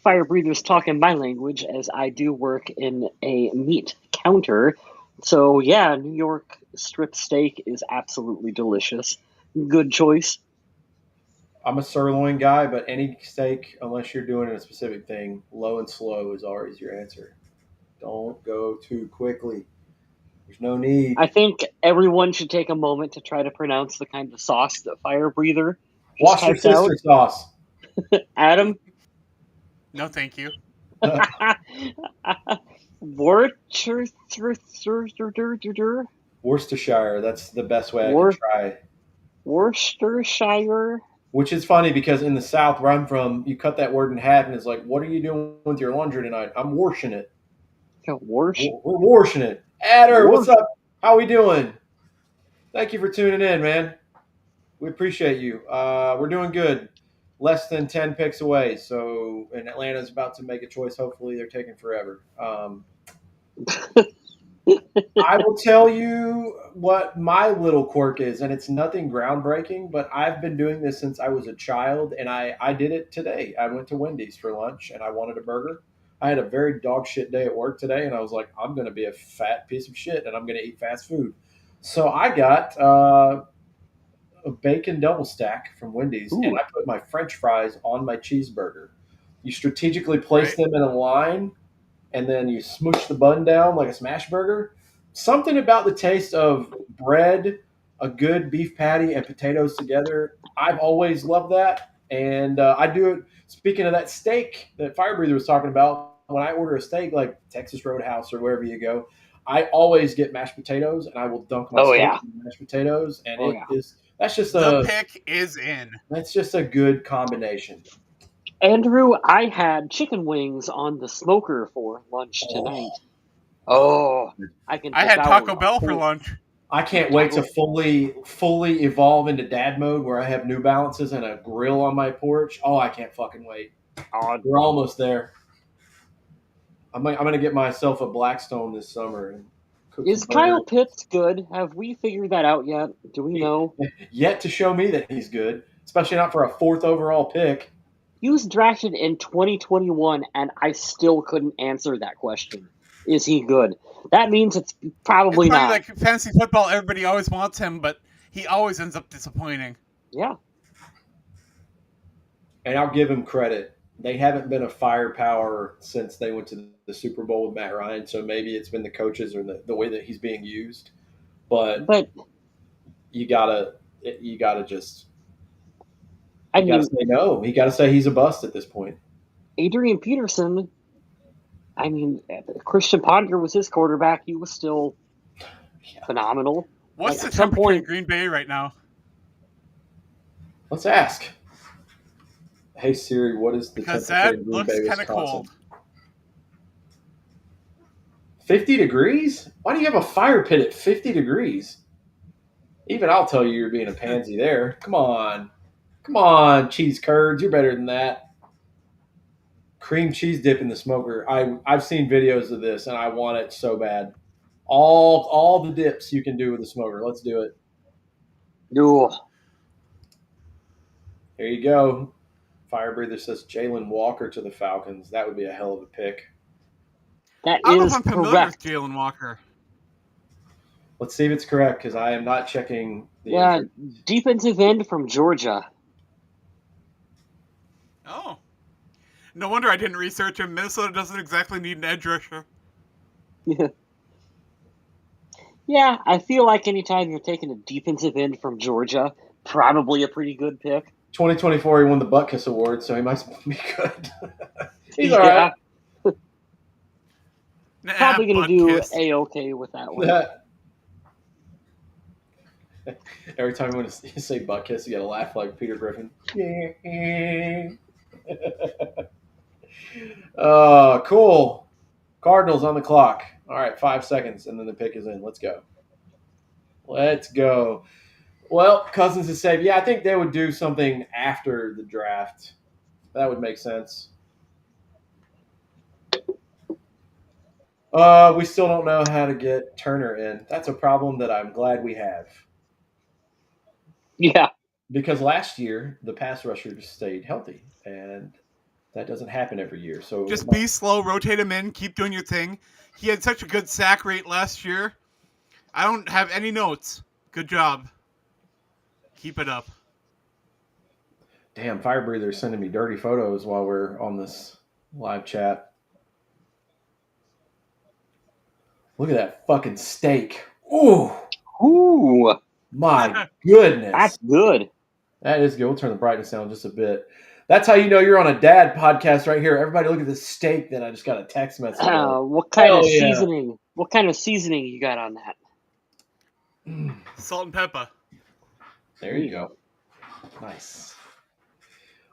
Fire breathers talking my language as I do work in a meat counter. So yeah, New York strip steak is absolutely delicious. Good choice. I'm a sirloin guy, but any steak, unless you're doing a specific thing, low and slow is always your answer. Don't go too quickly. There's no need. I think everyone should take a moment to try to pronounce the kind of sauce that fire breather just typed Worcestershire out. sauce. Adam, No, thank you. Worcestershire. Worcestershire. That's the best way I can try. Worcestershire. Which is funny because in the South, where I'm from, you cut that word in half and it's like, what are you doing with your laundry tonight? I'm washing it. Worcestershire. We're washing it. Adder, what's up? How we doing? Thank you for tuning in, man. We appreciate you. We're doing good. Less than 10 picks away. So, and Atlanta's about to make a choice. Hopefully, they're taking forever. I will tell you what my little quirk is, and it's nothing groundbreaking, but I've been doing this since I was a child, and I did it today. I went to Wendy's for lunch, and I wanted a burger. I had a very dog shit day at work today, and I was like, I'm going to be a fat piece of shit, and I'm going to eat fast food. So I got a bacon double stack from Wendy's, and Ooh. I put my French fries on my cheeseburger. You strategically place Right? them in a line, and then you smoosh the bun down like a smash burger. Something about the taste of bread, a good beef patty, and potatoes together. I've always loved that, and I do it. Speaking of that steak that Fire Breather was talking about, when I order a steak like Texas Roadhouse or wherever you go, I always get mashed potatoes, and I will dunk my Oh steak yeah. in mashed potatoes, and Oh it yeah. is that's just The a pick is in. that's just a good combination. Andrew, I had chicken wings on the smoker for lunch Oh, tonight. Oh, I can I had devour Taco a Bell for whole lunch. I can't wait to taco. fully evolve into dad mode where I have New Balances and a grill on my porch. Oh, I can't fucking wait. Oh, We're almost there. I'm gonna get myself a Blackstone this summer and cook some is Kyle burgers. Pitts good? Have we figured that out yet? Do we know? Yet to show me that he's good, especially not for a fourth overall pick. He was drafted in 2021, and I still couldn't answer that question. Is he good? That means it's It's probably funny, not. like fantasy football, everybody always wants him, but he always ends up disappointing. Yeah. And I'll give him credit. They haven't been a firepower since they went to the Super Bowl with Matt Ryan. So maybe it's been the coaches or the way that he's being used. But But, you gotta you gotta just I you gotta mean, say no. You gotta say he's a bust at this point. Adrian Peterson, I mean, Christian Ponder was his quarterback. He was still phenomenal. What's the At some temperature in point, Green Bay right now? Let's ask. Hey Siri, what is the Because temperature that in Green looks Bay, kind of Wisconsin? cold. 50 degrees? Why do you have a fire pit at 50 degrees? Even I'll tell you you're being a pansy there. Come on. Come on, cheese curds. You're better than that. Cream cheese dip in the smoker. I've seen videos of this and I want it so bad. All the dips you can do with the smoker. Let's do it. ugh, Here you go. Fire breather says Jalen Walker to the Falcons. That would be a hell of a pick. that I don't know if is I'm familiar with correct. Jalen Walker. Let's see if it's correct because I am not checking the Yeah, injury. defensive end from Georgia. Oh. No wonder I didn't research him. Minnesota doesn't exactly need an edge rusher. Yeah, I feel like anytime you're taking a defensive end from Georgia, probably a pretty good pick. 2024, he won the Butt Kiss Award, so he might be good. He's all right. Yeah, Nah, probably going to butt do kiss. a-okay with that one. Every time you want to say butt kiss, you got to laugh like Peter Griffin. Cool. Cardinals on the clock. All right, 5 seconds, and then the pick is in. Let's go. Let's go. Well, Cousins is safe. Yeah, I think they would do something after the draft. That would make sense. We still don't know how to get Turner in. That's a problem that I'm glad we have. Yeah, Because last year the pass rushers stayed healthy, and that doesn't happen every year. So Just be slow, rotate him in, keep doing your thing. He had such a good sack rate last year. I don't have any notes. Good job. Keep it up. damn, fire breather's sending me dirty photos while we're on this live chat. Look at that fucking steak. Ooh, ooh, my goodness. that's good. That is good. We'll turn the brightness down just a bit. That's how you know you're on a dad podcast right here. Everybody look at this steak that I just got a text message of. What kind of Hell yeah. seasoning? What kind of seasoning you got on that? Salt and pepper. There you go. Nice.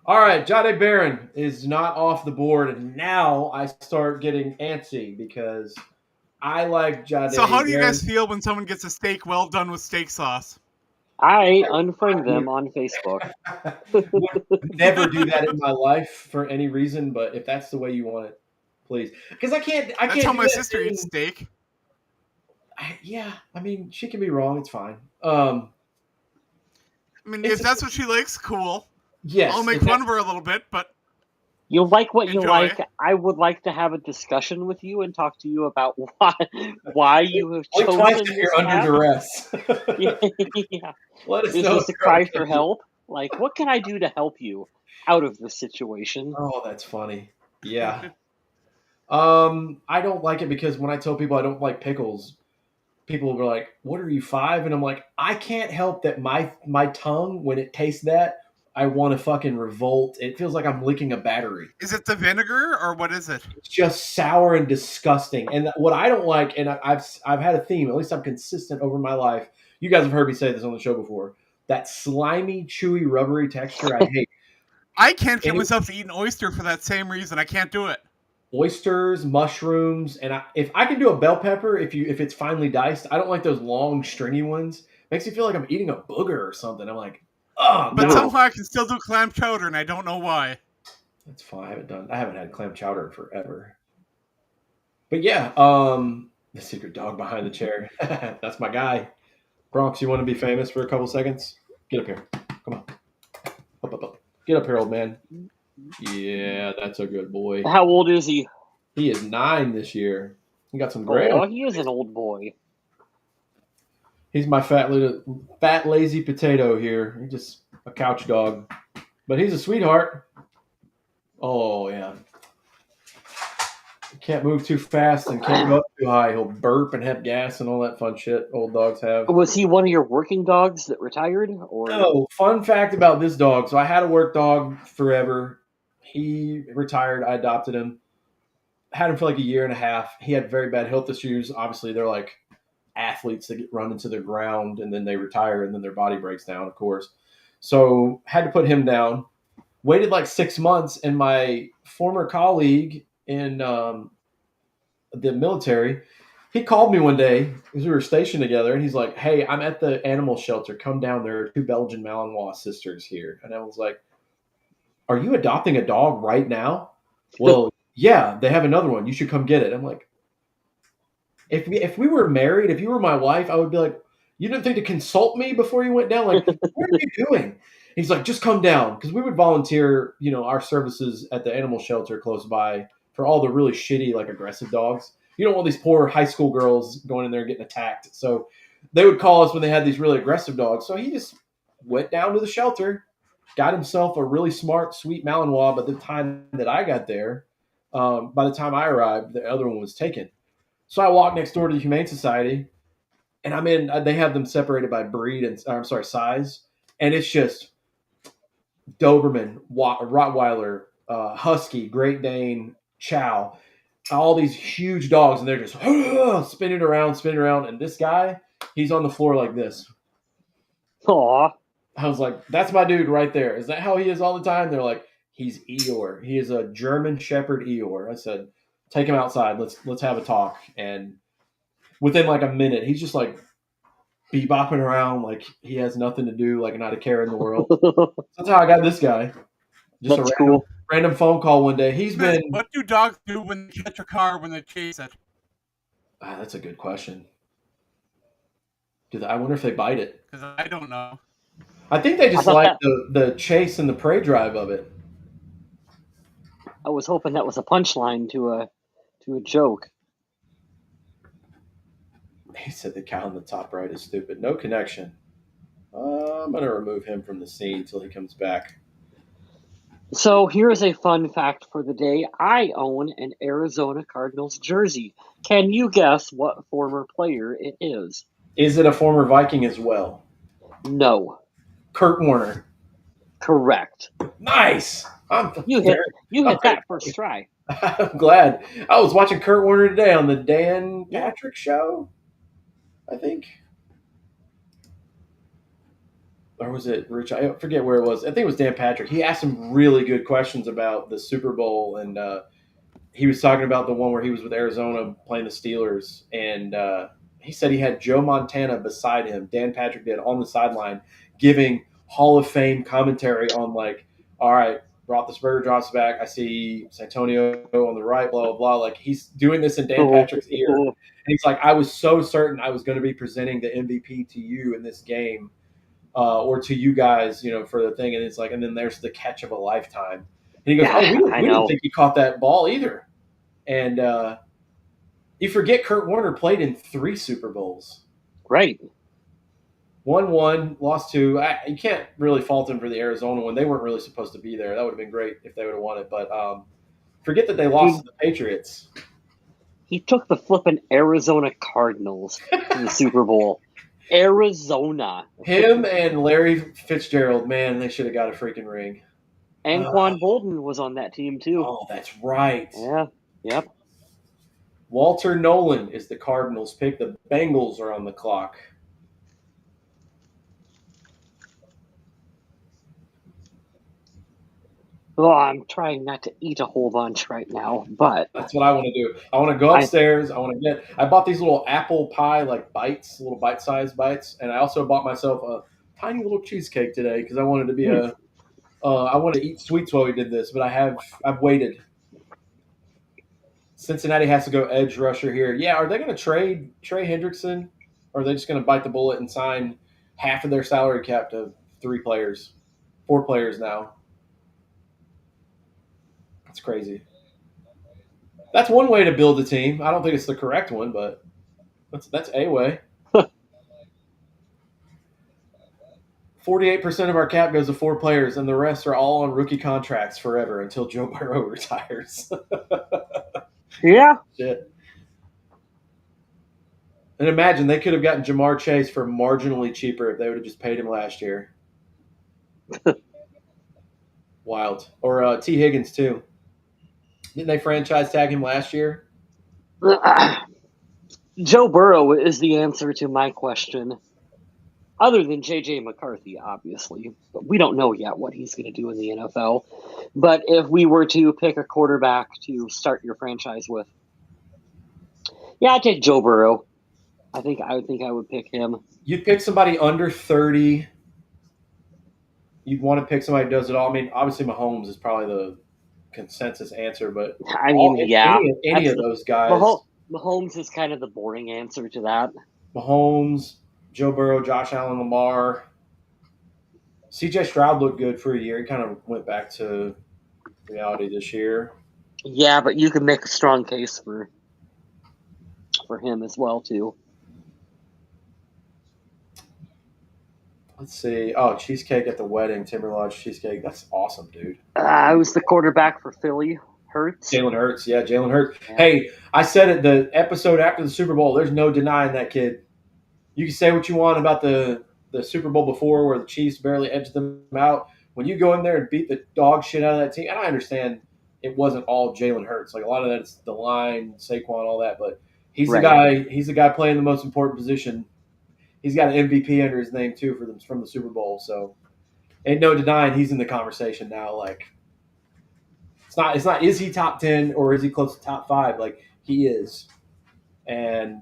All right, Jade Barron is not off the board, and now I start getting antsy because I like Jade So how do you Barron. guys feel when someone gets a steak well done with steak sauce? I unfriend them on Facebook. Would never do that in my life for any reason, but if that's the way you want it, please. Because I can't That's how do my that sister thing. eats steak. Yeah, I mean, she can be wrong. It's fine. I mean, It's if that's what she likes, cool. yes. I'll make fun of her a little bit, but You like what you enjoy. like. I would like to have a discussion with you and talk to you about why you have Blink twice chosen if this you're under path. duress. Yeah. Let us Is know this if a you're cry okay. for help? Like, what can I do to help you out of this situation? Oh, that's funny. Yeah. I don't like it because when I tell people I don't like pickles, people will be like, "What are you 5?" And I'm like, I can't help that my tongue when it tastes that, I want to fucking revolt. It feels like I'm licking a battery. Is it the vinegar or what is it? It's just sour and disgusting. And what I don't like, and I've had a theme. At least I'm consistent over my life. You guys have heard me say this on the show before. That slimy, chewy, rubbery texture, I hate. I can't get Any, myself to eat an oyster for that same reason. I can't do it. oysters, mushrooms, and if I can do a bell pepper, if it's finely diced, I don't like those long, stringy ones. Makes me feel like I'm eating a booger or something. I'm like, oh But no, somehow I can still do clam chowder, and I don't know why. that's fine. I haven't had clam chowder in forever. But yeah, the secret dog behind the chair. That's my guy. Bronx, you want to be famous for a couple seconds? Get up here. Come on. Up. Get up here, old man. Yeah, that's a good boy. How old is he? He is 9 this year. He got some gray. Oh, he is an old boy. He's my fat lazy potato here. He's just a couch dog, but he's a sweetheart. Oh yeah, can't move too fast and can't go up too high. He'll burp and have gas and all that fun shit old dogs have. Was he one of your working dogs that retired? Or No, fun fact about this dog. So I had a work dog forever. He retired. I adopted him. Had him for like a year and a half. He had very bad health issues. Obviously, they're like athletes that get run into the ground and then they retire and then their body breaks down, of course. So had to put him down. Waited like 6 months, and my former colleague in the military, he called me one day because we were stationed together, and he's like, "Hey, I'm at the animal shelter. Come down. There are two Belgian Malinois sisters here." And I was like, "Are you adopting a dog right now?" Well, yeah, they have another one. You should come get it. I'm like, if we were married, if you were my wife, I would be like, you didn't think to consult me before you went down? Like, what are you doing? He's like, just come down because we would volunteer, our services at the animal shelter close by for all the really shitty, like aggressive dogs. You don't want these poor high school girls going in there and getting attacked. So they would call us when they had these really aggressive dogs. So he just went down to the shelter, got himself a really smart, sweet Malinois. By the time that I got there, by the time I arrived, the other one was taken. So I walk next door to the Humane Society, and I'm in. They have them separated by breed and I'm sorry, size, and it's just Doberman, Rottweiler, Husky, Great Dane, Chow, all these huge dogs, and they're just spinning around. And this guy, he's on the floor like this. Aw. I was like, "That's my dude right there. Is that how he is all the time?" They're like, "He's Eeyore. He is a German Shepherd Eeyore." I said, "Take him outside. Let's have a talk." And within like a minute, he's just like bebopping around like he has nothing to do, like not a care in the world. That's how I got this guy. Just a That's cool. random phone call one day. He's been. What do dogs do when they catch a car when they chase it? That's a good question. I wonder if they bite it. Because I don't know. I think they I just thought like that the chase and the prey drive of it. I was hoping that was a punchline to a joke. He said the cow in the top right is stupid. No connection. I'm gonna remove him from the scene until he comes back. So here's a fun fact for the day. I own an Arizona Cardinals jersey. Can you guess what former player it is? Is it a former Viking as well? No. Kurt Warner. Correct. Nice. You hit that first try. I'm glad. I was watching Kurt Warner today on the Dan Patrick show, I think. Or was it Rich? I forget where it was. I think it was Dan Patrick. He asked some really good questions about the Super Bowl, and he was talking about the one where he was with Arizona playing the Steelers, and he said he had Joe Montana beside him. Dan Patrick did on the sideline, giving Hall of Fame commentary on like, all right, Roethlisberger drops back. I see Santonio on the right, blah blah blah. Like he's doing this in Dan Patrick's ear, and he's like, I was so certain I was going to be presenting the MVP to you in this game. Or to you guys, for the thing, and it's like, and then there's the catch of a lifetime. And he goes, "Oh, we didn't think he caught that ball either." And you forget Kurt Warner played in 3 Super Bowls. Right. Won 1, lost 2. You can't really fault him for the Arizona one. They weren't really supposed to be there. That would have been great if they would have won it. But forget that they lost to the Patriots. He took the flippin' Arizona Cardinals to the Super Bowl. Arizona. Him and Larry Fitzgerald, man, they should have got a freaking ring. And Quan Bolden was on that team too. Oh, that's right. Yeah. Yep. Walter Nolan is the Cardinals pick. The Bengals are on the clock. Well, I'm trying not to eat a whole bunch right now, but that's what I want to do. I want to go upstairs. I bought these little apple pie like bites, little bite-sized bites, and I also bought myself a tiny little cheesecake today because I wanted to be I wanted to eat sweets while we did this, but I've waited. Cincinnati has to go edge rusher here. Yeah, are they going to trade Trey Hendrickson, or are they just going to bite the bullet and sign half of their salary cap to 4 players now? That's crazy. That's one way to build a team. I don't think it's the correct one, but that's a way. 48% of our cap goes to 4 players, and the rest are all on rookie contracts forever until Joe Burrow retires. Yeah. Shit. And imagine they could have gotten Jamar Chase for marginally cheaper if they would have just paid him last year. Wild. Or T. Higgins, too. Didn't they franchise tag him last year? Joe Burrow is the answer to my question, other than J.J. McCarthy, obviously. But we don't know yet what he's going to do in the NFL. But if we were to pick a quarterback to start your franchise with, yeah, I'd take Joe Burrow. I would pick him. You'd pick somebody under 30. You'd want to pick somebody who does it all. I mean, obviously Mahomes is probably the consensus answer, but I mean, yeah, any that's of those guys, Mahomes is kind of the boring answer to that. Mahomes, Joe Burrow, Josh Allen, Lamar, CJ Stroud looked good for a year. He kind of went back to reality this year. Yeah, but you can make a strong case for him as well too. Let's see. Oh, cheesecake at the wedding, Timber Lodge cheesecake. That's awesome, dude. I was the quarterback for Philly. Hurts. Jalen Hurts, yeah, Jalen Hurts. Yeah. Hey, I said it the episode after the Super Bowl. There's no denying that kid. You can say what you want about the Super Bowl before, where the Chiefs barely edged them out. When you go in there and beat the dog shit out of that team, and I understand it wasn't all Jalen Hurts. Like a lot of that's the line, Saquon, all that. But he's the Right. guy. He's the guy playing the most important position. He's got an MVP under his name too for them from the Super Bowl. So ain't no denying he's in the conversation now. Like it's not is he top 10 or is he close to top 5? Like he is, and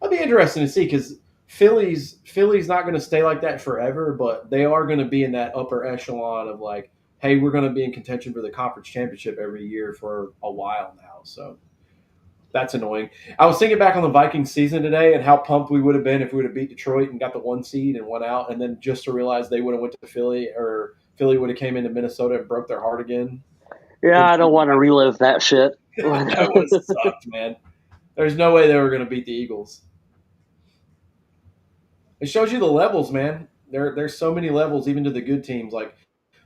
I'll be interesting to see because Philly's not going to stay like that forever, but they are going to be in that upper echelon of like, hey, we're going to be in contention for the conference championship every year for a while now. So that's annoying. I was thinking back on the Vikings season today and how pumped we would have been if we would have beat Detroit and got the 1 seed and went out, and then just to realize they would have went to Philly or Philly would have came into Minnesota and broke their heart again. Yeah, I don't want to relive that shit. That would have sucked, man. There's no way they were going to beat the Eagles. It shows you the levels, man. There's so many levels, even to the good teams. Like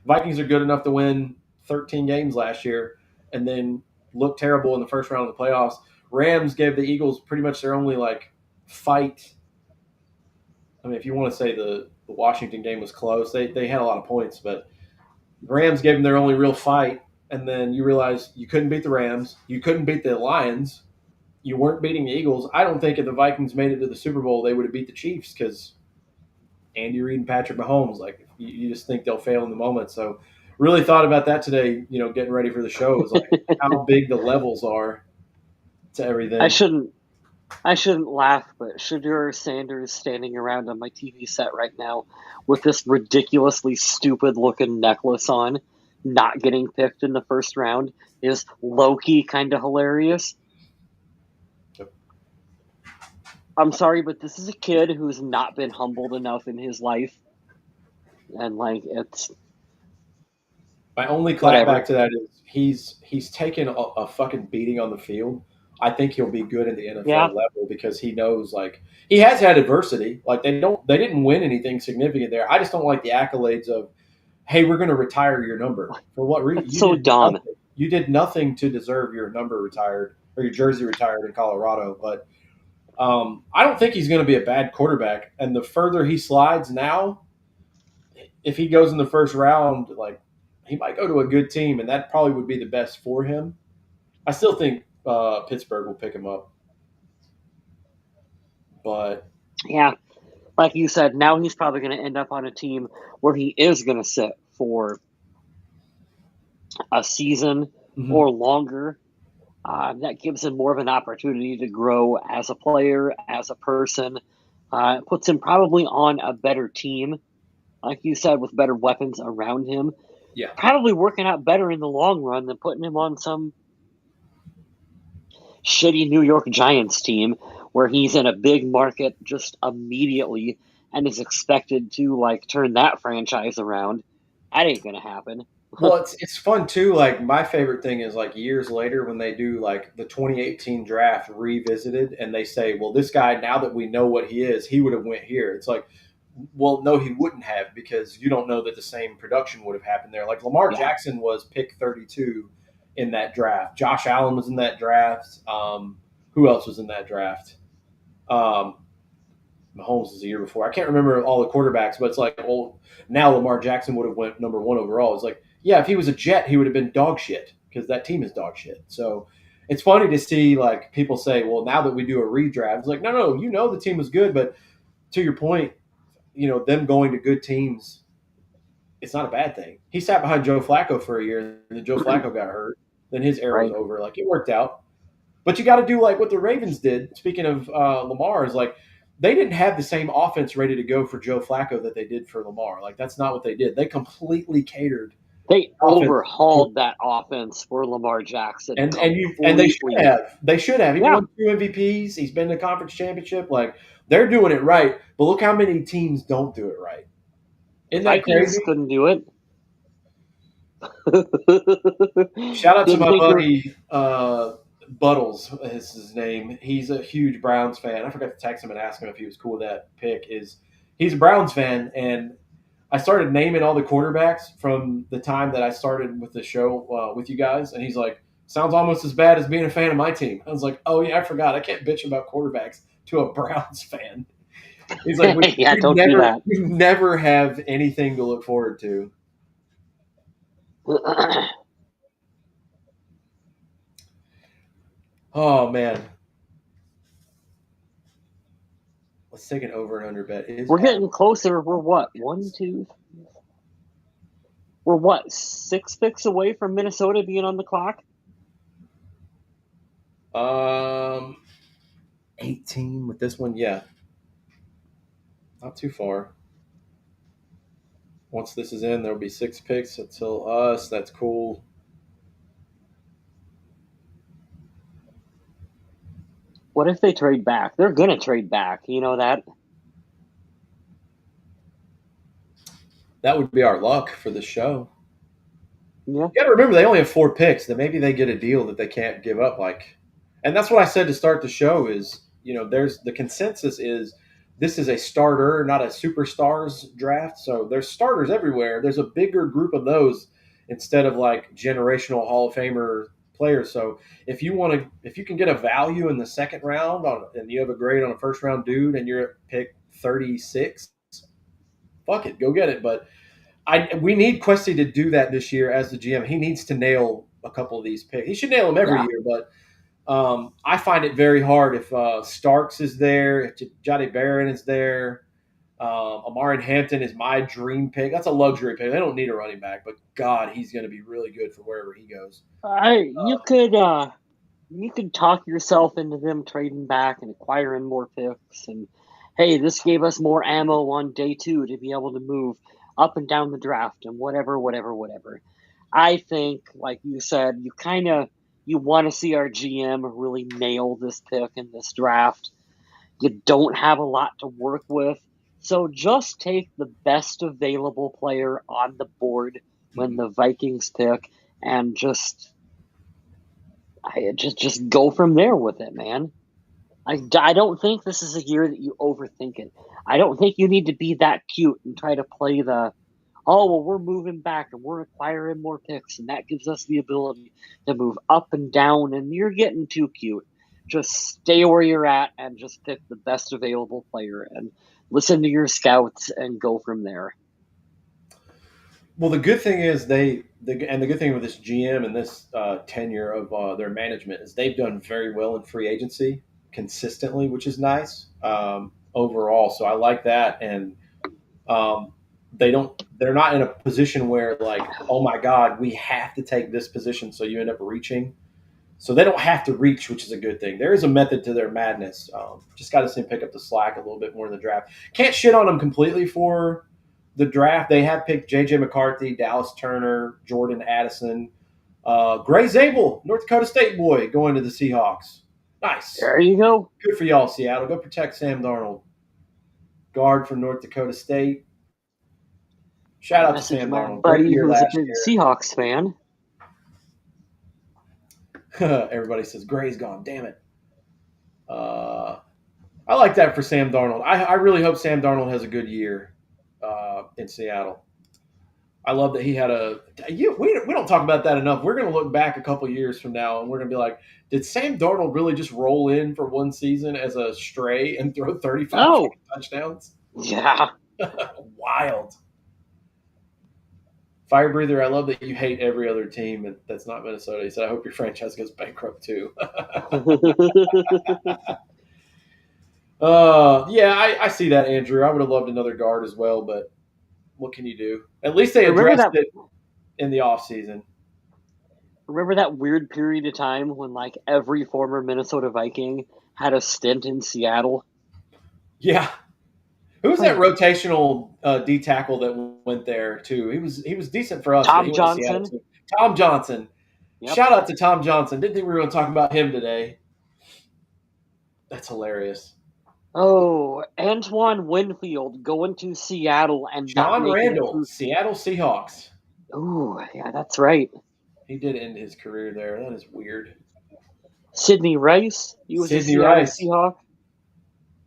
Vikings are good enough to win 13 games last year, and then look terrible in the first round of the playoffs. Rams gave the Eagles pretty much their only like fight. I mean, if you want to say the Washington game was close, they had a lot of points, but the Rams gave them their only real fight. And then you realize you couldn't beat the Rams, you couldn't beat the Lions, you weren't beating the Eagles. I don't think if the Vikings made it to the Super Bowl, they would have beat the Chiefs because Andy Reid and Patrick Mahomes. Like you just think they'll fail in the moment. So really thought about that today. Getting ready for the show is like how big the levels are to everything. I shouldn't laugh, but Shadur Sanders standing around on my TV set right now with this ridiculously stupid looking necklace on, not getting picked in the first round, is low key kind of hilarious. Yep. I'm sorry, but this is a kid who's not been humbled enough in his life, and like it's My only whatever. clapback to that is he's taken a fucking beating on the field. I think he'll be good in the NFL Yeah. level because he knows like he has had adversity. Like they didn't win anything significant there. I just don't like the accolades of, hey, we're going to retire your number for what reason? That's so dumb. You did nothing to deserve your number retired or your jersey retired in Colorado. But I don't think he's going to be a bad quarterback. And the further he slides now, if he goes in the first round, like he might go to a good team, and that probably would be the best for him. I still think Pittsburgh will pick him up, but Yeah, like you said, now he's probably going to end up on a team where he is going to sit for a season or longer. That gives him more of an opportunity to grow as a player, as a person. It puts him probably on a better team, like you said, with better weapons around him. yeah, Probably working out better in the long run than putting him on some shitty New York Giants team where he's in a big market just immediately and is expected to like turn that franchise around. That ain't gonna happen. well, it's fun too. Like my favorite thing is like years later when they do like the 2018 draft revisited, and they say, well, this guy now that we know what he is, he would have went here. It's like, well, no, he wouldn't have because you don't know that the same production would have happened there. Like Lamar Yeah. Jackson was pick 32 in that draft. Josh Allen was in that draft. Who else was in that draft? Um, Mahomes was the year before. I can't remember all the quarterbacks, but it's like, well, now Lamar Jackson would have went number 1 overall. It's like, yeah, if he was a Jet, he would have been dog shit because that team is dog shit. So it's funny to see like people say, well, now that we do a redraft, it's like, no, no, the team was good, but to your point, them going to good teams, it's not a bad thing. He sat behind Joe Flacco for a year, and then Joe Flacco got hurt. Then his era was Right. over. Like it worked out. But you got to do like what the Ravens did. Speaking of Lamar, is like they didn't have the same offense ready to go for Joe Flacco that they did for Lamar. Like that's not what they did. They completely catered They offense, overhauled that offense for Lamar Jackson and they should completely. have. They should have. He Yeah, won 2 MVPs. He's been to conference championship. Like they're doing it right. But look how many teams don't do it right. the Isn't that Vikings crazy? couldn't do it. Shout out to Didn't my think you're buddy Buttles is his name. He's a huge Browns fan. I forgot to text him and ask him if he was cool with that pick. He's a Browns fan, and I started naming all the quarterbacks from the time that I started with the show with you guys, and he's like, "Sounds almost as bad as being a fan of my team." I was like, "Oh yeah, I forgot. I can't bitch about quarterbacks to a Browns fan." He's like, yeah, don't do that. we never have anything to look forward to." Oh man, let's take an over and under bet. Is We're Adam getting closer. We're what? One, two. We're what? 6 picks away from Minnesota being on the clock. Um, 18 with this one, yeah, not too far. Once this is in, there'll be 6 picks until us. That's cool. What if they trade back? They're gonna trade back. You know that. That would be our luck for the show. Yeah. You got to remember they only have 4 picks. Then maybe they get a deal that they can't give up. Like, and that's what I said to start the show. Is there's the consensus is this is a starter, not a superstars draft. So there's starters everywhere. There's a bigger group of those instead of like generational Hall of Famer players. So if you can get a value in the second round and you have a grade on a first round dude, and you're at pick 36, fuck it, go get it. But we need Questy to do that this year as the GM. He needs to nail a couple of these picks. He should nail them every Yeah. year, but I find it very hard if Starks is there, if Johnny Barron is there. Amari Hampton is my dream pick. That's a luxury pick. They don't need a running back, but God, he's going to be really good for wherever he goes. You could talk yourself into them trading back and acquiring more picks, and hey, this gave us more ammo on day 2 to be able to move up and down the draft and whatever, whatever, whatever. I think, like you said, you want to see our GM really nail this pick in this draft. You don't have a lot to work with, so just take the best available player on the board when the Vikings pick, and just go from there with it, man. I don't think this is a year that you overthink it. I don't think you need to be that cute and try to play oh, well, we're moving back and we're acquiring more picks, and that gives us the ability to move up and down, and you're getting too cute. Just stay where you're at and just pick the best available player and listen to your scouts and go from there. Well, the good thing is and the good thing with this GM and this tenure of their management is they've done very well in free agency consistently, which is nice overall. So I like that, and um, they're not in a position where like, oh my God, we have to take this position, so you end up reaching. So they don't have to reach, which is a good thing. There is a method to their madness. Just got to see them pick up the slack a little bit more in the draft. Can't shit on them completely for the draft. They have picked J.J. McCarthy, Dallas Turner, Jordan Addison, Gray Zabel, North Dakota State boy, going to the Seahawks. Nice. There you go. Good for y'all, Seattle. Go protect Sam Darnold. Guard from North Dakota State. Shout out to Message Sam my Darnold. Great buddy year who's a last big Seahawks fan. year. Everybody says Gray's gone. Damn it. I like that for Sam Darnold. I really hope Sam Darnold has a good year in Seattle. I love that he had we don't talk about that enough. We're going to look back a couple years from now, and we're going to be like, did Sam Darnold really just roll in for one season as a stray and throw 35 Oh, touchdowns? yeah. Wild. Fire breather, I love that you hate every other team that's not Minnesota. He said, I hope your franchise goes bankrupt too. Yeah, I see that, Andrew. I would have loved another guard as well, but what can you do? At least they remember addressed that it in the off season. remember that weird period of time when like every former Minnesota Viking had a stint in Seattle? Yeah. Who was that Like rotational D tackle that went there too? He was decent for us, but he Tom went to Seattle Johnson. too. Tom Johnson. Yep. Shout out to Tom Johnson. Didn't think we were going to talk about him today. That's hilarious. Oh, Antoine Winfield going to Seattle and not John making it Randall, through. Seattle Seahawks. Ooh, yeah, that's right. He did end his career there. That is weird. Sidney Rice, he was a Sidney Seattle Rice. Seahawk.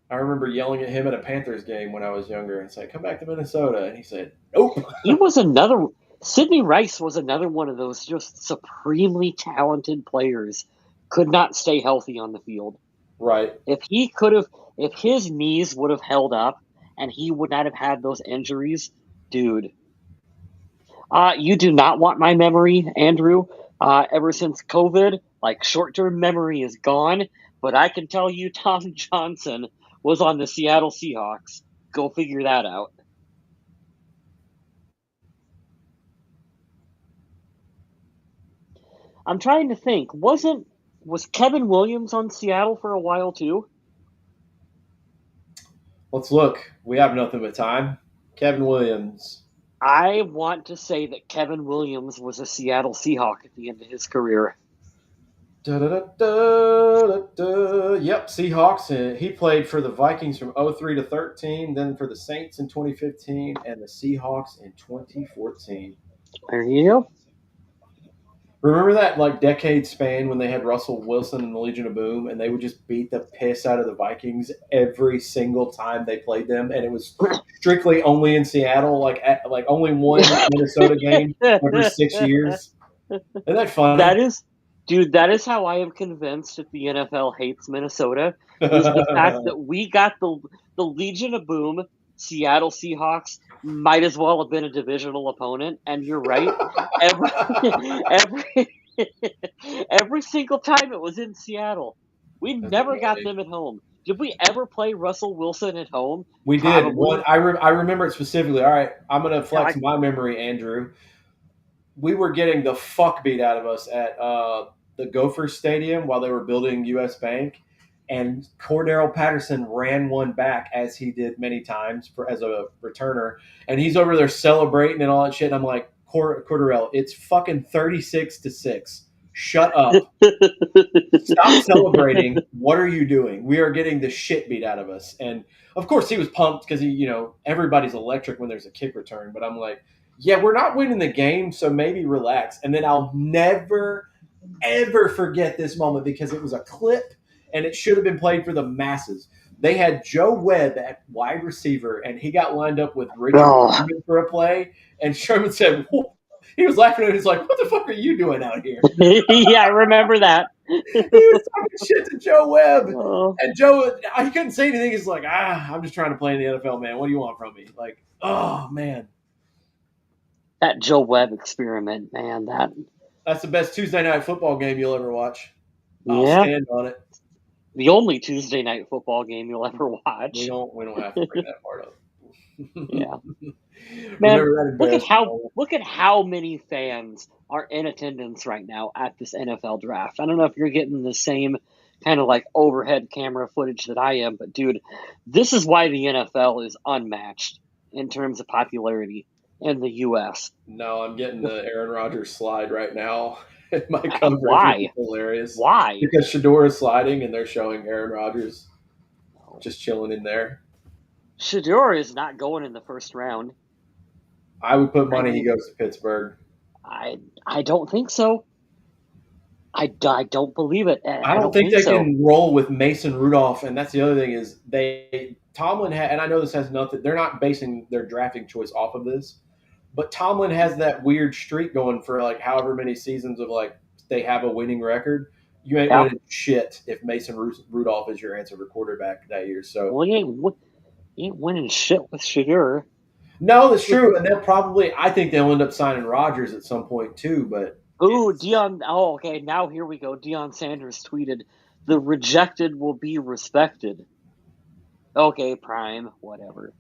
I remember yelling at him at a Panthers game when I was younger and saying, "Come back to Minnesota," and he said, "Nope." He was another. Sidney Rice was another one of those just supremely talented players. Could not stay healthy on the field. Right. If his knees would have held up and he would not have had those injuries, dude. You do not want my memory, Andrew. Ever since COVID, like short-term memory is gone. But I can tell you, Tom Johnson was on the Seattle Seahawks. Go figure that out. I'm trying to think. Was Kevin Williams on Seattle for a while too? Let's look. We have nothing but time. Kevin Williams. I want to say that Kevin Williams was a Seattle Seahawk at the end of his career. Da, da, da, da, da. Yep, Seahawks. He played for the Vikings from 03 to 13, then for the Saints in 2015, and the Seahawks in 2014. There you go. Remember that like decade span when they had Russell Wilson and the Legion of Boom, and they would just beat the piss out of the Vikings every single time they played them, and it was strictly only in Seattle, like only one Minnesota game every 6 years. Isn't that That funny? is, dude, that is how I am convinced that the NFL hates Minnesota is the fact that we got the Legion of Boom, Seattle Seahawks might as well have been a divisional opponent, and you're right. Every every every single time it was in Seattle. We That's never got amazing. them at home. Did we ever play Russell Wilson at home? We did one. Probably. I remember it specifically. All right, I'm gonna Yeah, flex my memory, Andrew. We were getting the fuck beat out of us at the Gophers Stadium while they were building U.S. Bank, and Cordero Patterson ran one back as he did many times as a returner, and he's over there celebrating and all that shit. And I'm like, Cordero, it's fucking 36-6. Shut up. Stop celebrating. What are you doing? We are getting the shit beat out of us. And of course, he was pumped because everybody's electric when there's a kick return. But I'm like, yeah, we're not winning the game, so maybe relax. And then I'll never, ever forget this moment because it was a clip and it should have been played for the masses. They had Joe Webb at wide receiver, and he got lined up with Richard oh, Sherman for a play. And Sherman said, "Whoa." He was laughing at it. He's like, "What the fuck are you doing out here?" yeah, I remember that. He was talking shit to Joe Webb. Oh, And Joe, he couldn't say anything. He's like, I'm just trying to play in the NFL, man. What do you want from me? Like, oh, man. that Joe Webb experiment, man. That That's the best Tuesday night football game you'll ever watch. I'll yeah, stand on it. the only Tuesday night football game you'll ever We watch. don't have to bring that part up. Yeah, man. Remember that embarrassment moment. Look at how many fans are in attendance right now at this NFL draft. I don't know if you're getting the same kind of like overhead camera footage that I am, but dude, this is why the NFL is unmatched in terms of popularity in the U.S. No, I'm getting the Aaron Rodgers slide right now. My coverage, which is Why? hilarious. Why? Because Shador is sliding and they're showing Aaron Rodgers just chilling in there. Shador is not going in the first round. I would put I money he mean, goes to Pittsburgh. I don't think so. I don't believe it. I I don't don't think think they so. can roll with Mason Rudolph, and that's the other thing is Tomlin and I know this has nothing. They're not basing their drafting choice off of this, but Tomlin has that weird streak going for like however many seasons of like they have a winning record. You ain't Yeah. winning shit if Mason Rudolph is your answer for quarterback that year. So Well, he ain't winning shit with Shador. No, that's true, and I think they'll end up signing Rodgers at some point too. But Ooh, it's Dion. Oh, okay. Now here we go. Deion Sanders tweeted, "The rejected will be respected." Okay, Prime, whatever.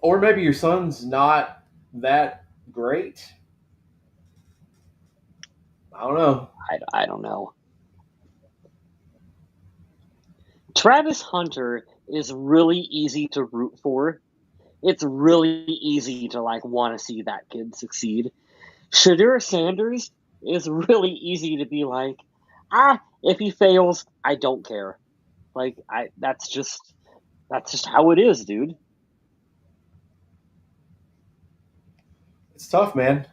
or maybe your son's not that great. I don't know. I don't know. Travis Hunter is really easy to root for. It's really easy to like want to see that kid succeed. Shadur Sanders is really easy to be like, if he fails, I don't care. Like that's just how it is, dude. It's tough, man.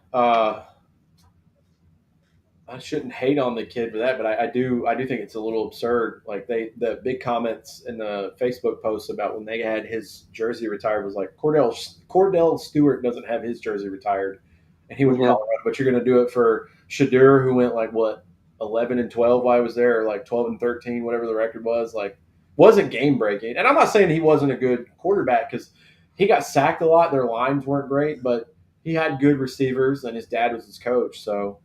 I shouldn't hate on the kid for that, but I do think it's a little absurd. Like the big comments in the Facebook posts about when they had his jersey retired was like Cordell Stewart doesn't have his jersey retired, and he went to Yeah. Colorado, but you're going to do it for Shadur, who went like what 11-12 while I was there, or like 12-13, whatever the record was. Like wasn't game breaking, and I'm not saying he wasn't a good quarterback because he got sacked a lot. Their lines weren't great, but he had good receivers, and his dad was his coach, so.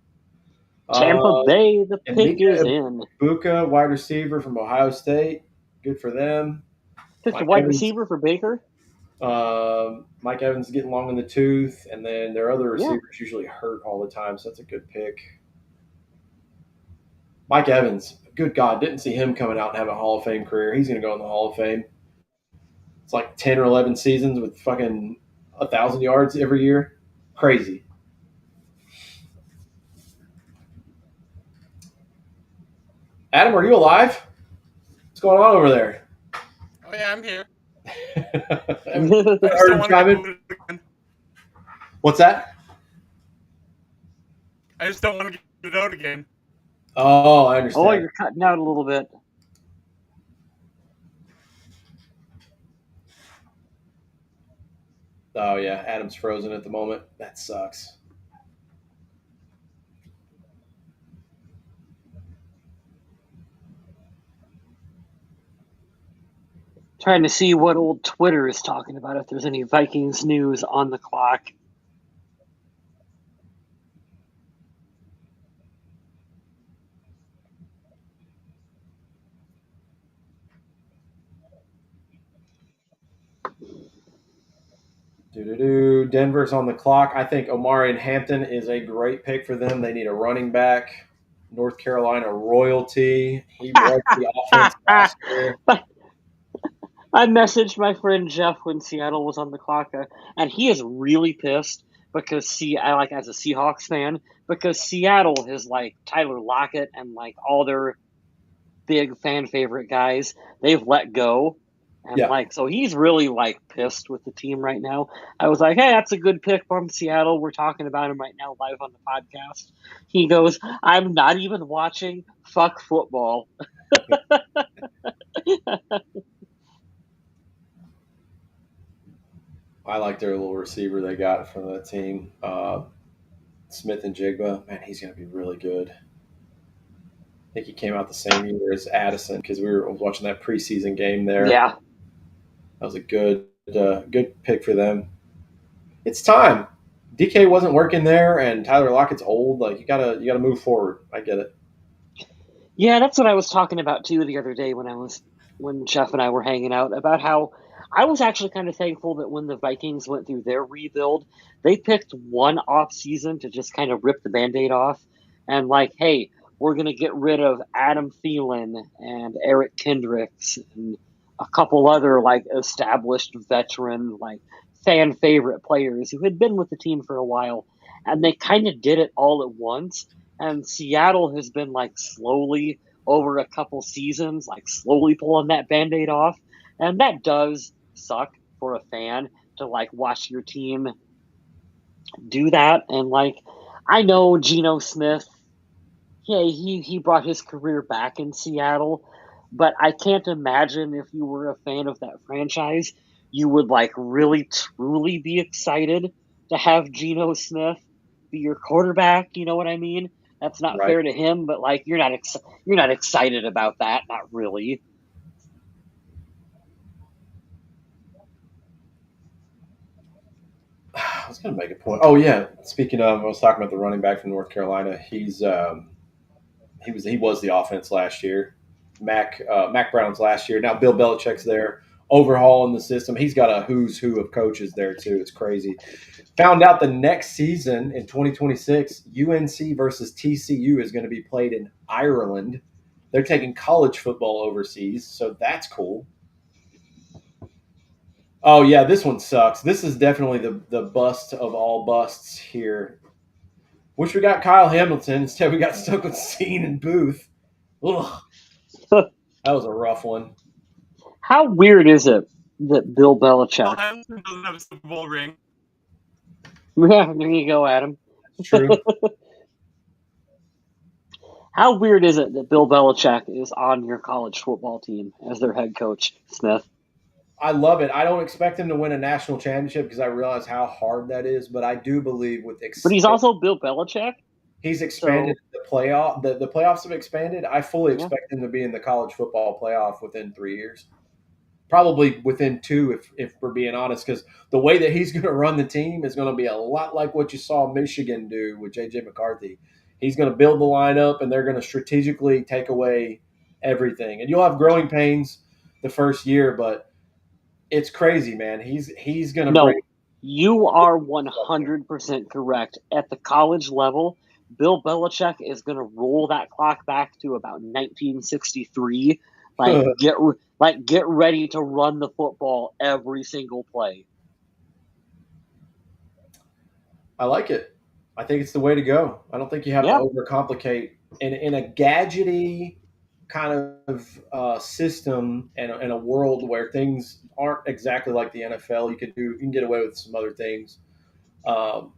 Tampa Uh, Bay, the and pick is Mika in. Ibuka, wide receiver from Ohio State. Good for them. Pick the Mike wide Evans. receiver for Baker. Mike Evans getting long in the tooth, and then their other Yeah. receivers usually hurt all the time, so that's a good pick. Mike Evans, good God, didn't see him coming out and have a Hall of Fame career. He's going to go in the Hall of Fame. It's like 10 or 11 seasons with fucking 1,000 yards every year. Crazy. Adam, are you alive? What's going on over there? Oh yeah, I'm here. I I just heard don't him want to get chime in. booted again. What's that? I just don't want to get booted out again. Oh, I Oh, understand. you're cutting out a little bit. Oh yeah, Adam's frozen at the moment. That sucks. Trying to see what old Twitter is talking about, if there's any Vikings news on the clock. Denver's on the clock. I think Omari and Hampton is a great pick for them. They need a running back. North Carolina royalty. He wrecked the offense last year. I messaged my friend Jeff when Seattle was on the clock, and he is really pissed because I like as a Seahawks fan because Seattle has like Tyler Lockett and like all their big fan favorite guys they've let go, and Yeah. like so he's really like pissed with the team right now. I was like, hey, that's a good pick from Seattle. We're talking about him right now live on the podcast. He goes, I'm not even watching. Fuck football. I like their little receiver they got from the team. Smith and Jigba. Man, he's going to be really good. I think he came out the same year as Addison because we were watching that preseason game there. Yeah. That was a good pick for them. It's time. DK wasn't working there, and Tyler Lockett's old. Like you gotta move forward. I get it. Yeah, that's what I was talking about too the other day when Jeff and I were hanging out about how I was actually kind of thankful that when the Vikings went through their rebuild, they picked one off season to just kind of rip the band-aid off and like, hey, we're gonna get rid of Adam Thielen and Eric Kendricks and a couple other like established veteran like fan favorite players who had been with the team for a while, and they kind of did it all at once. And Seattle has been like slowly over a couple seasons, like slowly pulling that band-aid off. And that does suck for a fan to like watch your team do that. And like I know Geno Smith, yeah, he brought his career back in Seattle, but I can't imagine if you were a fan of that franchise, you would like really truly be excited to have Geno Smith be your quarterback. You know what I mean? That's not Right. fair to him, but like you're not excited about that, not really. was going to make a point. Oh yeah, speaking of, I was talking about the running back from North Carolina. He was the offense last year. Mac Brown's last year. Now Bill Belichick's there overhauling the system. He's got a who's who of coaches there too. It's crazy. Found out the next season in 2026, UNC versus TCU is going to be played in Ireland. They're taking college football overseas, so that's cool. Oh yeah, this one sucks. This is definitely the bust of all busts here. Wish we got Kyle Hamilton. Instead, we got stuck with Scene and Booth. Ugh, that was a rough one. How weird is it that Bill Bill Belichick? Hamilton doesn't have a Super Bowl ring. Yeah, there you go, Adam. That's true. How weird is it that Bill Belichick is on your college football team as their head coach, Smith? I love it. I don't expect him to win a national championship because I realize how hard that is, but I do believe with But he's also Bill Belichick. he's expanded So the playoff. The playoffs have expanded. I fully yeah, expect him to be in the college football playoff within 3 years. Probably within two, if we're being honest, because the way that he's going to run the team is going to be a lot like what you saw Michigan do with JJ McCarthy. He's going to build the lineup, and they're going to strategically take away everything. And you'll have growing pains the first year, but it's crazy, man. He's going to bring. no, you are 100% correct. At the college level, Bill Belichick is going to roll that clock back to about 1963. Get ready to run the football every single play. I like it. I think it's the way to go. I don't think you have to Yeah, overcomplicate in a gadgety kind of system and in a world where things aren't exactly like the NFL. You can get away with some other things. Um,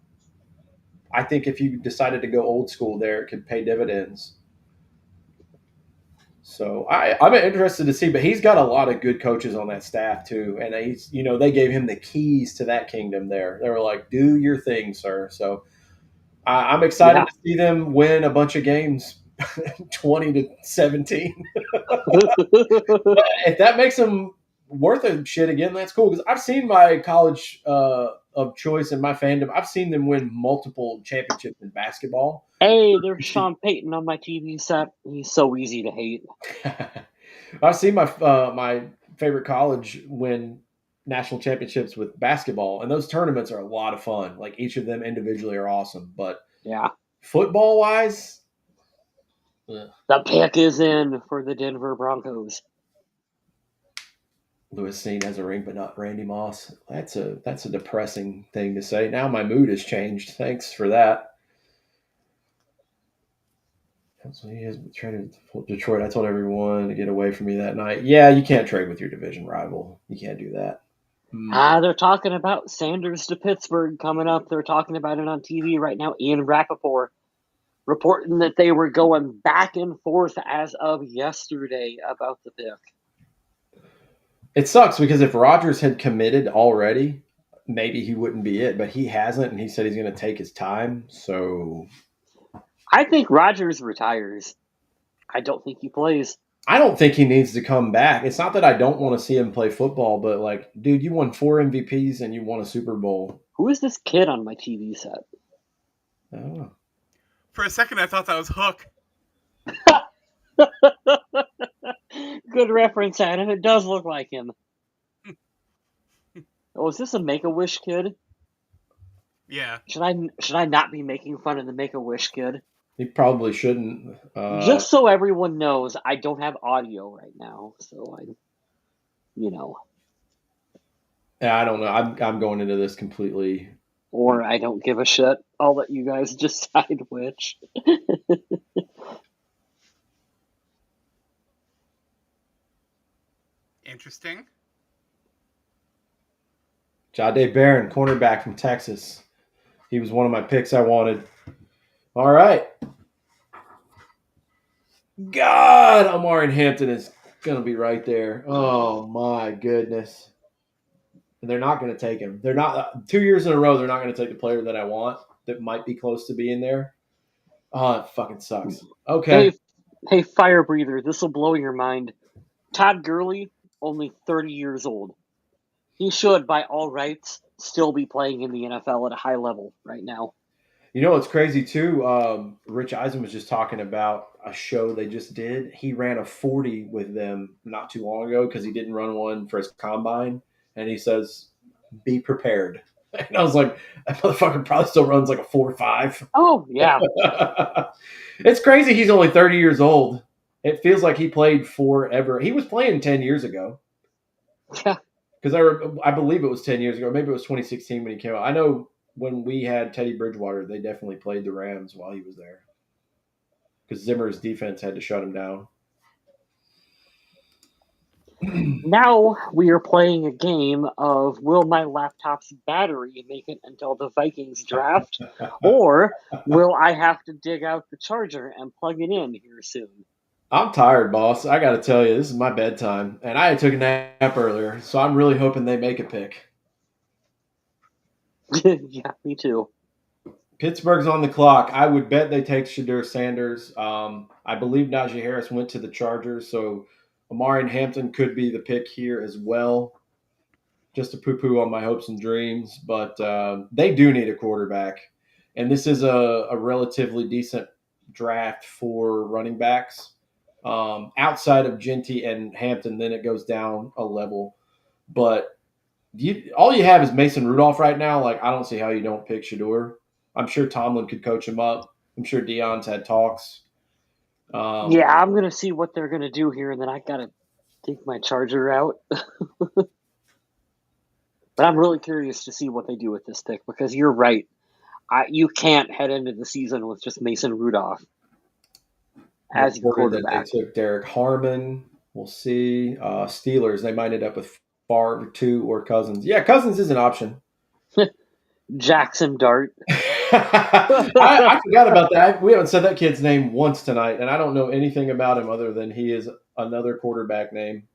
I think if you decided to go old school there, it could pay dividends. So I'm interested to see, but he's got a lot of good coaches on that staff too, and they gave him the keys to that kingdom. There, they were like, "Do your thing, sir." So I'm excited yeah. to see them win a bunch of games, 20-17. If that makes them worth a shit again, that's cool. Because I've seen my college of choice and my fandom. I've seen them win multiple championships in basketball. Hey, there's Sean Payton on my TV set. He's so easy to hate. I've seen my favorite college win national championships with basketball, and those tournaments are a lot of fun. Like each of them individually are awesome, but Yeah. football wise, The pick is in for the Denver Broncos. Lewis Seen has a ring, but not Randy Moss. That's a depressing thing to say. Now my mood has changed. Thanks for that. So he has traded to Detroit. I told everyone to get away from me that night. Yeah, you can't trade with your division rival. You can't do that. They're talking about Sanders to Pittsburgh coming up. They're talking about it on TV right now. Ian Rappaport reporting that they were going back and forth as of yesterday about the pick. It sucks because if Rodgers had committed already, maybe he wouldn't be it, but he hasn't, and he said he's going to take his time. So I think Rodgers retires. I don't think he plays. I don't think he needs to come back. It's not that I don't want to see him play football, but like, dude, you won 4 MVPs and you won a Super Bowl. Who is this kid on my TV set? Oh. For a second, I thought that was Hook. Good reference, Adam. It does look like him. Oh, is this a Make-A-Wish kid? Yeah. Should I not be making fun of the Make-A-Wish kid? He probably shouldn't. Just so everyone knows, I don't have audio right now, so Yeah, I don't know. I'm going into this completely. or I don't give a shit. I'll let you guys decide which. Interesting. Jahdae Barron, cornerback from Texas. He was one of my picks I wanted. All right. God, Omarion Hampton is going to be right there. Oh, my goodness. And they're not going to take him. They're not 2 years in a row. They're not going to take the player that I want that might be close to being there. Oh, it fucking sucks. Okay. Hey, fire breather, this will blow your mind. Todd Gurley, only 30 years old. He should, by all rights, still be playing in the NFL at a high level right now. You know what's crazy too? Rich Eisen was just talking about a show they just did. He ran a 40 with them not too long ago because he didn't run one for his combine, and he says, "Be prepared." And I was like, "That motherfucker probably still runs like a 4.5." Oh yeah, It's crazy. He's only 30 years old. It feels like he played forever. He was playing 10 years ago yeah. because I believe it was 10 years ago. Maybe it was 2016 when he came out. I know when we had Teddy Bridgewater, they definitely played the Rams while he was there because Zimmer's defense had to shut him down. Now we are playing a game of will my laptop's battery make it until the Vikings draft, or will I have to dig out the charger and plug it in here soon? I'm tired, boss. I got to tell you, this is my bedtime, and I took a nap earlier, so I'm really hoping they make a pick. Yeah, me too. Pittsburgh's on the clock. I would bet they take Shadur Sanders. I believe Najee Harris went to the Chargers, so Amari and Hampton could be the pick here as well. Just to poo-poo on my hopes and dreams, but they do need a quarterback, and this is a relatively decent draft for running backs. Outside of Genty and Hampton, then it goes down a level. But all you have is Mason Rudolph right now. Like, I don't see how you don't pick Shador. I'm sure Tomlin could coach him up. I'm sure Dion's had talks. Yeah, I'm gonna see what they're gonna do here, and then I gotta take my charger out. But I'm really curious to see what they do with this pick because you're right. You can't head into the season with just Mason Rudolph as your Reported that they quarterback. took Derek Harmon. We'll see. Steelers, they might end up with Favre, two, or Cousins. Yeah, Cousins is an option. Jackson Dart. I forgot about that. We haven't said that kid's name once tonight, and I don't know anything about him other than he is another quarterback name.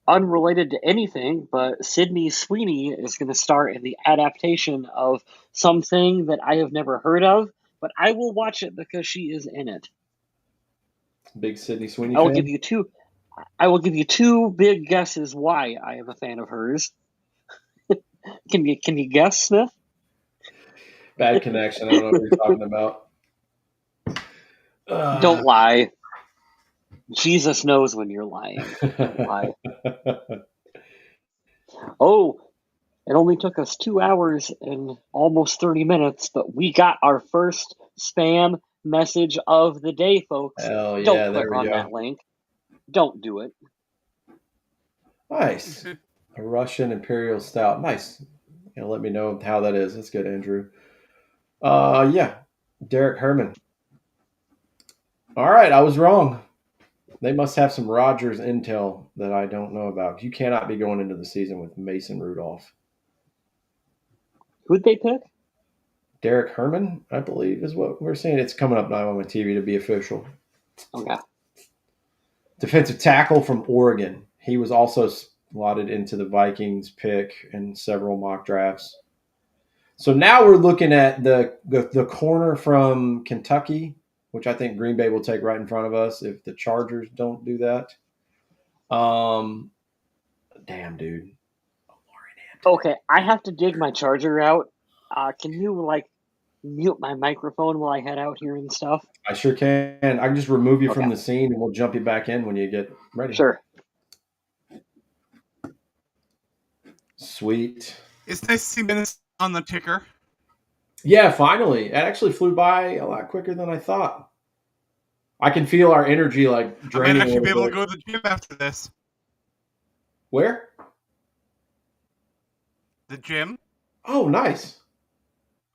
Unrelated to anything, but Sydney Sweeney is going to star in the adaptation of something that I have never heard of, but I will watch it because she is in it. Big Sydney Sweeney I will give fan. you two. I will give you two big guesses why I am a fan of hers. Can you guess, Smith? Bad connection. I don't know what you're talking about. Don't lie. Jesus knows when you're lying. Don't lie. Oh, it only took us 2 hours and almost 30 minutes, but we got our first spam message of the day, folks. Hell Don't yeah, there click we on go. that link. Don't do it. Nice. A Russian Imperial Stout. Nice. Let me know how that is. That's good, Andrew. Yeah, Derek Herman. All right, I was wrong. They must have some Rogers intel that I don't know about. You cannot be going into the season with Mason Rudolph. Who'd they pick? Derek Herman, I believe, is what we're seeing. It's coming up now on my TV to be official. Okay. Defensive tackle from Oregon. He was also slotted into the Vikings pick in several mock drafts. So now we're looking at the corner from Kentucky, which I think Green Bay will take right in front of us if the Chargers don't do that. Damn, dude. Okay, I have to dig my charger out. Can you mute my microphone while I head out here and stuff? I sure can. I can just remove you Okay. from the scene and we'll jump you back in when you get ready. Sure. Sweet. It's nice to see minutes on the ticker. Yeah, finally. It actually flew by a lot quicker than I thought. I can feel our energy like I draining. might actually a be little able to bit. go to the gym after this. Where? The gym? Oh, nice.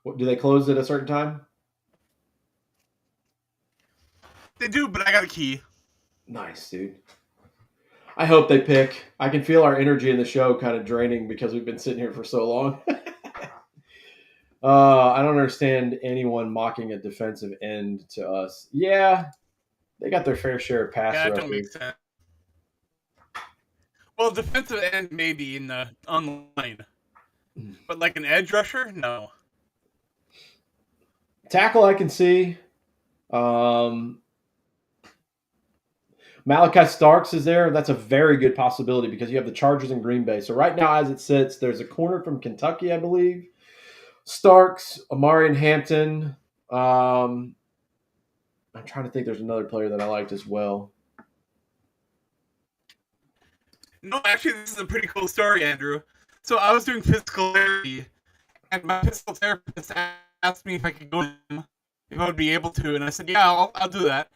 What, do they close at a certain time? They do, but I got a key. Nice, dude. I hope they pick. I can feel our energy in the show kind of draining because we've been sitting here for so long. I don't understand anyone mocking a defensive end to us. Yeah, they got their fair share of pass Yeah, that don't make rushers. sense. Well, defensive end maybe in the online. But like an edge rusher, no. Tackle, I can see. Um, Malachi Starks is there. That's a very good possibility because you have the Chargers in Green Bay. So right now, as it sits, there's a corner from Kentucky, I believe. Starks, Amari Hampton. Um, I'm trying to think. There's another player that I liked as well. No, actually, this is a pretty cool story, Andrew. So I was doing physical therapy, and my physical therapist asked me if I could go to him, if I would be able to, and I said, yeah, I'll do that.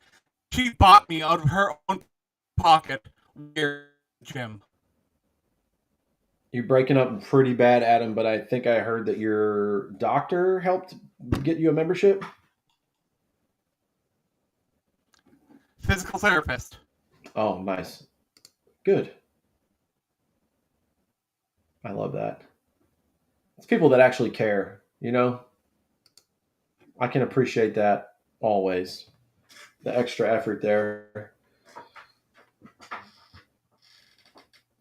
She bought me out of her own pocket gym. You're breaking up pretty bad, Adam, but I think I heard that your doctor helped get you a membership. Physical therapist. Oh, nice. Good. I love that. It's people that actually care, you know? I can appreciate that always. The extra effort there.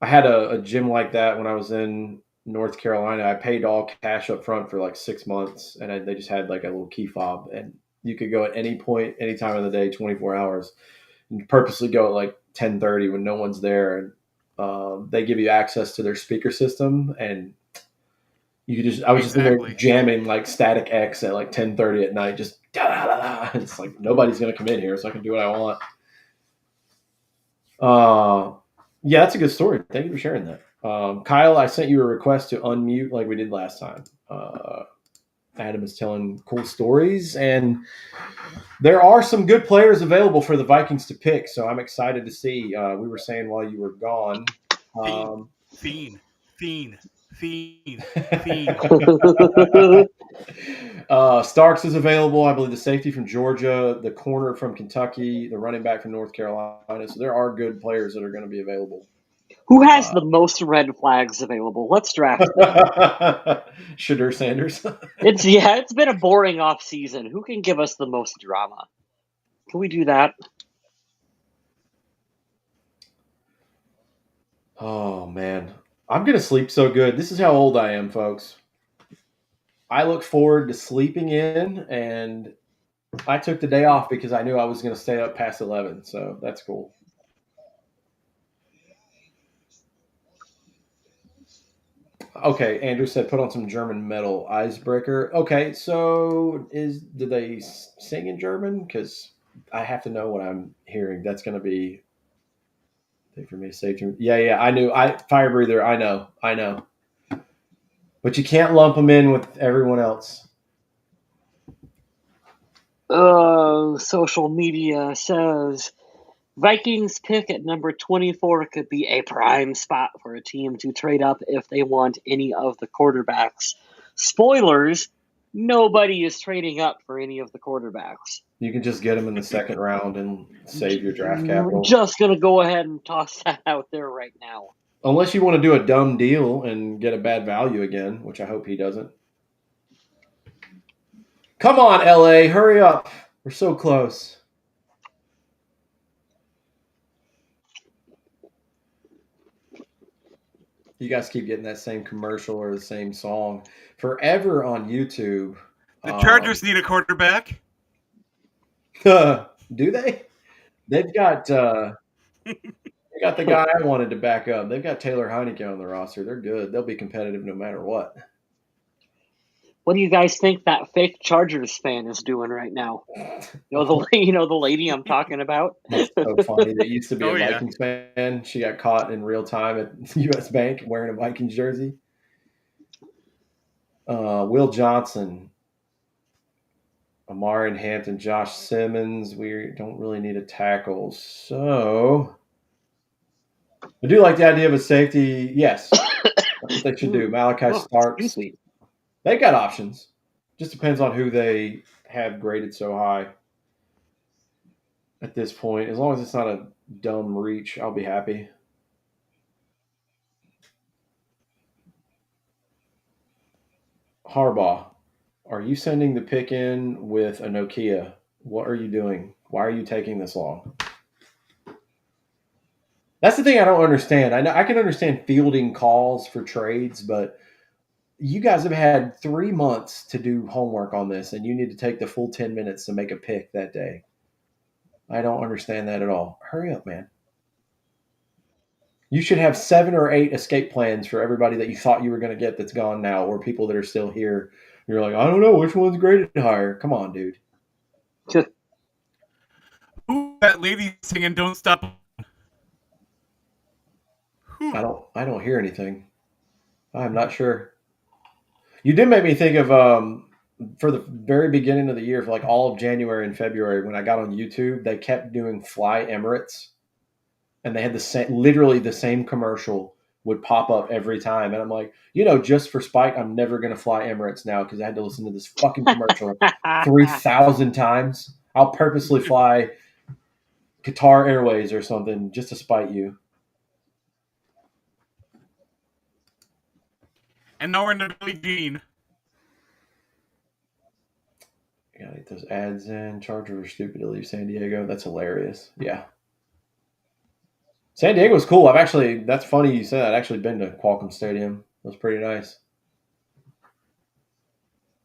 I had a gym like that when I was in North Carolina. I paid all cash up front for like 6 months, and they just had like a little key fob, and you could go at any point, any time of the day, 24 hours. And purposely go at like 10:30 when no one's there, and they give you access to their speaker system, and you could just. I was just in there Exactly. jamming like Static X at like 10:30 at night, just da da da da. It's like nobody's gonna come in here, so I can do what I want. Yeah, that's a good story. Thank you for sharing that. Kyle, I sent you a request to unmute like we did last time. Adam is telling cool stories, and there are some good players available for the Vikings to pick. So I'm excited to see. We were saying while you were gone. Fiend. Um, Fiend. Fiend. Fiend. Fiend. Starks is available. I believe the safety from Georgia, the corner from Kentucky, the running back from North Carolina. So there are good players that are going to be available. Who has the most red flags available? Let's draft them. Shadur Sanders. It's been a boring off season. Who can give us the most drama? Can we do that? Oh man, I'm gonna sleep so good. This is how old I am, folks. I look forward to sleeping in, and I took the day off because I knew I was gonna stay up past 11. So that's cool. Okay, Andrew said put on some German metal icebreaker. Okay, so did they sing in German? Because I have to know what I'm hearing. That's gonna be thing for me to say. Yeah, yeah, I knew. I fire breather. I know. But you can't lump them in with everyone else. Social media says Vikings pick at number 24 could be a prime spot for a team to trade up if they want any of the quarterbacks. Spoilers, nobody is trading up for any of the quarterbacks. You can just get them in the second round and save your draft capital. Just going to go ahead and toss that out there right now. Unless you want to do a dumb deal and get a bad value again, which I hope he doesn't. Come on, LA, hurry up. We're so close. You guys keep getting that same commercial or the same song forever on YouTube. The Chargers need a quarterback. Do they? They've got they got the guy I wanted to back up. They've got Taylor Heineke on the roster. They're good. They'll be competitive no matter what. What do you guys think that fake Chargers fan is doing right now? The lady I'm talking about. That's so funny. That used to be Oh, a yeah. Vikings fan. She got caught in real time at U.S. Bank wearing a Vikings jersey. Will Johnson, Amari Hampton, Josh Simmons. We don't really need a tackle, so I do like the idea of a safety. Yes, that's what they should do. Malachi Starks. Excuse me. They got options. Just depends on who they have graded so high at this point. As long as it's not a dumb reach, I'll be happy. Harbaugh, are you sending the pick in with a Nokia? What are you doing? Why are you taking this long? That's the thing I don't understand. I know I can understand fielding calls for trades, but You guys have had 3 months to do homework on this, and you need to take the full 10 minutes to make a pick that day. I don't understand that at all. Hurry up, man. You should have 7 or 8 escape plans for everybody that you thought you were going to get that's gone now, or people that are still here. You're like, I don't know which one's graded higher. Come on, dude. Who that lady singing "Don't Stop"? Whew. I don't hear anything. I'm not sure. You did make me think of for the very beginning of the year, for like all of January and February, when I got on YouTube, they kept doing Fly Emirates, and they had the same, literally the same commercial would pop up every time, and I'm like, just for spite, I'm never gonna fly Emirates now because I had to listen to this fucking commercial 3,000 times. I'll purposely fly Qatar Airways or something just to spite you. And now we're in the Billie Jean. I gotta get those ads in. Chargers are stupid to leave San Diego. That's hilarious. Yeah. San Diego's cool. That's funny you said that. I've actually been to Qualcomm Stadium. It was pretty nice.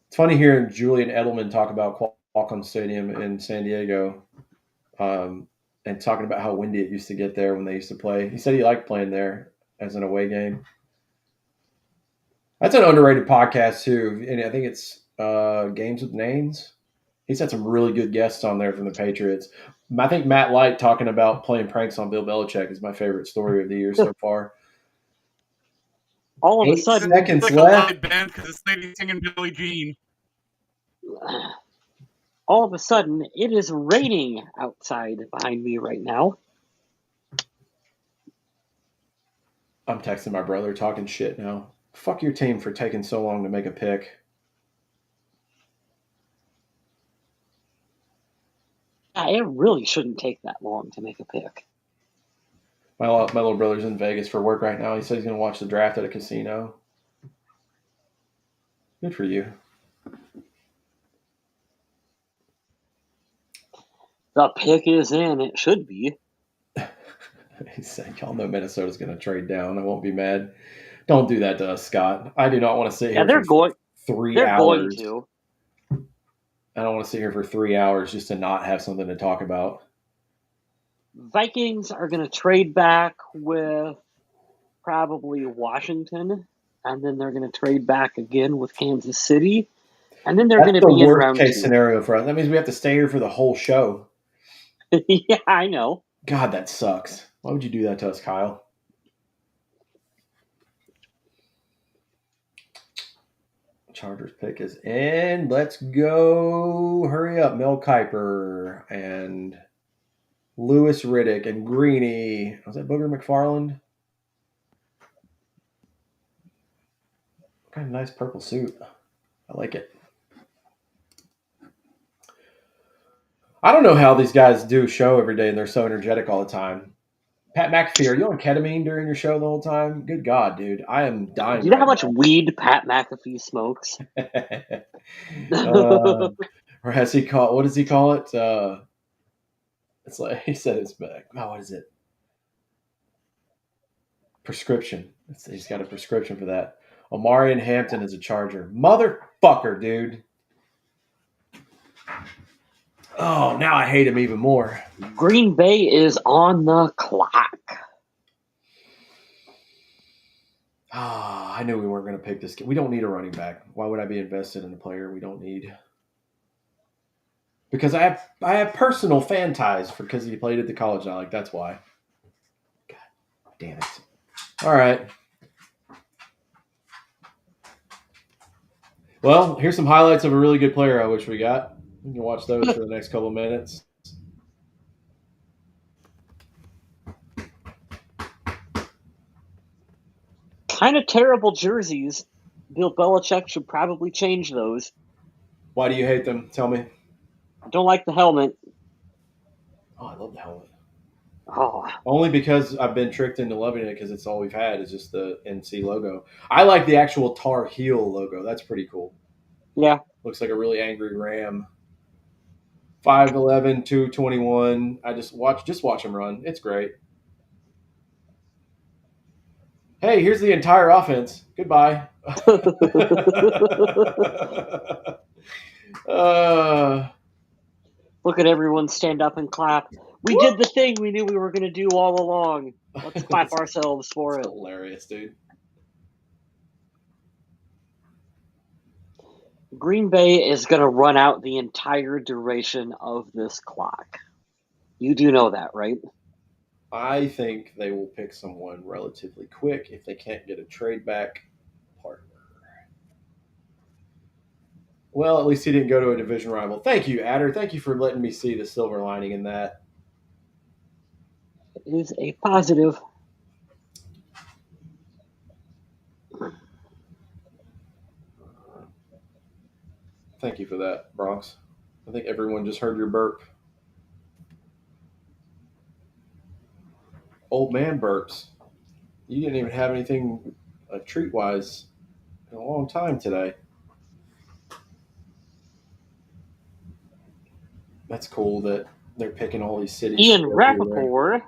It's funny hearing Julian Edelman talk about Qualcomm Stadium in San Diego, and talking about how windy it used to get there when they used to play. He said he liked playing there as an away game. That's an underrated podcast too, and I think it's Games with Names. He's had some really good guests on there from the Patriots. I think Matt Light talking about playing pranks on Bill Belichick is my favorite story of the year so far. All of a 8 seconds Like a left. live band because this lady singing Billie Jean. all of a sudden, it is raining outside behind me right now. I'm texting my brother talking shit now. Fuck your team for taking so long to make a pick. Yeah, it really shouldn't take that long to make a pick. My little brother's in Vegas for work right now. He said he's going to watch the draft at a casino. Good for you. The pick is in. It should be. He said, y'all know Minnesota's going to trade down. I won't be mad. Don't do that to us, Scott. I do not want to sit Yeah, here for three They're going hours. to. I don't want to sit here for 3 hours just to not have something to talk about. Vikings are going to trade back with probably Washington, and then they're going to trade back again with Kansas City, and then they're That's going to the be in worst round case 2. scenario for us. That means we have to stay here for the whole show. Yeah, I know. God, that sucks. Why would you do that to us, Kyle? Chargers pick is in. Let's go. Hurry up. Mel Kiper and Lewis Riddick and Greeny. Was that Booger McFarland? Kind of nice purple suit. I like it. I don't know how these guys do a show every day and they're so energetic all the time. Pat McAfee, are you on ketamine during your show the whole time? Good God, dude. I am dying Do you know how right much weed Pat McAfee smokes? now. Or has he called, what does he call it? It's like, he said it's back. Oh, what is it? Prescription. He's got a prescription for that. Omarion Hampton is a Charger. Motherfucker, dude. Oh, now I hate him even more. Green Bay is on the clock. Ah, I knew we weren't going to pick this game. We don't need a running back. Why would I be invested in a player we don't need? Because I have personal fan ties because he played at the college now. Like, that's why. God damn it. All right. Well, here's some highlights of a really good player I wish we got. We can watch those for the next couple of minutes. Kind of terrible jerseys. Bill Belichick should probably change those. Why do you hate them? Tell me. I don't like the helmet. Oh, I love the helmet. Oh, Only because I've been tricked into loving it because it's all we've had is just the NC logo. I like the actual Tar Heel logo. That's pretty cool. yeah. Looks like a really angry ram. 5'11", 221. I just watch him run. It's great. Hey, here's the entire offense. Goodbye. uh, Look at everyone stand up and clap. We did the thing we knew we were going to do all along. Let's clap ourselves for it. Hilarious, dude. Green Bay is going to run out the entire duration of this clock. You do know that, right? I think they will pick someone relatively quick if they can't get a trade back partner. Well, at least he didn't go to a division rival. Thank you, Adder. Thank you for letting me see the silver lining in that. It is a positive. Thank you for that, Bronx. I think everyone just heard your burp. Old man burps. You didn't even have anything treat wise in a long time today. That's cool that they're picking all these cities. Ian to go through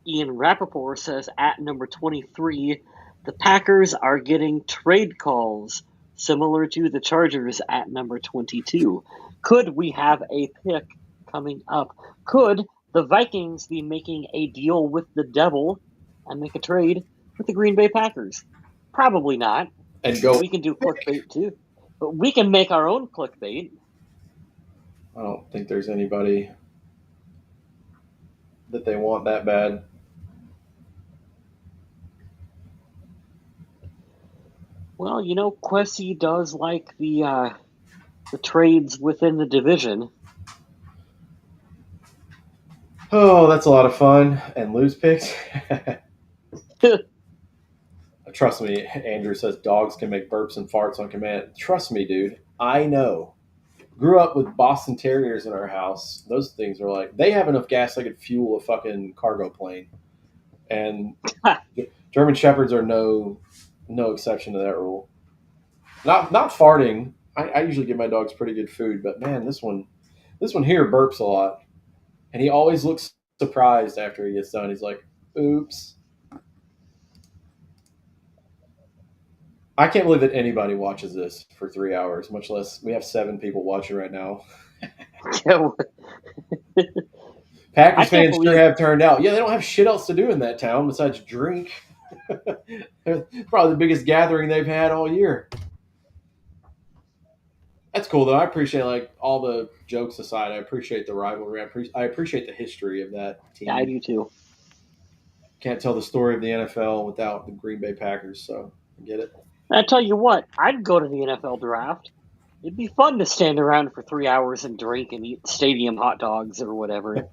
there. Rappaport says at number 23, the Packers are getting trade calls similar to the Chargers at number 22. Could we have a pick coming up? Could the Vikings be making a deal with the devil and make a trade with the Green Bay Packers? Probably not. And go. We can do clickbait too. But we can make our own clickbait. I don't think there's anybody that they want that bad. Well, Quessy does like the trades within the division. Oh, that's a lot of fun. And lose picks. Trust me, Andrew says dogs can make burps and farts on command. Trust me, dude. I know. Grew up with Boston Terriers in our house. Those things are like, they have enough gas they could fuel a fucking cargo plane. And German Shepherds are no exception to that rule. Not farting. I usually give my dogs pretty good food, but man, this one here burps a lot. And he always looks surprised after he gets done. He's like, oops. I can't believe that anybody watches this for 3 hours, much less we have 7 people watching right now. Packers fans sure have turned out. Yeah, they don't have shit else to do in that town besides drink. Probably the biggest gathering they've had all year. That's cool though. I appreciate all the jokes aside. I appreciate the rivalry. I appreciate the history of that team. Yeah, I do too. Can't tell the story of the NFL without the Green Bay Packers. So I get it. I tell you what, I'd go to the NFL draft. It'd be fun to stand around for 3 hours and drink and eat stadium hot dogs or whatever.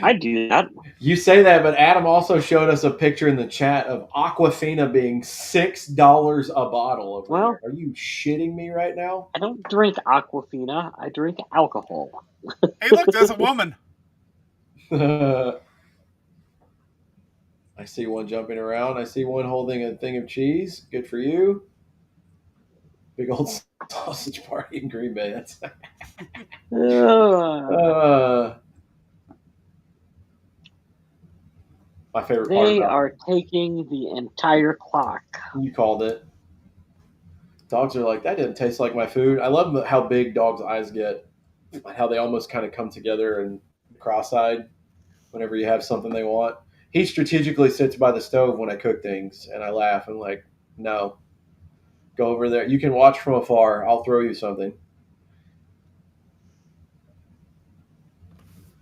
I'd do that. You say that, but Adam also showed us a picture in the chat of Aquafina being $6 a bottle over there. Are you shitting me right now? I don't drink Aquafina. I drink alcohol. Hey, look, there's a woman. I see one jumping around. I see one holding a thing of cheese. Good for you. Big old sausage party in Green Bay. That's my favorite part. They are taking the entire clock. You called it. Dogs are like, that didn't taste like my food. I love how big dogs' eyes get, how they almost kind of come together and cross-eyed whenever you have something they want. He strategically sits by the stove when I cook things, and I laugh. I'm like, no. Go over there. You can watch from afar. I'll throw you something.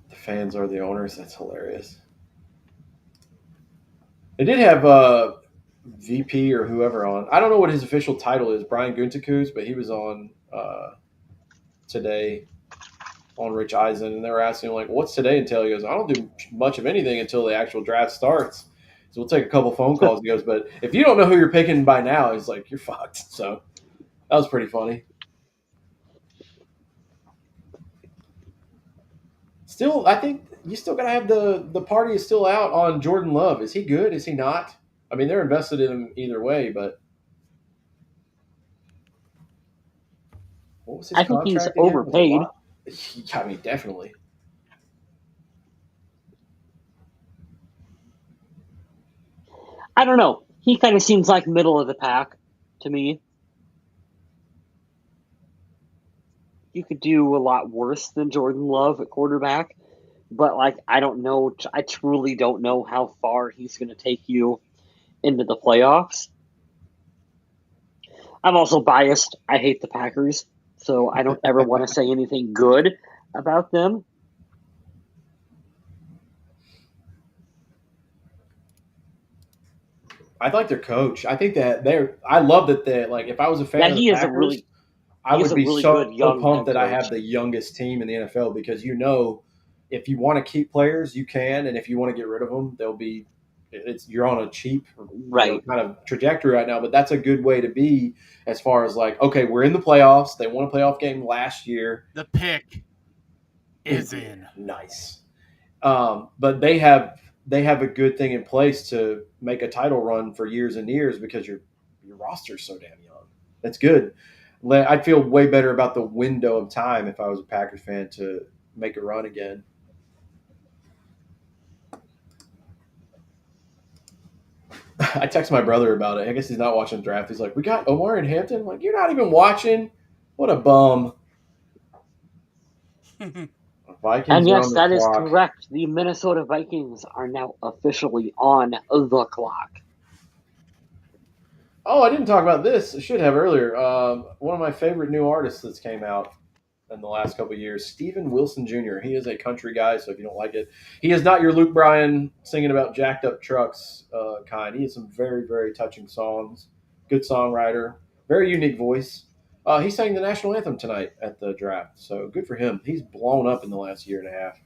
The fans are the owners. That's hilarious. They did have VP or whoever on. I don't know what his official title is, Brian Gutekunst, but he was on today on Rich Eisen, and they were asking him, like, what's today entail? He goes, I don't do much of anything until the actual draft starts. So we'll take a couple phone calls. He goes, but if you don't know who you're picking by now, he's like, you're fucked. So that was pretty funny. Still, I think you still got to have the party is still out on Jordan Love. Is he good? Is he not? I mean, they're invested in him either way, but what was his I think he's overpaid. I mean, definitely. I don't know. He kind of seems like middle of the pack to me. You could do a lot worse than Jordan Love at quarterback, but like I don't know, I truly don't know how far he's going to take you into the playoffs. I'm also biased. I hate the Packers, so I don't ever want to say anything good about them. I like their coach. I think that they're. I love that they like. If I was a Yeah, fan of the Packers, I he is would a be really so good young pumped head that I have coach. the youngest team in the NFL because if you want to keep players, you can, and if you want to get rid of them, they'll be. It's you're on a cheap, Right. kind of trajectory right now, but that's a good way to be as far as like, okay, we're in the playoffs. They won a playoff game last year. The pick is in. Nice. But they have a good thing in place to make a title run for years and years because your roster's so damn young. That's good. I'd feel way better about the window of time if I was a Packers fan to make a run again. I text my brother about it. I guess he's not watching the draft. He's like, "We got Omar and Hampton." I'm like, you're not even watching. What a bum. And Vikings are on yes, the that is clock. correct. The Minnesota Vikings are now officially on the clock. Oh, I didn't talk about this. I should have earlier. One of my favorite new artists that's came out in the last couple of years, Steven Wilson Jr. He is a country guy, so if you don't like it, he is not your Luke Bryan singing about jacked up trucks kind. He has some very, very touching songs. Good songwriter, very unique voice. He sang the national anthem tonight at the draft, so good for him. He's blown up in the last year and a half.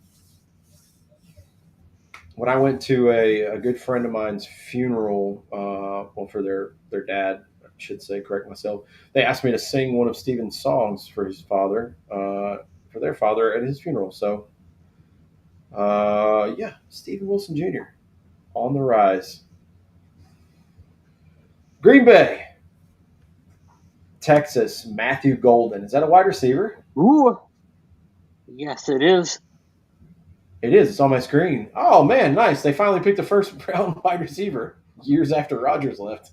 When I went to a good friend of mine's funeral, well, for their dad, I should say, correct myself, they asked me to sing one of Steven's songs for his father, for their father at his funeral. So, yeah, Steven Wilson Jr. on the rise. Green Bay, Texas, Matthew Golden. Is that a wide receiver? Ooh, yes, it is. It is. It's on my screen. Oh man, nice. They finally picked the first round wide receiver years after Rodgers left.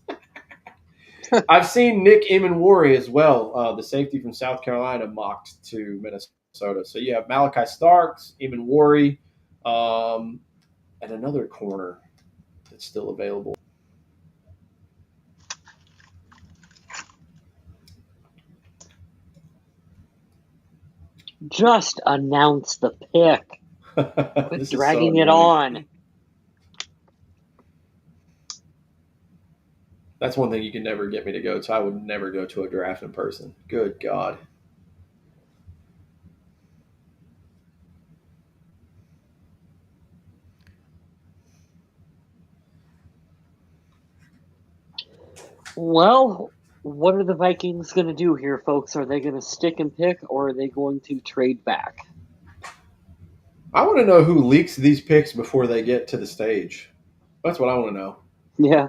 I've seen Nick Emanwari as well, the safety from South Carolina, mocked to Minnesota. So you have Malachi Starks, Emanwari, and another corner that's still available. Just announce the pick. Quit This is so dragging it annoying. on. That's one thing you can never get me to go to. I would never go to a draft in person. Good God. Well, what are the Vikings going to do here, folks? Are they going to stick and pick, or are they going to trade back? I want to know who leaks these picks before they get to the stage. That's what I want to know. Yeah.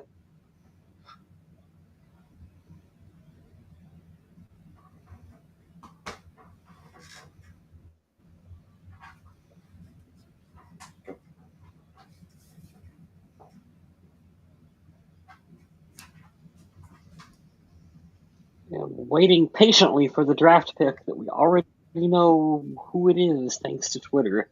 I'm waiting patiently for the draft pick that we already know who it is, thanks to Twitter.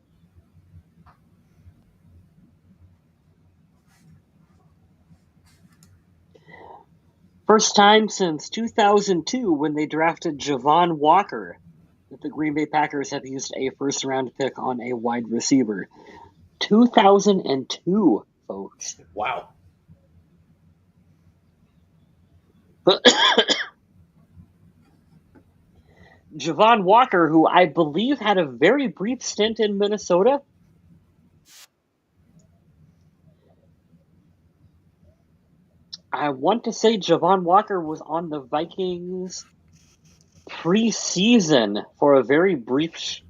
First time since 2002 when they drafted Javon Walker that the Green Bay Packers have used a first round pick on a wide receiver. 2002, folks. Wow. Javon Walker, who I believe had a very brief stint in Minnesota. I want to say Javon Walker was on the Vikings preseason for a very brief,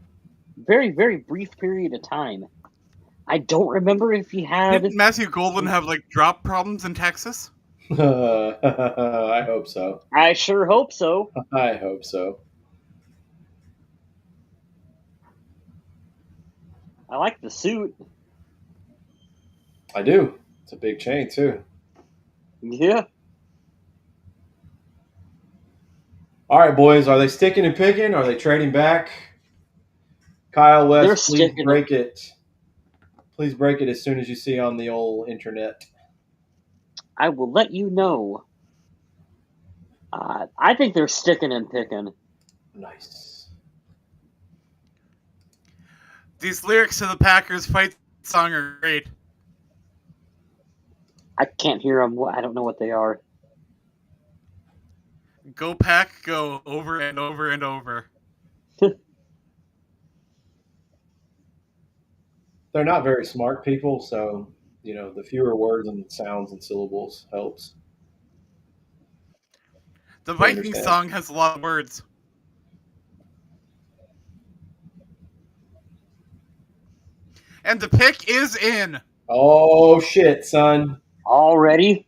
very brief period of time. I don't remember if he had. Didn't Matthew Golden have like drop problems in Texas? I hope so. I sure hope so. I hope so. I like the suit. I do. It's a big chain too. Yeah, All right, boys, are they sticking and picking? Are they trading back? Kyle they're West, please sticking it. break it. Please break it as soon as you see on the old internet. I will let you know. I think they're sticking and picking. Nice. These lyrics to the Packers fight song are great. I can't hear them. I don't know what they are. Go Pack, go over and over and over. They're not very smart people, so the fewer words and sounds and syllables helps. The They Vikings understand. song has a lot of words. And the pick is in. Oh shit, son! Already?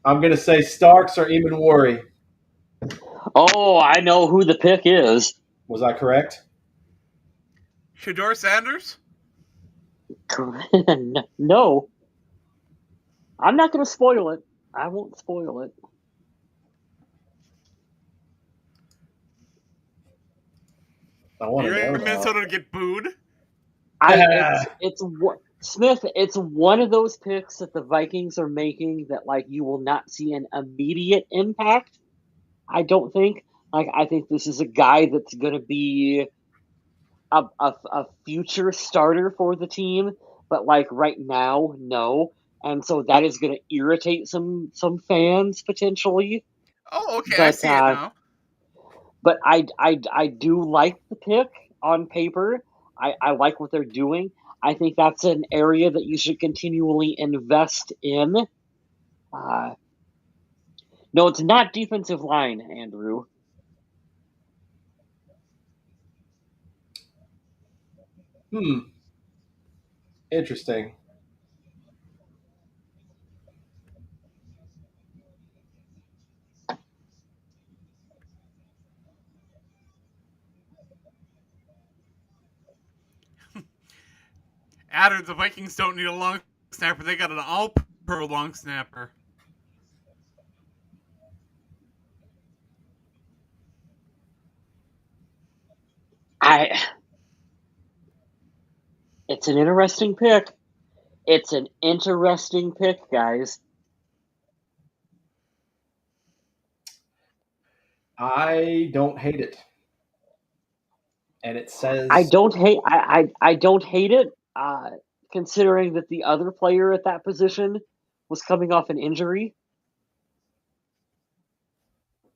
I'm gonna say Starks or even Worry. Oh, I know who the pick is. Was I correct? Shador Sanders? No, I'm not going to spoil it. I won't spoil it. I Are want you to ready know for now. Minnesota to get booed? It's Smith. It's one of those picks that the Vikings are making that like you will not see an immediate impact. I don't think. Like I think this is a guy that's going to be a future starter for the team, but like right now, no. And so that is going to irritate some fans potentially. Oh, okay, I But see it now. I do like the pick on paper. I like what they're doing. I think that's an area that you should continually invest in. Uh, no, it's not defensive line, Andrew. Hmm. Interesting. Adder, the Vikings don't need a long snapper. They got an all pro long snapper. I. It's an interesting pick. It's an interesting pick, guys. I don't hate it, and it I says don't hate. I don't hate it. Considering that the other player at that position was coming off an injury.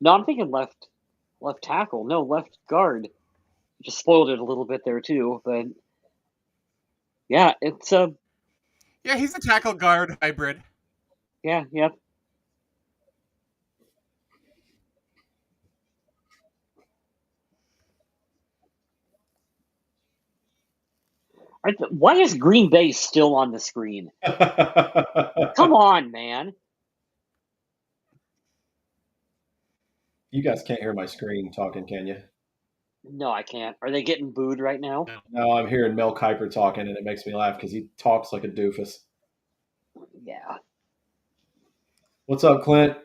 No, I'm thinking left tackle. No, left guard. Just spoiled it a little bit there too, but yeah, it's Yeah, he's a tackle guard hybrid. yeah. Why is Green Bay still on the screen? Come on, man. you guys can't hear my screen talking, can you? No, I can't. Are they getting booed right now? No, I'm hearing Mel Kiper talking, and it makes me laugh because he talks like a doofus. Yeah. What's up, Clint?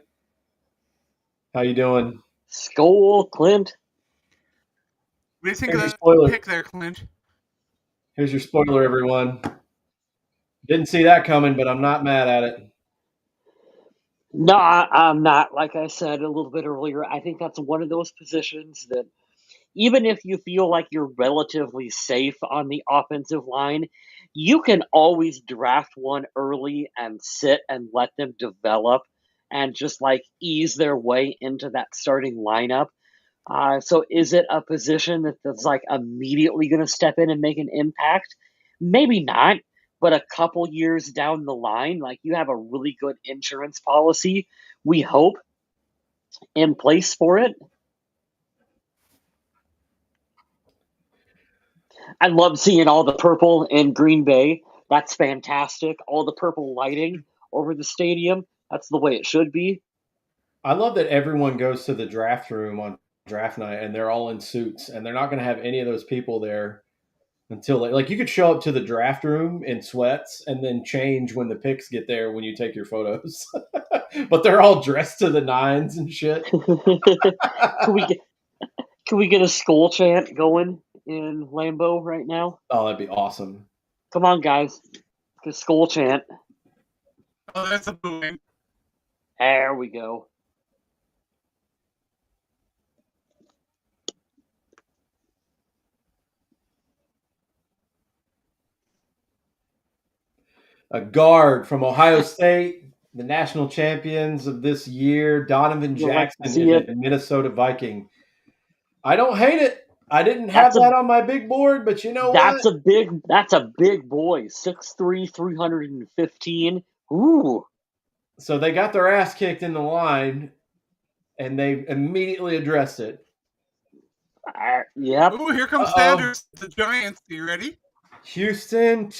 How you doing? Skull Clint. What do you think Here's of your that spoiler. pick there, Clint? Here's your spoiler, everyone. Didn't see that coming, but I'm not mad at it. No, I'm not. Like I said a little bit earlier, I think that's one of those positions that even if you feel like you're relatively safe on the offensive line, you can always draft one early and sit and let them develop and just like ease their way into that starting lineup. So is it a position that's like immediately going to step in and make an impact? Maybe not, but a couple years down the line, like you have a really good insurance policy, we hope, in place for it. I love seeing all the purple in Green Bay. That's fantastic. All the purple lighting over the stadium. That's the way it should be. I love that everyone goes to the draft room on draft night, and they're all in suits, and they're not going to have any of those people there until like you could show up to the draft room in sweats and then change when the picks get there when you take your photos. But they're all dressed to the nines and shit. Can we get a skull chant going in Lambeau right now? Oh, that'd be awesome. Come on, guys. Get a skull chant. Oh, that's a booing. There we go. A guard from Ohio State, the national champions of this year, Donovan You like to Jackson see is it? a Minnesota Viking. I don't hate it. I didn't have That's that a on my big board, but you know what? that's a big boy. 6'3", 315. Ooh. So they got their ass kicked in the line, and they immediately addressed it. Yep. Ooh, here comes Uh-oh. Sanders. The Giants. Are you ready? Houston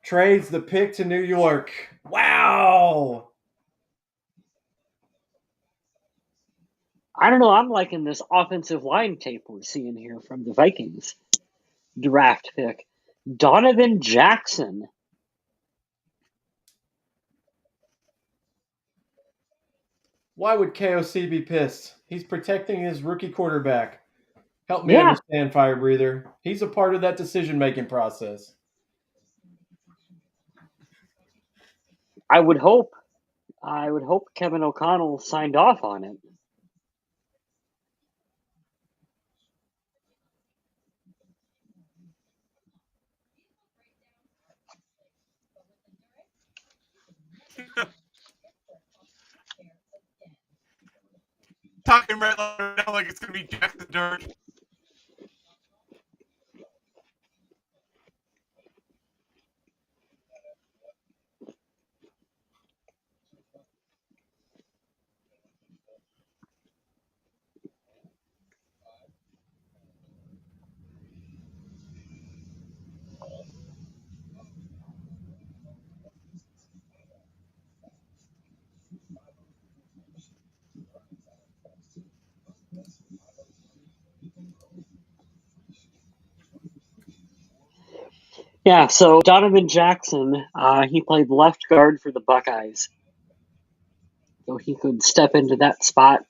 trades the pick to New York. Wow. I don't know. I'm liking this offensive line tape we're seeing here from the Vikings draft pick. Donovan Jackson. Why would KOC be pissed? He's protecting his rookie quarterback. Help me Yeah, understand, Fire Breather. He's a part of that decision-making process. I would hope. I would hope Kevin O'Connell signed off on it. Talking right now like it's going to be Jackson Dirk. Yeah, so Donovan Jackson, he played left guard for the Buckeyes. So he could step into that spot.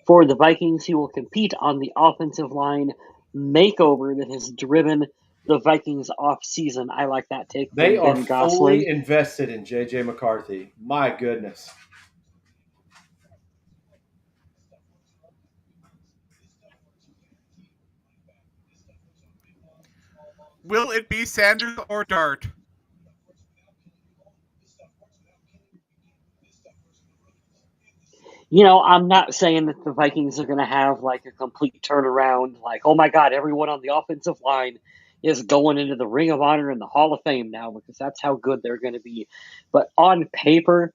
For the Vikings, he will compete on the offensive line makeover that has driven the Vikings off season. I like that take They from are Ben Gosselin. fully invested in JJ McCarthy. My goodness. Will it be Sanders or Dart? I'm not saying that the Vikings are going to have like a complete turnaround, like, oh my God, everyone on the offensive line is going into the Ring of Honor and the Hall of Fame now because that's how good they're going to be. But on paper,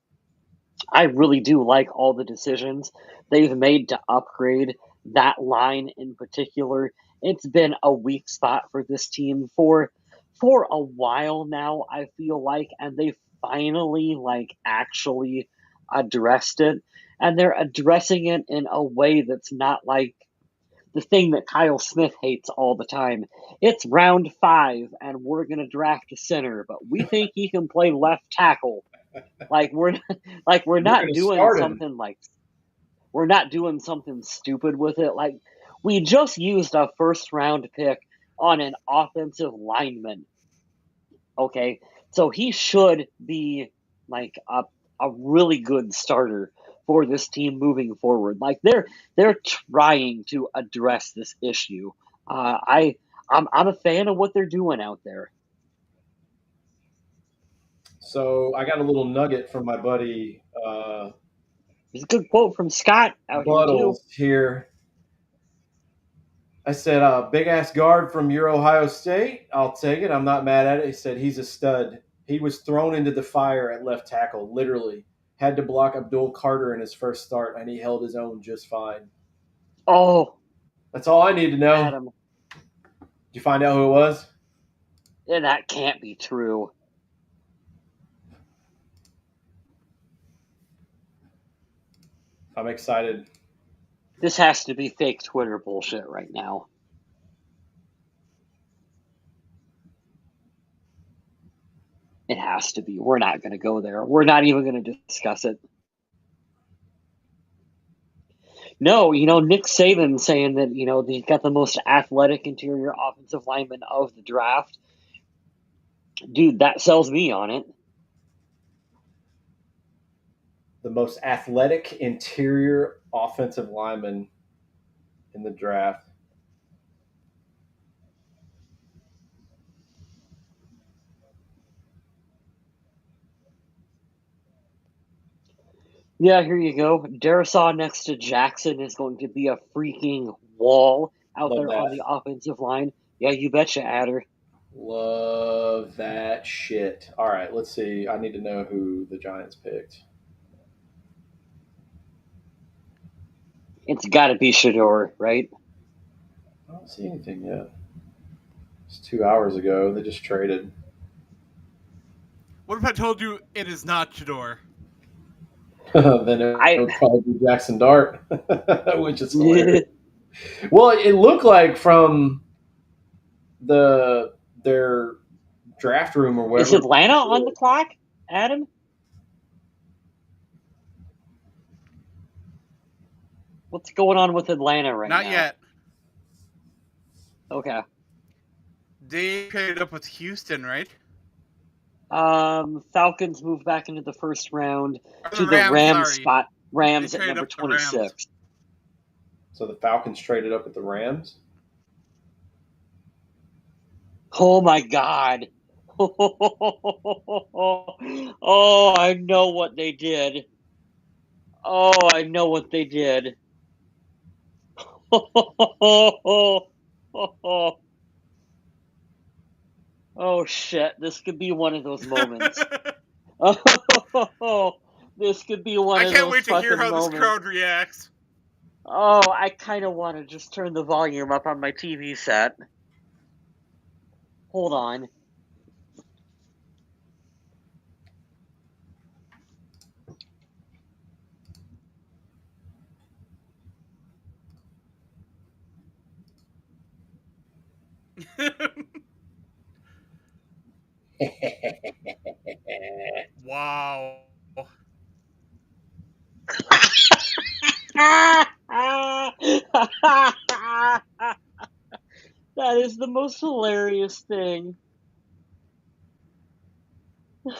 I really do like all the decisions they've made to upgrade that line in particular. It's been a weak spot for this team for a while now, I feel like, and they finally like actually addressed it. And they're addressing it in a way that's not like the thing that Kyle Smith hates all the time. It's round 5 and we're going to draft a center, but we think he can play left tackle. Like we're We're not going to doing start him. something like we're not doing something stupid with it. Like we just used a first round pick on an offensive lineman. Okay. So he should be like a really good starter for this team moving forward. Like they're trying to address this issue. I'm a fan of what they're doing out there. So I got a little nugget from my buddy There's a good quote from Scott out here too. Buttles here. I said, big ass guard from your Ohio State. I'll take it. I'm not mad at it. He said, he's a stud. He was thrown into the fire at left tackle, literally. Had to block Abdul Carter in his first start, and he held his own just fine. Oh, That's all I need to know. Adam, Did you find out who it was? yeah, that can't be true. I'm excited. This has to be fake Twitter bullshit right now. It has to be. We're not going to go there. We're not even going to discuss it. No, Nick Saban saying that, he's got the most athletic interior offensive lineman of the draft. Dude, that sells me on it. The most athletic interior offensive lineman in the draft. Yeah, here you go. Darisaw next to Jackson is going to be a freaking wall out Love there on that. the offensive line. Yeah, you betcha, Adder. Love that shit. All right, let's see. I need to know who the Giants picked. It's got to be Shador, right? I don't see anything yet. It's 2 hours ago. They just traded. What if I told you it is not Shador? Then it I would probably be Jackson Dart, which is hilarious. Well, it looked like from their draft room or Is whatever. Atlanta on the clock, Adam? What's going on with Atlanta right Not now? yet. Okay. They traded up with Houston, right? Falcons move back into the first round Or to the the Rams, Rams sorry. spot. Rams They at traded number up the Rams. 26. So the Falcons traded up with the Rams. Oh my God. Oh, I know what they did. Oh, I know what they did. Oh shit, this could be one of those moments. This could be one I of can't those wait to hear fucking how this moments. crowd reacts. Oh, I kind of want to just turn the volume up on my TV set. Hold on. Wow. That is the most hilarious thing.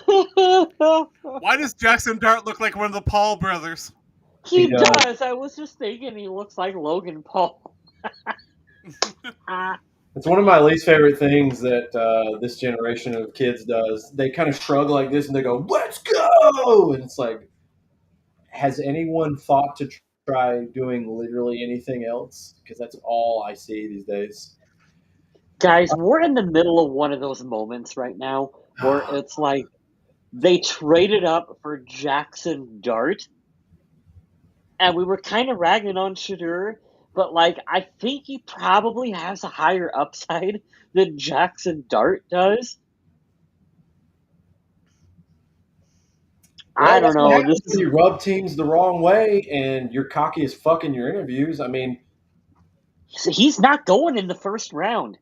Why does Jackson Dart look like one of the Paul brothers? He He does. does. I was just thinking he looks like Logan Paul. It's one of my least favorite things that this generation of kids does. They kind of shrug like this and they go, "Let's go!" And it's like, has anyone thought to try doing literally anything else? Because that's all I see these days. Guys, we're in the middle of one of those moments right now where it's like they traded up for Jackson Dart, and we were kind of ragging on Shadur, but I think he probably has a higher upside than Jackson Dart does. Well, I that's don't what know. happens when you rub teams the wrong way and you're cocky as fuck in your interviews. I mean, He's not going in the first round.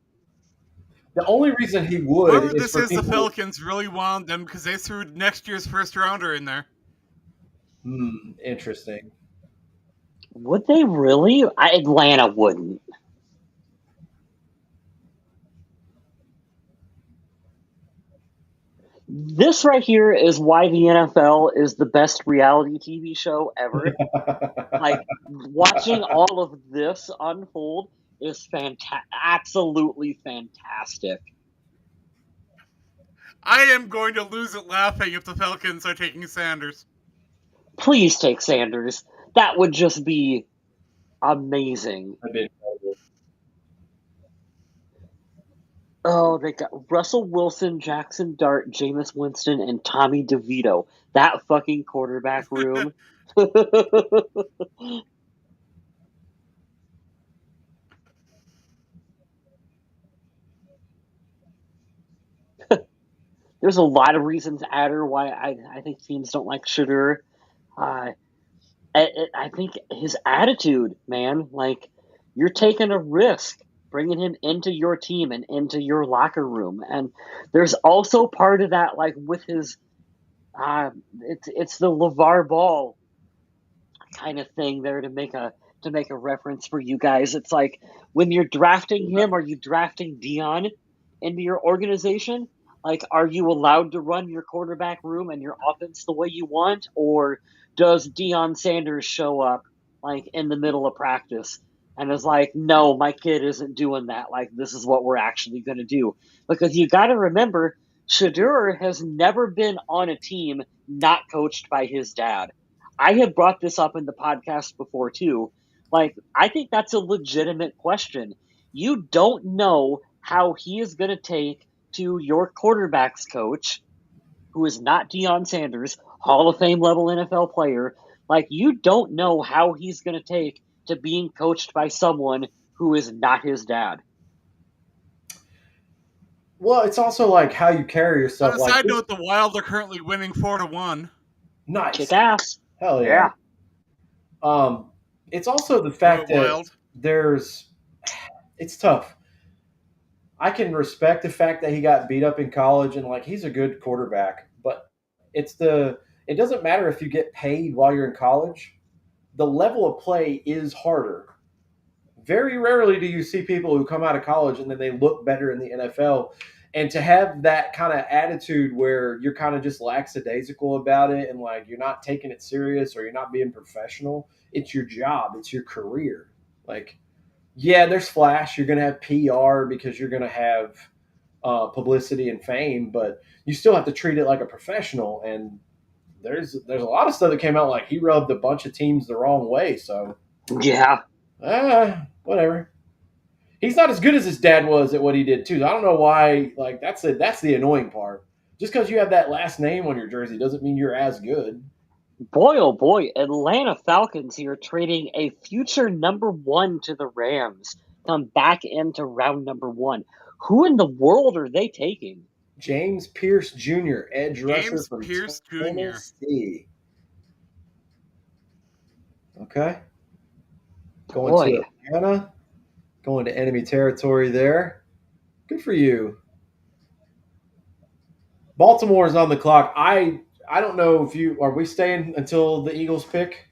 the only reason he would Whoever is this for is, the people. Falcons really wanted them because they threw next year's first rounder in there. Interesting. Would they really? Atlanta wouldn't. This right here is why the NFL is the best reality TV show ever. Watching all of this unfold is absolutely fantastic. I am going to lose it laughing if the Falcons are taking Sanders. Please take Sanders. That would just be amazing. That'd be incredible. Oh, they got Russell Wilson, Jackson Dart, Jameis Winston, and Tommy DeVito. That fucking quarterback room. There's a lot of reasons, Adder, why I think teams don't like Shooter. I think his attitude, man, you're taking a risk. bringing him into your team and into your locker room. And there's also part of that, like with his, it's the LeVar Ball kind of thing there to make a reference for you guys. It's like when you're drafting him, are you drafting Dion into your organization? Like, are you allowed to run your quarterback room and your offense the way you want, or does Deion Sanders show up like in the middle of practice and is like, no, my kid isn't doing that. Like, this is what we're actually going to do. Because you got to remember, Shadur has never been on a team not coached by his dad. I have brought this up in the podcast before too. Like, I think that's a legitimate question. You don't know how he is going to take to your quarterbacks coach, who is not Deion Sanders, Hall of Fame level NFL player. Like, you don't know how he's going to take to being coached by someone who is not his dad. Well, it's also like how you carry On yourself. a Like side this, note, the Wild are currently winning 4-1. nice, Kick ass. hell yeah. Yeah. It's also the Do fact it, that Wild. it's tough. I can respect the fact that he got beat up in college and like he's a good quarterback, but it doesn't matter if you get paid while you're in college. The level of play is harder. Very rarely do you see people who come out of college and then they look better in the NFL. And to have that kind of attitude where you're kind of just lackadaisical about it and like you're not taking it serious or you're not being professional, it's your job, it's your career. Like, yeah, there's flash. You're going to have PR because you're going to have publicity and fame, but you still have to treat it like a professional. And there's a lot of stuff that came out like he rubbed a bunch of teams the wrong way. So Yeah. whatever. He's not as good as his dad was at what he did too. I don't know why. Like that's the annoying part. Just because you have that last name on your jersey doesn't mean you're as good. Boy, oh boy, Atlanta Falcons here trading a future number one to the Rams. Come back into round number one. Who in the world are they taking? James Pierce Jr., edge rusher James from Pierce Jr. Tennessee. Okay. Going Boy, to Atlanta. Going to enemy territory there. Good for you. Baltimore is on the clock. I don't know if you are we staying until the Eagles pick?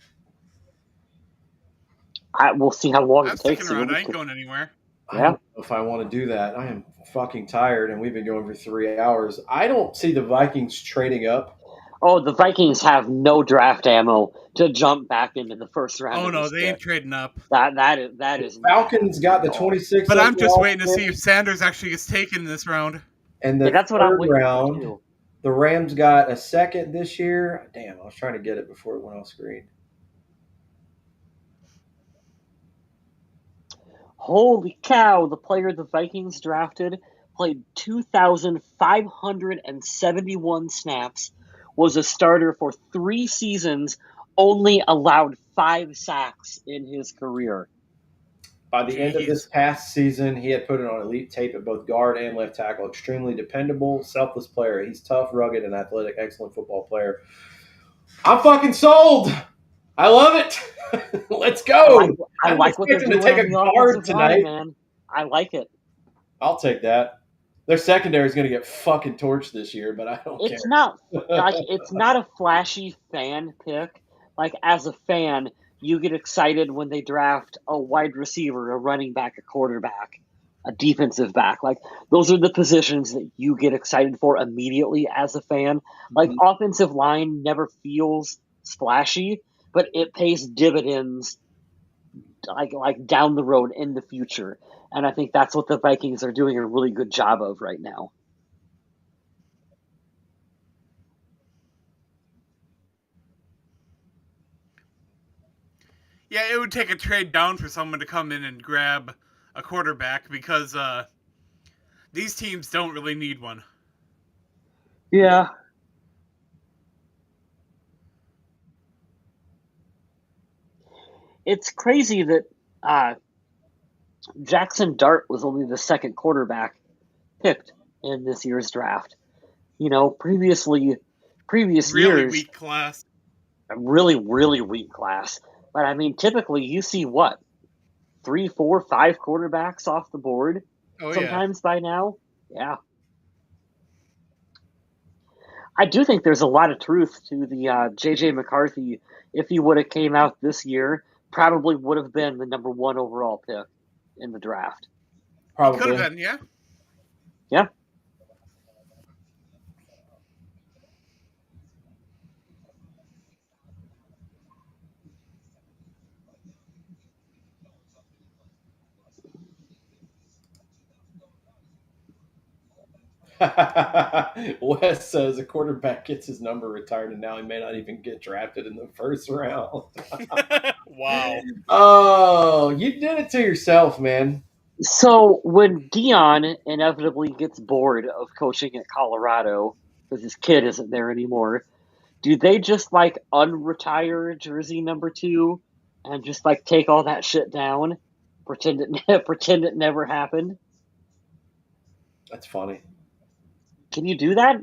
we'll see how long I'm it sticking takes. around. I ain't going anywhere. I Yeah. don't know if I want to do that. I am fucking tired and we've been going for 3 hours. I don't see the Vikings trading up. Oh, the Vikings have no draft ammo to jump back into the first round. Oh of no, this they pick. ain't trading up. That is Falcons got the not- 26th. But I'm just overall waiting to see pick, if Sanders actually gets taken in this round. and the Yeah, that's what I'm third waiting for round. too. The Rams got a second this year. Damn, I was trying to get it before it went off screen. Holy cow! The player the Vikings drafted played 2,571 snaps, was a starter for 3 seasons, only allowed 5 sacks in his career. By the end of Jeez. this past season, he had put it on elite tape at both guard and left tackle. Extremely dependable, selfless player. He's tough, rugged, and athletic. Excellent football player. I'm fucking sold. I love it. Let's go. I I'm like what they're expecting doing to take on a the guard offensive line, tonight. man. I like it. I'll take that. Their secondary is going to get fucking torched this year, but I don't It's care. not like it's not a flashy fan pick. Like, as a fan, you get excited when they draft a wide receiver, a running back, a quarterback, a defensive back. Like, those are the positions that you get excited for immediately as a fan. Like, Mhm. offensive line never feels splashy, but it pays dividends like down the road in the future. And I think that's what the Vikings are doing a really good job of right now. Yeah, it would take a trade down for someone to come in and grab a quarterback because these teams don't really need one. Yeah. It's crazy that Jackson Dart was only the second quarterback picked in this year's draft. You know, previous Really years, weak class. a really, really weak class. But I mean, typically you see what? 3, 4, 5 quarterbacks off the board Oh yeah. sometimes by now. Yeah. I do think there's a lot of truth to the J.J. McCarthy. If he would have came out this year, probably would have been the number 1 overall pick in the draft. He could have Probably. been, yeah. Yeah. Wes says a quarterback gets his number retired, and now he may not even get drafted in the first round. Wow. Oh, you did it to yourself, man. So when Dion inevitably gets bored of coaching at Colorado because his kid isn't there anymore, do they just like unretire jersey number 2 and just like take all that shit down, pretend it never happened? That's funny. Can you do that?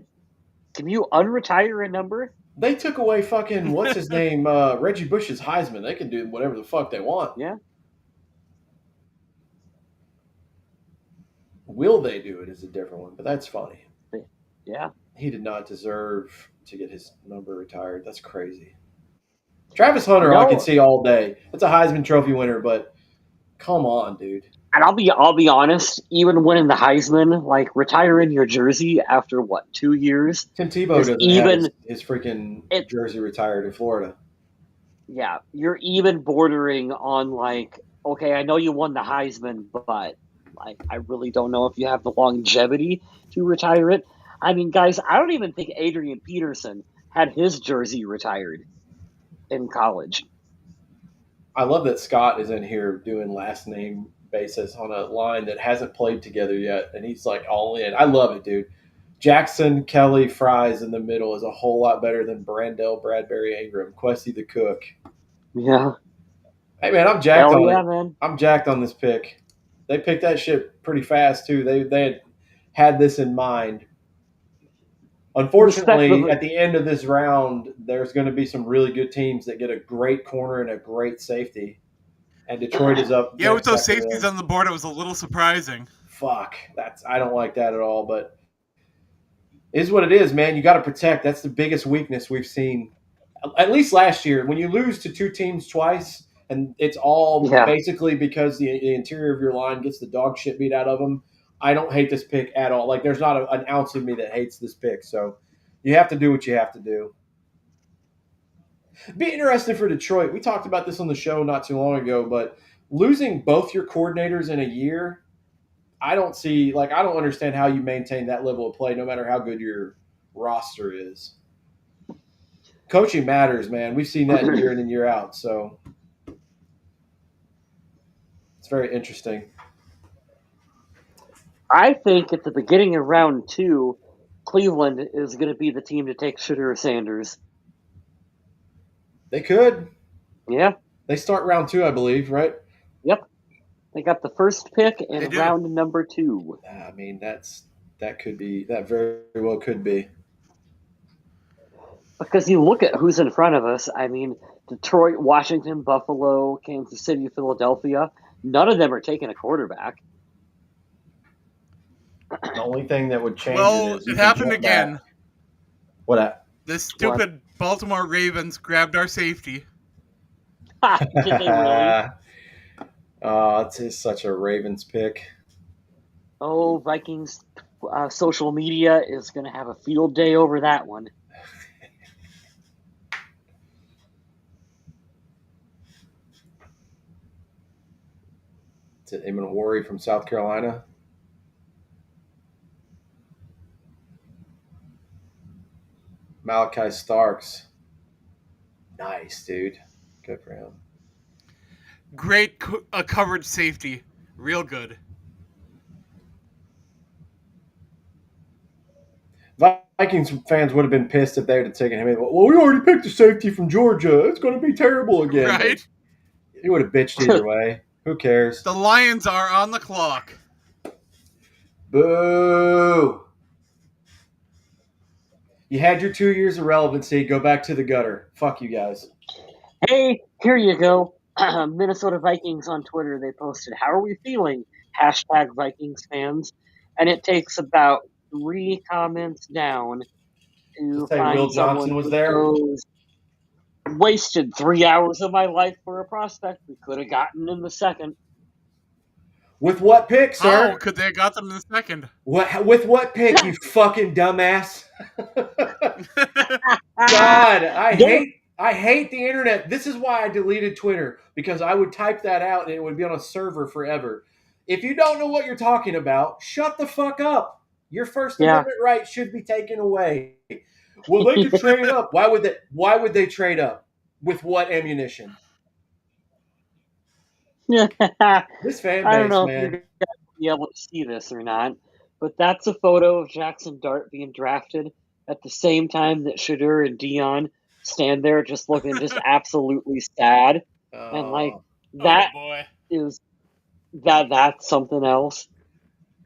Can you unretire a number? They took away fucking what's his name, Reggie Bush's Heisman. They can do whatever the fuck they want. Yeah. Will they do it is a different one, but that's funny. Yeah. He did not deserve to get his number retired. That's crazy. Travis Hunter, I can No, see all day. That's a Heisman Trophy winner, but come on, dude. and I'll be honest, even winning the Heisman, like retiring your jersey after what, 2 years Tim Tebow is doesn't have even his freaking it jersey retired in Florida. yeah, you're even bordering on like, okay, I know you won the Heisman, but like I really don't know if you have the longevity to retire it. I mean, guys, I don't even think Adrian Peterson had his jersey retired in college. I love that Scott is in here doing last name basis on a line that hasn't played together yet, and he's like all in. I love it, dude. Jackson, Kelly, Fries in the middle is a whole lot better than Brandell, Bradbury, Ingram, Questy the Cook. Yeah. Hey man, I'm jacked Hell on yeah, it. man. I'm jacked on this pick. They picked that shit pretty fast too. They had this in mind. Unfortunately, Respectively. at the end of this round, there's going to be some really good teams that get a great corner and a great safety, and Detroit is up Yeah, with next those after safeties them. on the board, it was a little surprising. Fuck, I don't like that at all. But it is what it is, man. You got to protect. That's the biggest weakness we've seen, at least last year. When you lose to 2 teams twice, and it's all Yeah. basically because the interior of your line gets the dog shit beat out of them. I don't hate this pick at all. Like, there's not an ounce of me that hates this pick. So you have to do what you have to do. Be interesting for Detroit. We talked about this on the show not too long ago, but losing both your coordinators in a year, I don't understand how you maintain that level of play no matter how good your roster is. Coaching matters, man. We've seen that year in and year out, so it's very interesting. I think at the beginning of round 2, Cleveland is going to be the team to take Shedeur Sanders. They could. Yeah. They start round 2, I believe, right? Yep. They got the first pick in They do. round number 2. I mean, that very well could be. Because you look at who's in front of us. I mean, Detroit, Washington, Buffalo, Kansas City, Philadelphia. None of them are taking a quarterback. The only thing that would change Well, it is you it could happened jump again. back. What that? The stupid Baltimore Ravens grabbed our safety. Did they really? It's such a Ravens pick. Oh, Vikings social media is going to have a field day over that one. Is it Eamon Worry from South Carolina? Malachi Starks. Nice, dude. Good for him. Great coverage safety. Real good. Vikings fans would have been pissed if they would have taken him. Well, we already picked a safety from Georgia. It's going to be terrible again. Right? He would have bitched either way. Who cares? The Lions are on the clock. Boo! You had your 2 years of relevancy. Go back to the gutter. Fuck you guys. Hey, here you go. Minnesota Vikings on Twitter, they posted, "How are we feeling?" Hashtag Vikings fans. And it takes about 3 comments down To to say find Will someone Johnson was who there. goes, "Wasted 3 hours of my life for a prospect we could have gotten in the second." With what pick, How sir? could they have got them in the second? With what pick, you fucking dumbass? God, They, I hate the internet. This is why I deleted Twitter because I would type that out and it would be on a server forever. If you don't know what you're talking about, shut the fuck up. Your First yeah. Amendment right should be taken away. Well, they could trade up. Why would they trade up? With what ammunition? I This fan don't base, know if you're man. going to be able to see this or not, but that's a photo of Jackson Dart being drafted at the same time that Shadur and Dion stand there just looking just absolutely sad. And like Uh, Oh that boy. is that's something else.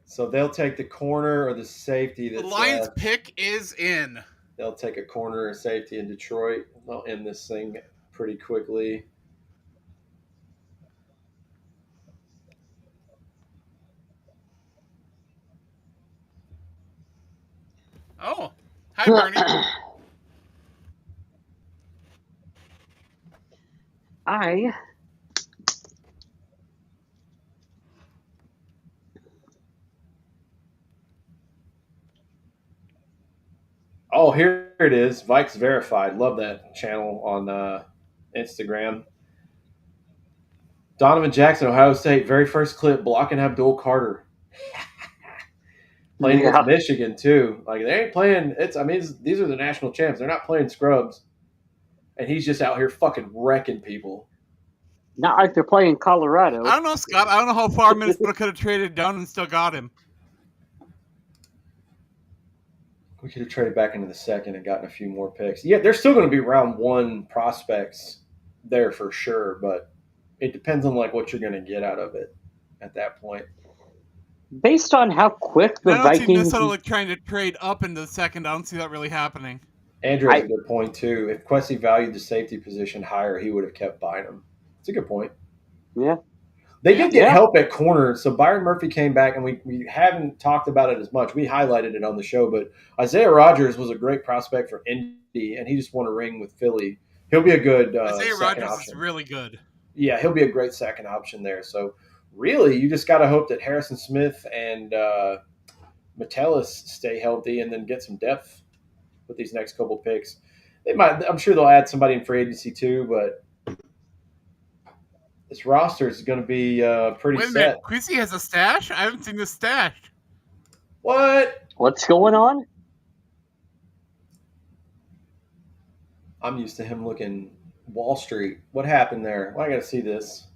so they'll take the corner or the safety The that's Lions left. pick is in. They'll take a corner or safety in Detroit. They'll end this thing pretty quickly. Oh. Hi, Bernie. I Oh, here it is. Vikes Verified. Love that channel on Instagram. Donovan Jackson, Ohio State, very first clip blocking Abdul Carter. Playing against yeah, Michigan too. Like they ain't playing. It's I mean these are the national champs. They're not playing scrubs, and he's just out here fucking wrecking people. not like they're playing I Colorado. don't know, Scott. I don't know how far Minnesota could have traded down and still got him. We could have traded back into the second and gotten a few more picks. Yeah, there's still going to be round one prospects there for sure, but it depends on like what you're going to get out of it at that point. Based on how quick And the I don't see Vikings, Minnesota like trying to trade up into the second. I don't see that really happening. Andrew has a I good point too. If Quessy valued the safety position higher, he would have kept Bynum. It's a good point. yeah They Yeah. did get yeah help at corner. So Byron Murphy came back, and we haven't talked about it as much. We highlighted it on the show, but Isaiah Rogers was a great prospect for Indy, and he just won a ring with Philly. He'll be a good Isaiah second Rogers is option. really good. Yeah, he'll be a great second option there. So really, you just got to hope that Harrison Smith and Metellus stay healthy, and then get some depth with these next couple picks. They might. I'm sure they'll add somebody in free agency too, but this roster is going to be pretty Wait a minute. set. Quincy has a stash? I haven't seen this stash. What? what's going on? I'm used to him looking Wall Street. What happened there? Well, I got to see this.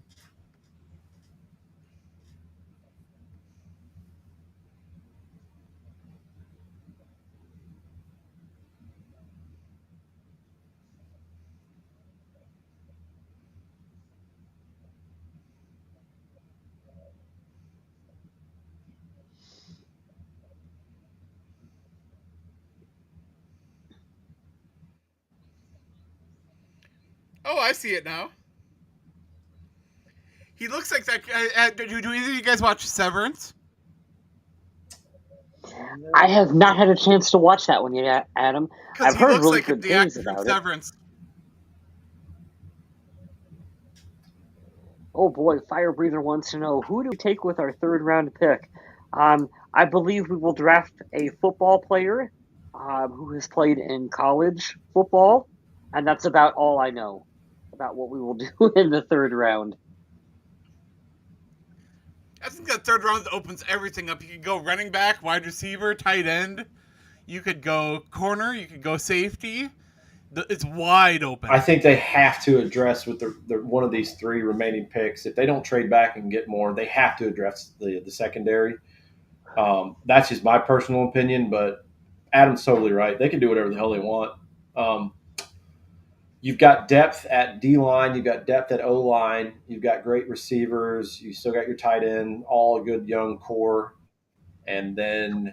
Oh, I see it now. He looks like that. Do either of you guys watch Severance? I have not had a chance to watch that one yet, Adam. Because I've he heard looks really like good the things actor from about it. Severance. Oh boy, Fire Breather wants to know, who do we take with our third round pick? I believe we will draft a football player who has played in college football, and that's about all I know about what we will do in the third round. I think that third round opens everything up. You could go running back, wide receiver, tight end. You could go corner. You could go safety. It's wide open. I think they have to address with the one of these three remaining picks. If they don't trade back and get more, they have to address the secondary. That's just my personal opinion, but Adam's totally right. They can do whatever the hell they want. Um, you've got depth at D line, you've got depth at O line, you've got great receivers, you still got your tight end, all a good young core, and then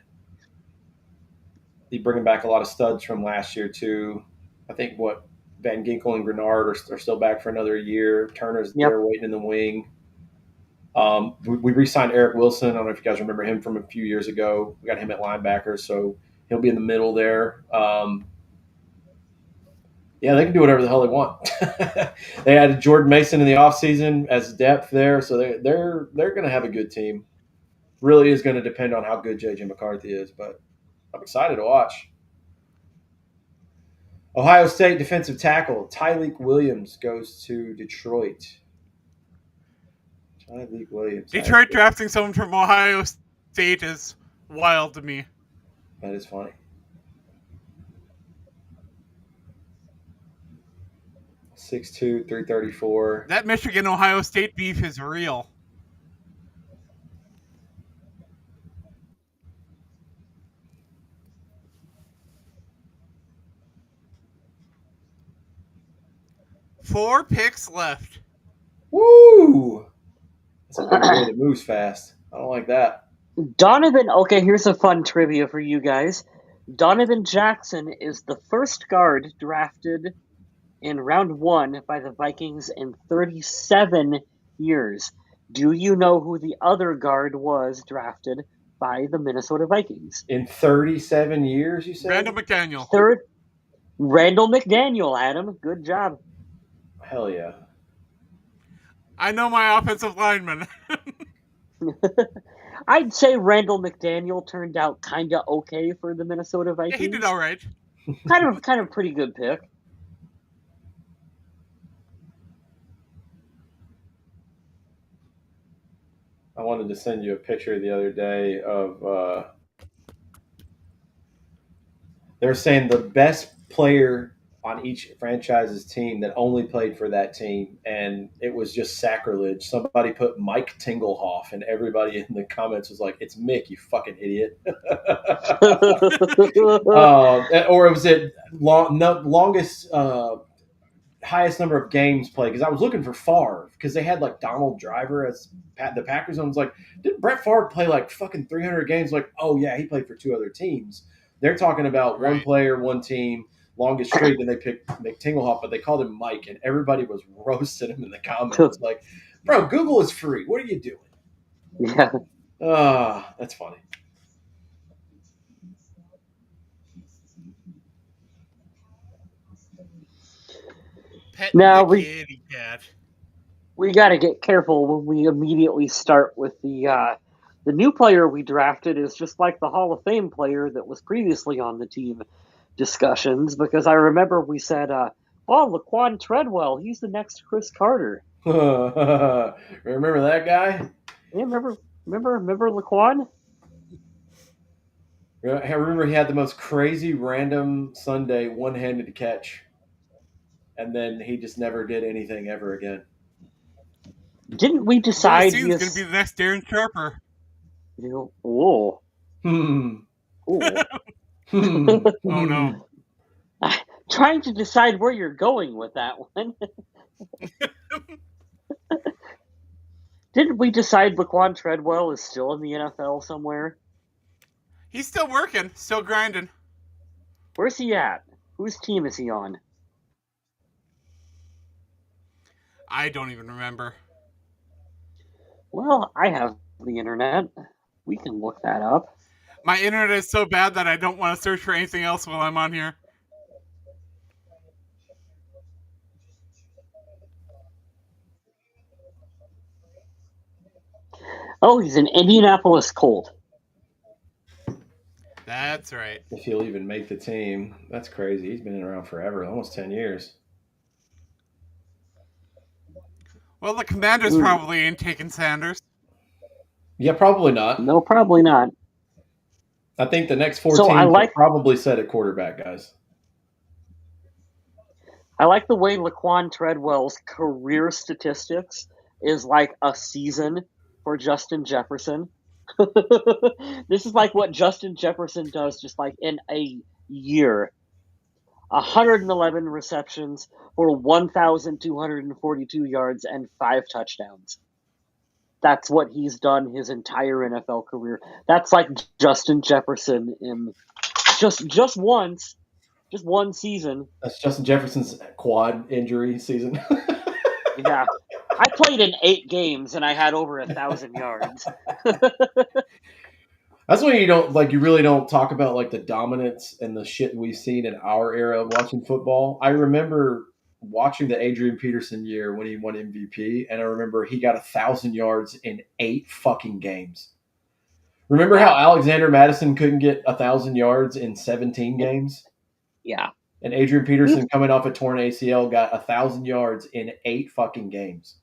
you bringing back a lot of studs from last year too. I think what Van Ginkel and Grenard are still back for another year. Turner's Yep. there waiting in the wing. We re-signed Eric Wilson. I don't know if you guys remember him from a few years ago. We got him at linebacker, so he'll be in the middle there. Yeah, they can do whatever the hell they want. They added Jordan Mason in the offseason as depth there, so they're going to have a good team. Really is going to depend on how good JJ McCarthy is, but I'm excited to watch. Ohio State defensive tackle Tyleek Williams goes to Detroit. Tyleek Williams. Detroit drafting someone from Ohio State is wild to me. That is funny. 6'2", 334. That Michigan Ohio State beef is real. Four picks left. Woo! That's a big boy that moves fast. I don't like that. Donovan, okay, here's a fun trivia for you guys. Donovan Jackson is the first guard drafted in round 1 by the Vikings in 37 years. Do you know who the other guard was drafted by the Minnesota Vikings? In 37 years, you said? Randall McDaniel. Third, Randall McDaniel, Adam. Good job. Hell yeah. I know my offensive lineman. I'd say Randall McDaniel turned out kind of okay for the Minnesota Vikings. Yeah, he did all right. Kind of pretty good pick. I wanted to send you a picture the other day of they were saying the best player on each franchise's team that only played for that team, and it was just sacrilege. Somebody put Mike Tinglehoff, and everybody in the comments was like, "It's Mick, you fucking idiot." Or was it longest, highest number of games played? Because I was looking for Favre because they had like Donald Driver as the Packers. And I was like, didn't Brett Favre play like fucking 300 games? Like, oh yeah, he played for 2 other teams. They're talking about one player, one team, longest streak, and they picked Mick Tinglehoff, but they called him Mike, and everybody was roasting him in the comments. Like, bro, Google is free. What are you doing? Yeah. That's funny. Now kitty cat. We got to get careful when we immediately start with the new player we drafted is just like the Hall of Fame player that was previously on the team discussions, because I remember we said, Laquan Treadwell, he's the next Chris Carter. Remember that guy? Yeah, remember Laquan? I remember he had the most crazy random Sunday one-handed catch, and then he just never did anything ever again. Didn't we decide he's going to be the next Darren Sharper? Oh. Oh no. Trying to decide where you're going with that one. Didn't we decide Laquan Treadwell is still in the NFL somewhere? He's still working, still grinding. Where's he at? Whose team is he on? I don't even remember. Well, I have the internet. We can look that up. My internet is so bad that I don't want to search for anything else while I'm on here. Oh, he's an Indianapolis Colt. That's right. If he'll even make the team. That's crazy. He's been around forever, almost 10 years. Well, the Commanders probably ain't taking Sanders. Yeah, probably not. No, probably not. I think the next 4 teams will probably set at quarterback, guys. I like the way Laquan Treadwell's career statistics is like a season for Justin Jefferson. This is like what Justin Jefferson does just like in a year. 111 receptions for 1,242 yards and 5 touchdowns. That's what he's done his entire NFL career. That's like Justin Jefferson in just once. Just one season. That's Justin Jefferson's quad injury season. Yeah. I played in 8 games and I had over 1,000 yards. That's when you don't like. You really don't talk about like the dominance and the shit we've seen in our era of watching football. I remember watching the Adrian Peterson year when he won MVP, and I remember he got 1,000 yards in 8 fucking games. Remember how Yeah. Alexander Madison couldn't get 1,000 yards in 17 games, Yeah. and Adrian We've Peterson coming off a torn ACL got 1,000 yards in 8 fucking games.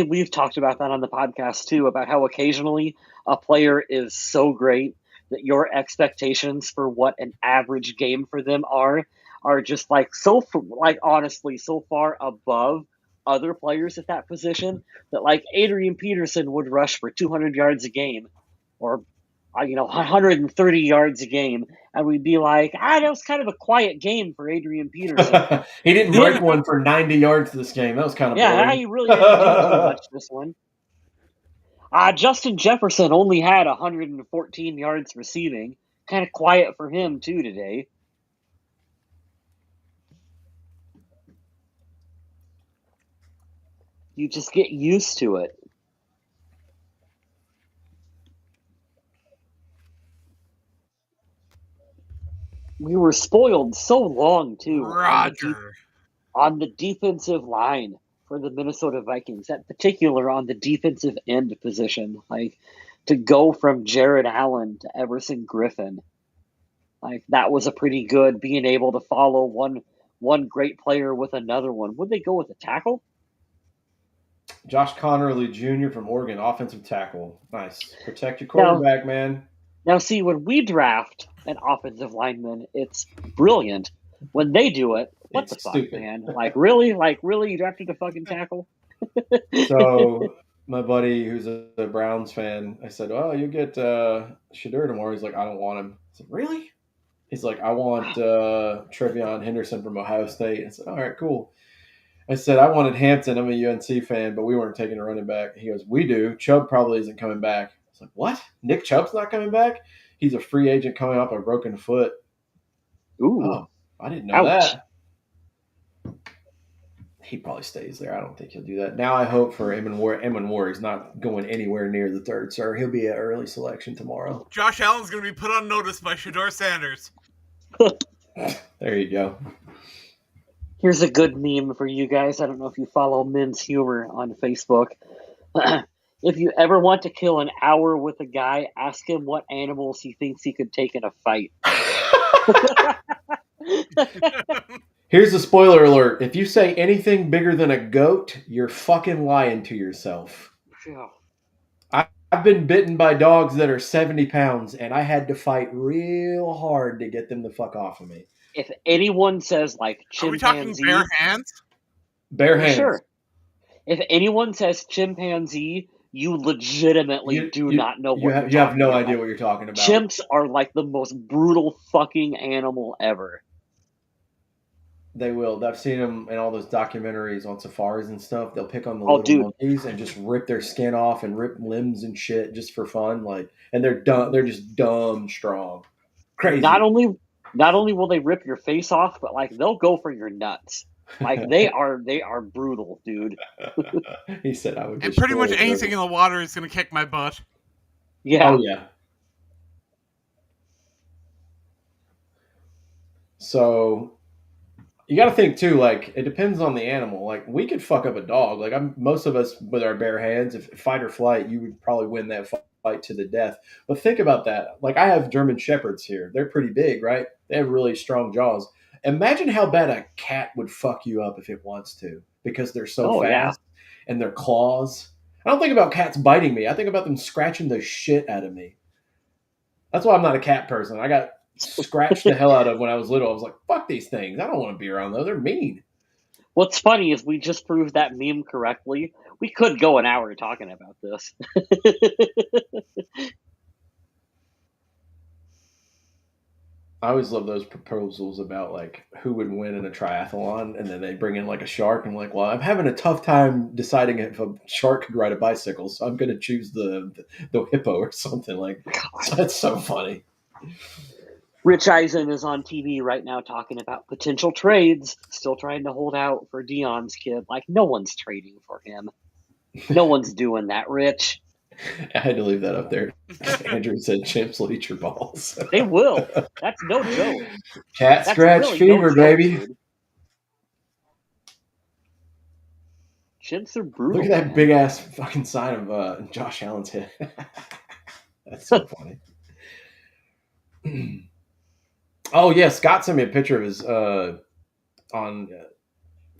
we've talked about that on the podcast too, about how occasionally a player is so great that your expectations for what an average game for them are just like honestly so far above other players at that position that like Adrian Peterson would rush for 200 yards a game or 130 yards a game, and we'd be like, that was kind of a quiet game for Adrian Peterson. He didn't He break didn't, one for 90 yards this game. That was kind of yeah, boring. he really didn't do too much this one. Justin Jefferson only had 114 yards receiving. Kind of quiet for him too today. You just get used to it. We were spoiled so long too Roger. on the defensive line for the Minnesota Vikings, in particular on the defensive end position. Like to go from Jared Allen to Everson Griffin, like that was a pretty good being able to follow one great player with another one. Would they go with a tackle? Josh Connerly Jr. from Oregon, offensive tackle. Nice. Protect your Now, quarterback, man. now see when we draft an offensive lineman, it's brilliant. When they do it, what the It's fuck, stupid. man? Really, you drafted a fucking tackle? So my buddy, who's a Browns fan, I said, "Oh, you get Shadur tomorrow." He's like, "I don't want him." I said, "Really?" He's like, "I want Trevion Henderson from Ohio State." I said, "All right, cool." I said, "I wanted Hampton. I'm a UNC fan, but we weren't taking a running back." He goes, "We do. Chubb probably isn't coming back." I was like, "What? Nick Chubb's not coming back? He's a free agent coming off a broken foot." Ooh, Oh, I didn't know ouch. that. He probably stays there. I don't think he'll do that. Now I hope for Eamon Ward. Eamon Ward is not going anywhere near the third, sir. He'll be an early selection tomorrow. Josh Allen's going to be put on notice by Shador Sanders. There you go. Here's a good meme for you guys. I don't know if you follow Men's Humor on Facebook. If you ever want to kill an hour with a guy, ask him what animals he thinks he could take in a fight. Here's a spoiler alert. If you say anything bigger than a goat, you're fucking lying to yourself. I've been bitten by dogs that are 70 pounds, and I had to fight real hard to get them the fuck off of me. If anyone says like Are we talking bare chimpanzee, hands? Bare for hands. sure. If anyone says chimpanzee, you legitimately do not know what you're talking about. You have no idea what you're talking about. Chimps are like the most brutal fucking animal ever. They will. I've seen them in all those documentaries on safaris and stuff. They'll pick on the little monkeys and just rip their skin off and rip limbs and shit just for fun. Like, and they're dumb. They're just dumb strong. Crazy. Not only will they rip your face off, but like they'll go for your nuts. Like they are brutal, dude. He said I would. And pretty much anything in the water is going to kick my butt. Yeah. Oh yeah. So you got to think too. Like it depends on the animal. Like we could fuck up a dog. Like most of us with our bare hands, if fight or flight, you would probably win that fight to the death. But think about that. Like I have German shepherds here. They're pretty big, right? They have really strong jaws. Imagine how bad a cat would fuck you up if it wants to, because they're so fast and their claws. I don't think about cats biting me. I think about them scratching the shit out of me. That's why I'm not a cat person. I got scratched the hell out of when I was little. I was like, fuck these things. I don't want to be around those. They're mean. What's funny is we just proved that meme correctly. We could go an hour talking about this. I always love those proposals about like who would win in a triathlon, and then they bring in like a shark. And I'm like, well, I'm having a tough time deciding if a shark could ride a bicycle, so I'm going to choose the hippo or something. Like, that's so funny. Rich Eisen is on TV right now talking about potential trades, still trying to hold out for Dion's kid. Like, no one's trading for him. No one's doing that, Rich. I had to leave that up there. Andrew said chimps will eat your balls. They will. That's no joke. Cat That's scratch really fever, no joke, baby. dude. Chimps are brutal. Look at that man. big ass fucking sign of Josh Allen's head. That's so funny. Oh yeah, Scott sent me a picture of his on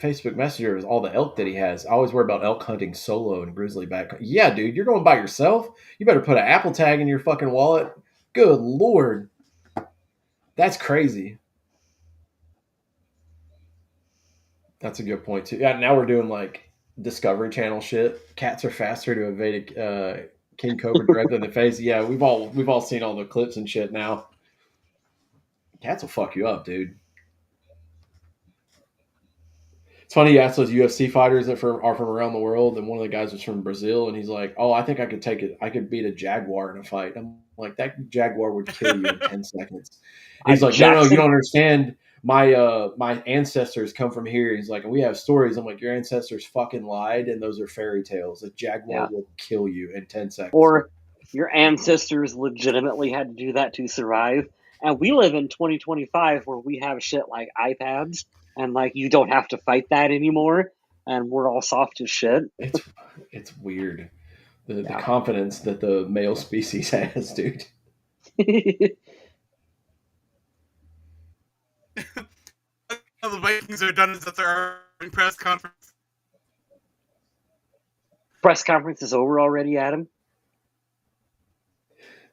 Facebook Messenger. Is all the elk that he has. I always worry about elk hunting solo and grizzly back. Yeah, dude, you're going by yourself. You better put an Apple tag in your fucking wallet. Good lord, that's crazy. That's a good point too. Yeah, now we're doing like Discovery Channel shit. Cats are faster to evade a king cobra directly in the face. Yeah, we've all seen all the clips and shit now. Cats will fuck you up, dude. It's funny you ask those UFC fighters that are from around the world, and one of the guys was from Brazil, and he's like, "Oh, I think I could take it. I could beat a jaguar in a fight." I'm like, "That jaguar would kill you in 10 seconds." He's like, "No, you don't understand. My ancestors come from here." He's like, "And we have stories." I'm like, "Your ancestors fucking lied, and those are fairy tales. A jaguar will kill you in 10 seconds." Or your ancestors legitimately had to do that to survive. And we live in 2025 where we have shit like iPads, and like you don't have to fight that anymore, and we're all soft as shit. It's weird. The confidence that the male species has, dude. How the Vikings are done is at their press conference. Press conference is over already, Adam.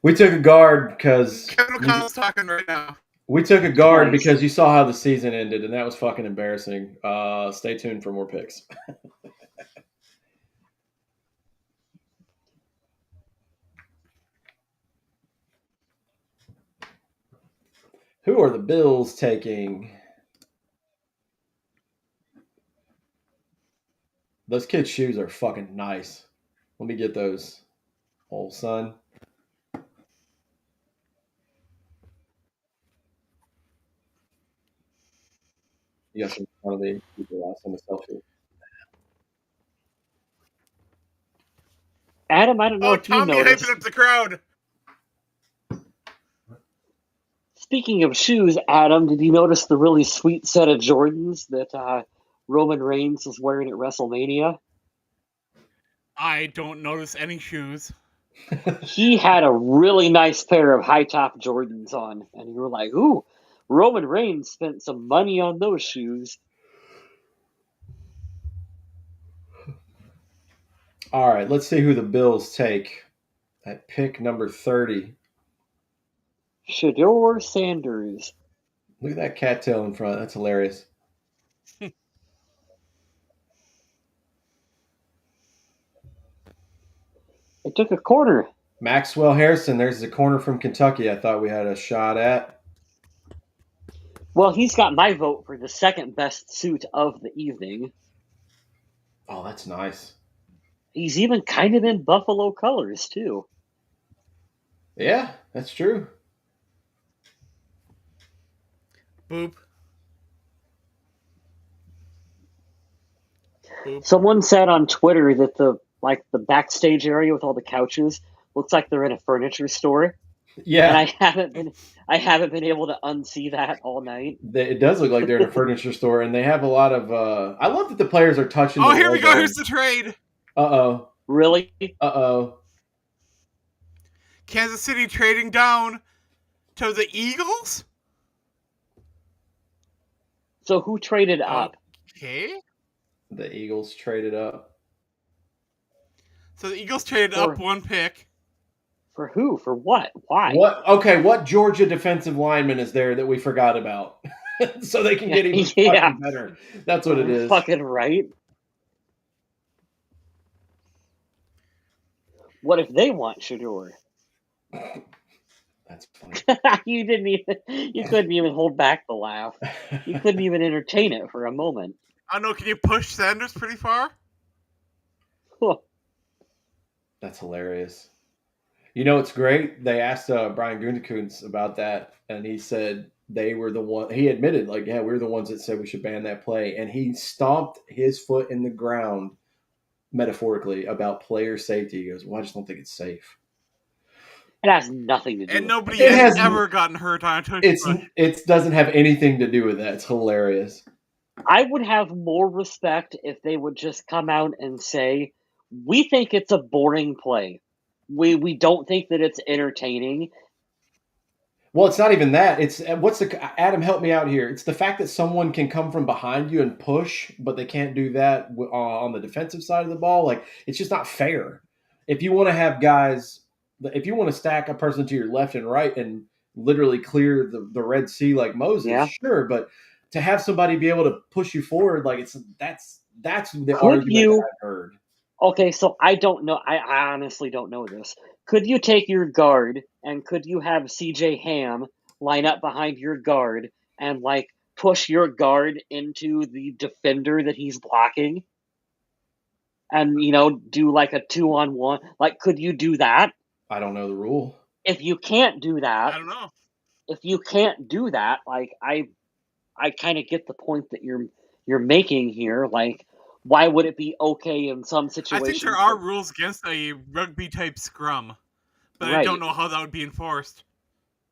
We took a guard because Kevin O'Connell's talking right now. We took a guard Nice. because you saw how the season ended, and that was fucking embarrassing. Stay tuned for more picks. Who are the Bills taking? Those kids' shoes are fucking nice. Let me get those, old son. You got some one of the people last time a selfie. Adam, I don't know if Tommy you noticed. hyping up the crowd. Speaking of shoes, Adam, did you notice the really sweet set of Jordans that Roman Reigns was wearing at WrestleMania? I don't notice any shoes. He had a really nice pair of high top Jordans on, and you were like, ooh, Roman Reigns spent some money on those shoes. All right, let's see who the Bills take at pick number 30. Shedeur Sanders. Look at that cattail in front. That's hilarious. It took a corner. Maxwell Harrison, there's the corner from Kentucky I thought we had a shot at. Well, he's got my vote for the second best suit of the evening. Oh, that's nice. He's even kind of in buffalo colors, too. Yeah, that's true. Boop. Someone said on Twitter that the backstage area with all the couches looks like they're in a furniture store. Yeah, and I haven't been able to unsee that all night. It does look like they're in a furniture store, and they have a lot of. I love that the players are touching. Oh, here we go. Here's the trade. Uh-oh. Really? Uh-oh. Kansas City trading down to the Eagles. So who traded up? Okay. The Eagles traded up. So the Eagles traded up one pick. For who? For what? Why? What? Okay, what Georgia defensive lineman is there that we forgot about? So they can get even fucking better. That's what it is. Fucking right. What if they want Shedeur? That's funny. You couldn't even hold back the laugh. You couldn't even entertain it for a moment. I don't know, can you push Sanders pretty far? That's hilarious. You know, it's great. They asked Brian Gutekunst about that, and he said they were the one. He admitted, like, yeah, we are the ones that said we should ban that play, and he stomped his foot in the ground metaphorically about player safety. He goes, "Well, I just don't think it's safe." It has nothing to do And with nobody It it. has has. ever gotten hurt on a tush It's. push. It doesn't have anything to do with that. It's hilarious. I would have more respect if they would just come out and say, "We think it's a boring play. We don't think that it's entertaining." Well, it's not even that. It's what's the Adam? Help me out here. It's the fact that someone can come from behind you and push, but they can't do that on the defensive side of the ball. Like it's just not fair. If you want to have guys, if you want to stack a person to your left and right and literally clear the Red Sea like Moses, Yeah. sure. But to have somebody be able to push you forward, like that's the Could argument that you I've heard. Okay, so I don't know. I honestly don't know this. Could you take your guard and could you have CJ Ham line up behind your guard and like push your guard into the defender that he's blocking and do like a 2-on-1? Like could you do that? I don't know the rule. If you can't do I that, don't know. like I kind of get the point that you're making here. Like why would it be okay in some I think there situations are but rules against a rugby type scrum, but I don't right. know how that would be enforced.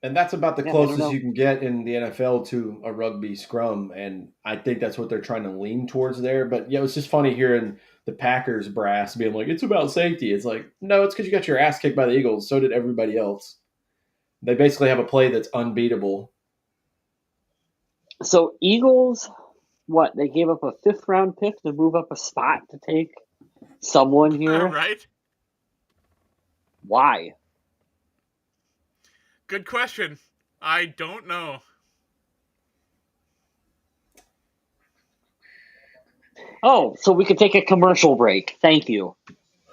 And that's about the Yeah, I don't closest know. you can get in the NFL to a rugby scrum. And I think that's what they're trying to lean towards there. But yeah, it was just funny hearing the Packers brass being like, it's about safety. It's like, no, it's because you got your ass kicked by the Eagles. So did everybody else. They basically have a play that's unbeatable. So Eagles, what they gave up a 5th round pick to move up a spot to take someone here. Right? Why? Good question. I don't know. Oh, so we could take a commercial break. Thank you.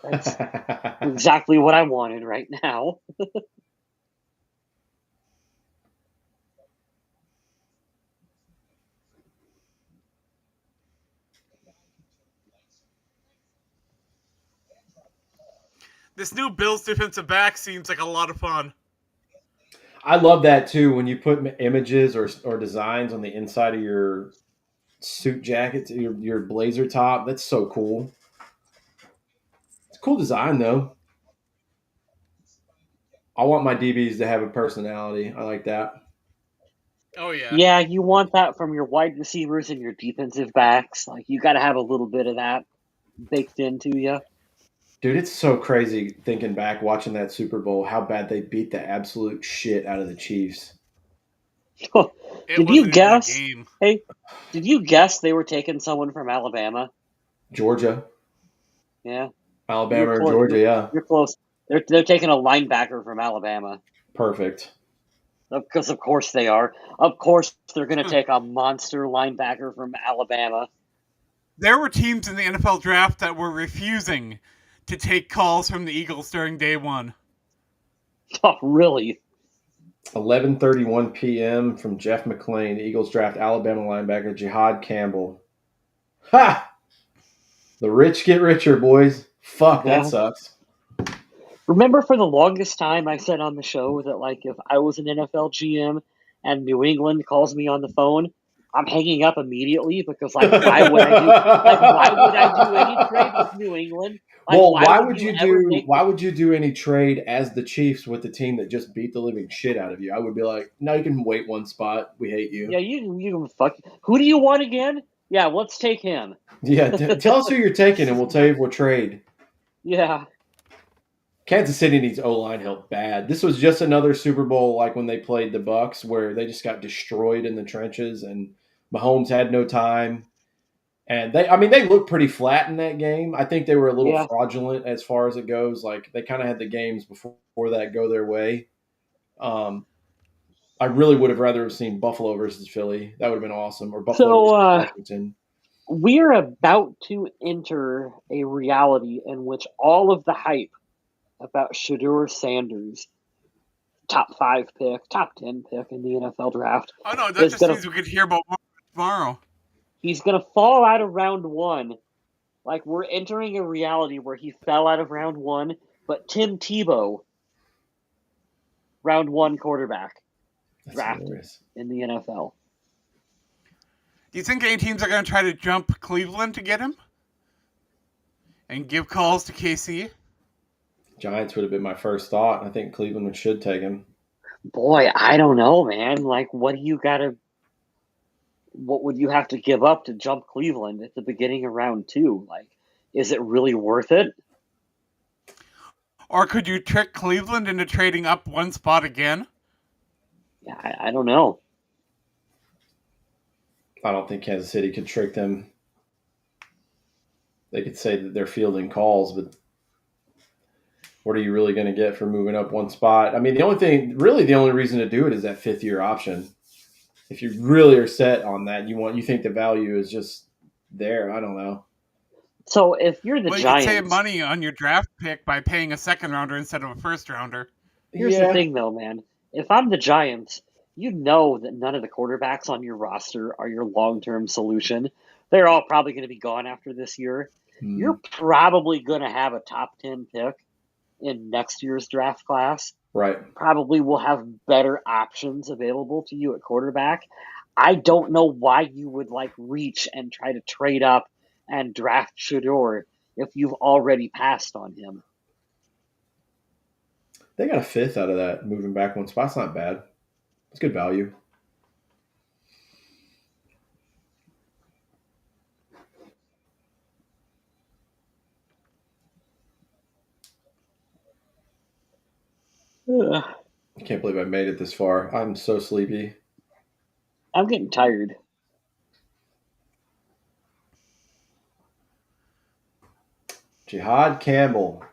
That's exactly what I wanted right now. This new Bills defensive back seems like a lot of fun. I love that too. When you put images or designs on the inside of your suit jacket, your blazer top, that's so cool. It's a cool design though. I want my DBs to have a personality. I like that. Oh yeah. Yeah, you want that from your wide receivers and your defensive backs. Like you got to have a little bit of that baked into you. Dude, it's so crazy thinking back, watching that Super Bowl, how bad they beat the absolute shit out of the Chiefs. It Did you wasn't even a guess? game. Hey, did you guess they were taking someone from Alabama? Georgia, Yeah, you're Alabama, or close. Georgia, yeah. You're close. They're taking a linebacker from Alabama. Perfect. Because of course they are. Of course they're going to take a monster linebacker from Alabama. There were teams in the NFL draft that were refusing to take calls from the Eagles during day one. Oh, really? 11:31 p.m. from Jeff McClain. Eagles draft Alabama linebacker Jihad Campbell. Ha! The rich get richer, boys. Fuck, that Yeah. sucks. Remember for the longest time I said on the show that like if I was an NFL GM and New England calls me on the phone, I'm hanging up immediately because like why would I do any trade with New England? Like Well, why would you ever make why would you do any trade as the Chiefs with the team that just beat the living shit out of you? I would be like, no, you can wait one spot. We hate you. Yeah, you can fuck. Who do you want again? Yeah, let's take him. Yeah, tell us who you're taking, and we'll tell you if we'll trade. Yeah. Kansas City needs O line help bad. This was just another Super Bowl like when they played the Bucks, where they just got destroyed in the trenches, and Mahomes had no time. And they looked pretty flat in that game. I think they were a little Yeah. fraudulent as far as it goes. Like they kind of had the games before that go their way. I really would have rather have seen Buffalo versus Philly. That would have been awesome, or Buffalo versus Washington. We're about to enter a reality in which all of the hype about Shedeur Sanders, top 5 pick, top 10 pick in the NFL draft, Oh no, that just means we could hear about more tomorrow. He's going to fall out of round 1. Like we're entering a reality where he fell out of round 1, but Tim Tebow round one quarterback That's drafted hilarious. in the NFL. Do you think any teams are going to try to jump Cleveland to get him and give calls to KC? Giants would have been my first thought. I think Cleveland should take him. Boy, I don't know, man. Like, what would you have to give up to jump Cleveland at the beginning of round two? Like, is it really worth it? Or could you trick Cleveland into trading up one spot again? Yeah, I don't know. I don't think Kansas City could trick them. They could say that they're fielding calls, but what are you really going to get for moving up one spot? I mean, the only reason to do it is that 5th-year option. If you really are set on that, you think the value is just there. I don't know. So if you're the Well, you could Giants, save money on your draft pick by paying a second rounder instead of a first rounder. here's the thing, though, man. If I'm the Giants, you know that none of the quarterbacks on your roster are your long-term solution. They're all probably going to be gone after this year. You're probably going to have a top 10 pick in next year's draft class. Right. Probably will have better options available to you at quarterback. I don't know why you would like reach and try to trade up and draft Shador if you've already passed on him. They got a 5th out of that, moving back one spot's not bad. It's good value. Ugh, I can't believe I made it this far. I'm so sleepy. I'm getting tired. Jihad Campbell.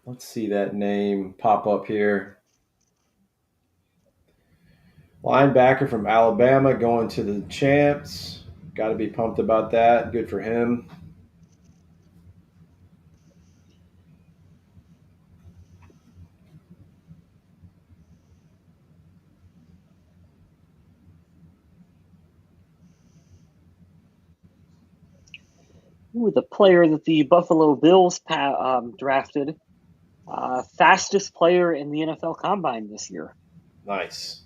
Let's see that name pop up here. Linebacker from Alabama going to the champs. Got to be pumped about that. Good for him. Ooh, the player that the Buffalo Bills drafted, fastest player in the NFL Combine this year. Nice.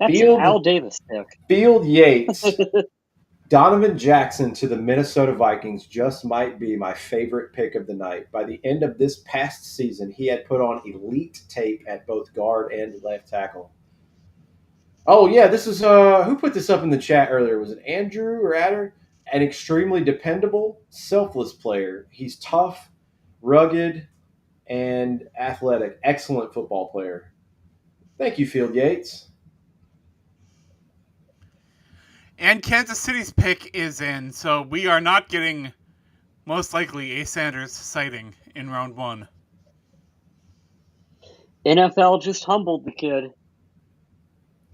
That's an Al Davis pick. Field Yates. Donovan Jackson to the Minnesota Vikings just might be my favorite pick of the night. By the end of this past season, he had put on elite tape at both guard and left tackle. Oh, yeah, this is who put this up in the chat earlier? Was it Andrew or Adder? An extremely dependable, selfless player. He's tough, rugged, and athletic. Excellent football player. Thank you, Field Yates. And Kansas City's pick is in, so we are not getting, most likely, a Sanders sighting in round one. NFL just humbled the kid.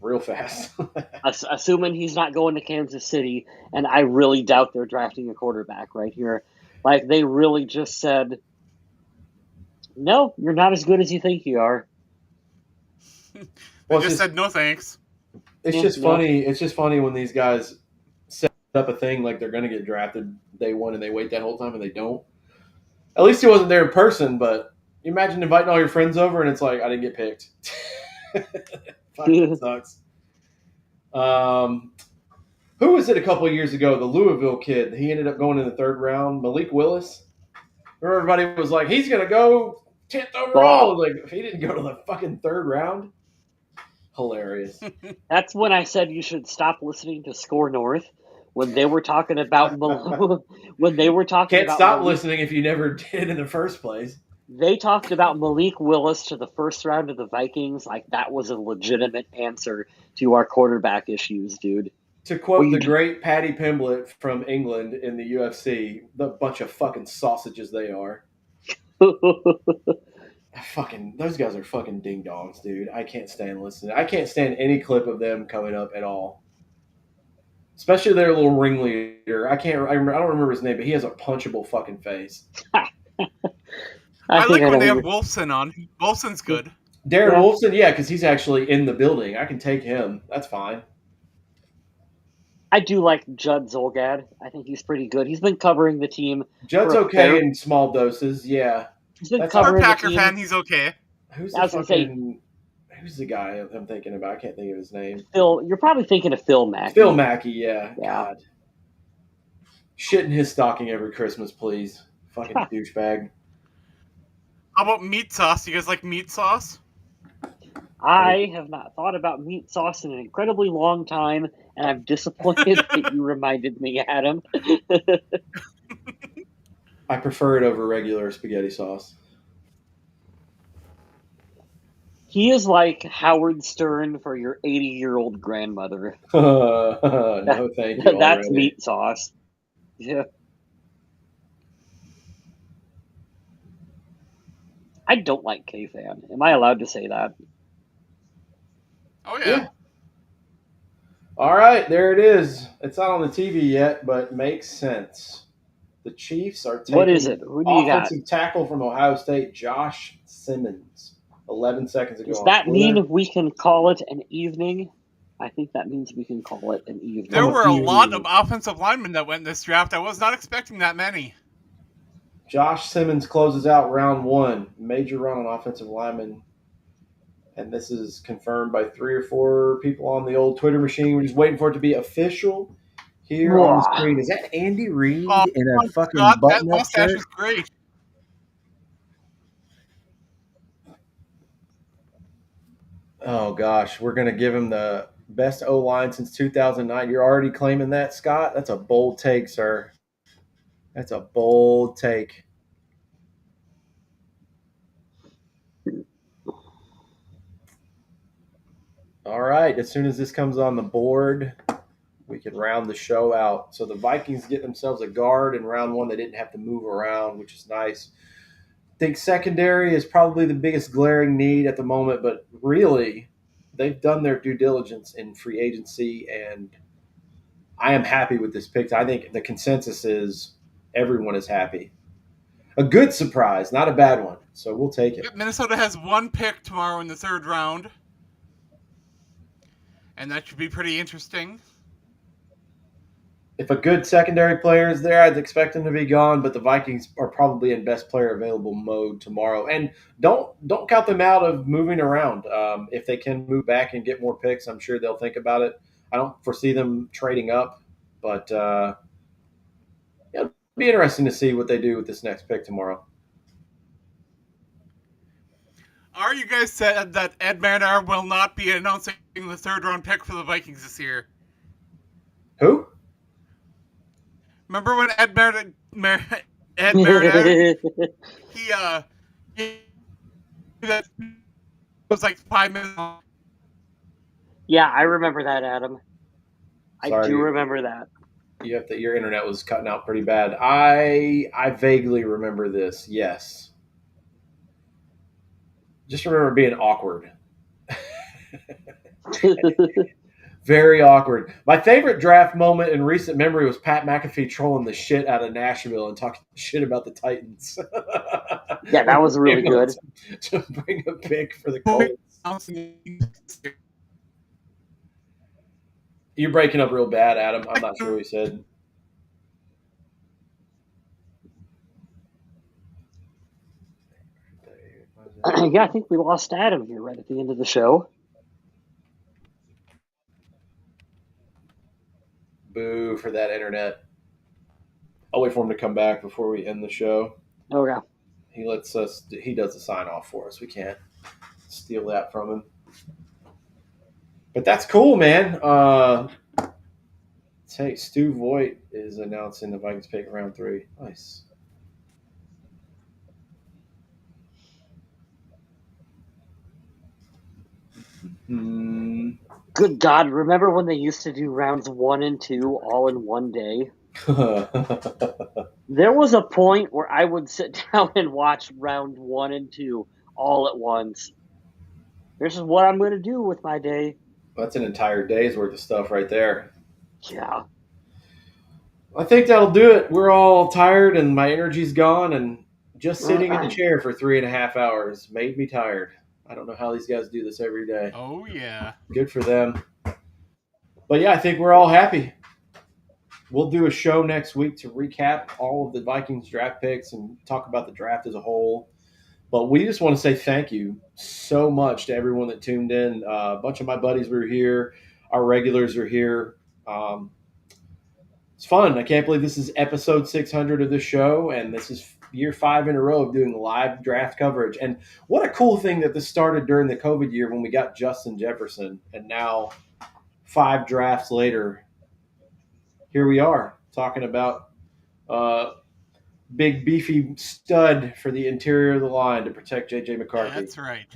Real fast. Assuming he's not going to Kansas City, and I really doubt they're drafting a quarterback right here. Like, they really just said, no, you're not as good as you think you are. They just said no thanks. It's just funny. It's just funny when these guys set up a thing like they're going to get drafted day one and they wait that whole time and they don't. At least he wasn't there in person, but you imagine inviting all your friends over and it's like, I didn't get picked. Fucking sucks. Who was it a couple of years ago? The Louisville kid. He ended up going in the 3rd round. Malik Willis. Remember everybody was like, he's going to go 10th overall. Like, if he didn't go to the fucking 3rd round. Hilarious. That's when I said you should stop listening to Score North when they were talking about when they were talking Can't about stop listening if you never did in the first place. They talked about Malik Willis to the 1st round of the Vikings like that was a legitimate answer to our quarterback issues, dude. To quote the great Paddy Pimblett from England in the UFC, the bunch of fucking sausages they are. Fucking those guys are fucking ding dongs, dude. I can't stand listening. I can't stand any clip of them coming up at all. Especially their little ringleader. I don't remember his name, but he has a punchable fucking face. I like when they have Wolfson on. Wolfson's good. Darren Wolfson, yeah, because he's actually in the building. I can take him. That's fine. I do like Judd Zolgad. I think he's pretty good. He's been covering the team. Judd's okay in small doses, yeah. He's been That's For a covering the Packer team. fan, he's okay. who's I the was gonna say fucking who's the guy I'm thinking about? I can't think of his name. Phil. You're probably thinking of Phil Phil Mackey. Mackey. Yeah, Yeah. God, shit in his stocking every Christmas, please. Fucking douchebag. How about meat sauce? You guys like meat sauce? I have not thought about meat sauce in an incredibly long time, and I'm disappointed that you reminded me, Adam. I prefer it over regular spaghetti sauce. He is like Howard Stern for your 80-year-old grandmother. No, thank you That's already. meat sauce. Yeah. I don't like K-Fan. Am I allowed to say that? Oh yeah. Yeah. All right, there it is. It's not on the TV yet, but makes sense. The Chiefs are What is taking it? Who do you got? offensive tackle from Ohio State, Josh Simmons. 11 seconds ago Does on that Twitter. mean we can call it an evening? I think that means we can call it an There I'm evening. a were a lot of few. offensive linemen that went in this draft. I was not expecting that many. Josh Simmons closes out round one. Major run on offensive lineman. And this is confirmed by 3 or 4 people on the old Twitter machine. We're just waiting for it to be official here on the Whoa. screen. Is that Andy Oh Reid in a my fucking god, that button up mustache shirt? is great. Oh, gosh. We're going to give him the best O line since 2009. You're already claiming that, Scott? That's a bold take, sir. That's a bold take. All right. As soon as this comes on the board, we can round the show out. So the Vikings get themselves a guard in round one. They didn't have to move around, which is nice. I think secondary is probably the biggest glaring need at the moment, but really, they've done their due diligence in free agency, and I am happy with this pick. I think the consensus is everyone is happy. A good surprise, not a bad one. So we'll take it. Yep, Minnesota has one pick tomorrow in the third round, and that should be pretty interesting. If a good secondary player is there, I'd expect him to be gone. But the Vikings are probably in best player available mode tomorrow, and don't count them out of moving around. If they can move back and get more picks, I'm sure they'll think about it. I don't foresee them trading up, but it'll be interesting to see what they do with this next pick tomorrow. Are you guys said that Ed Maynard will not be announcing the third round pick for the Vikings this year? Who? Remember when Ed Marinard he that was like 5 minutes long. Yeah, I remember that, Adam. I do Sorry, remember that. you have to. Your internet was cutting out pretty bad. I vaguely remember this. Yes, just remember being awkward. Very awkward. My favorite draft moment in recent memory was Pat McAfee trolling the shit out of Nashville and talking shit about the Titans. Yeah, that was really good. To bring a pick for the Colts. You're breaking up real bad, Adam. I'm not sure what he said. Yeah, I think we lost Adam here right at the end of the show. Boo for that internet. I'll wait for him to come back before we end the show. Oh, yeah. He lets us. He does the sign off for us. We can't steal that from him. But that's cool, man. Hey, Stu Voigt is announcing the Vikings pick round 3. Nice. Good God, remember when they used to do rounds 1 and 2 all in one day? There was a point where I would sit down and watch round 1 and 2 all at once. This is what I'm going to do with my day. That's an entire day's worth of stuff right there. Yeah. I think that'll do it. We're all tired and my energy's gone, and just sitting in the chair for 3.5 hours made me tired. I don't know how these guys do this every day. Oh yeah. Good for them. But yeah, I think we're all happy. We'll do a show next week to recap all of the Vikings draft picks and talk about the draft as a whole. But we just want to say thank you so much to everyone that tuned in. A bunch of my buddies were here. Our regulars are here. Um, it's fun. I can't believe this is episode 600 of the show, and this is year 5 in a row of doing live draft coverage. And what a cool thing that this started during the COVID year when we got Justin Jefferson, and now 5 drafts later, here we are talking about uh, big beefy stud for the interior of the line to protect JJ McCarthy. That's right.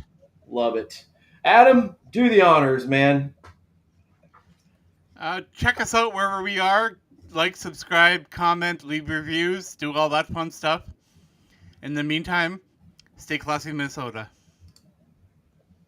Love it. Adam, do the honors, man. Check us out wherever we are. Like, subscribe, comment, leave reviews, do all that fun stuff. In the meantime, stay classy, Minnesota.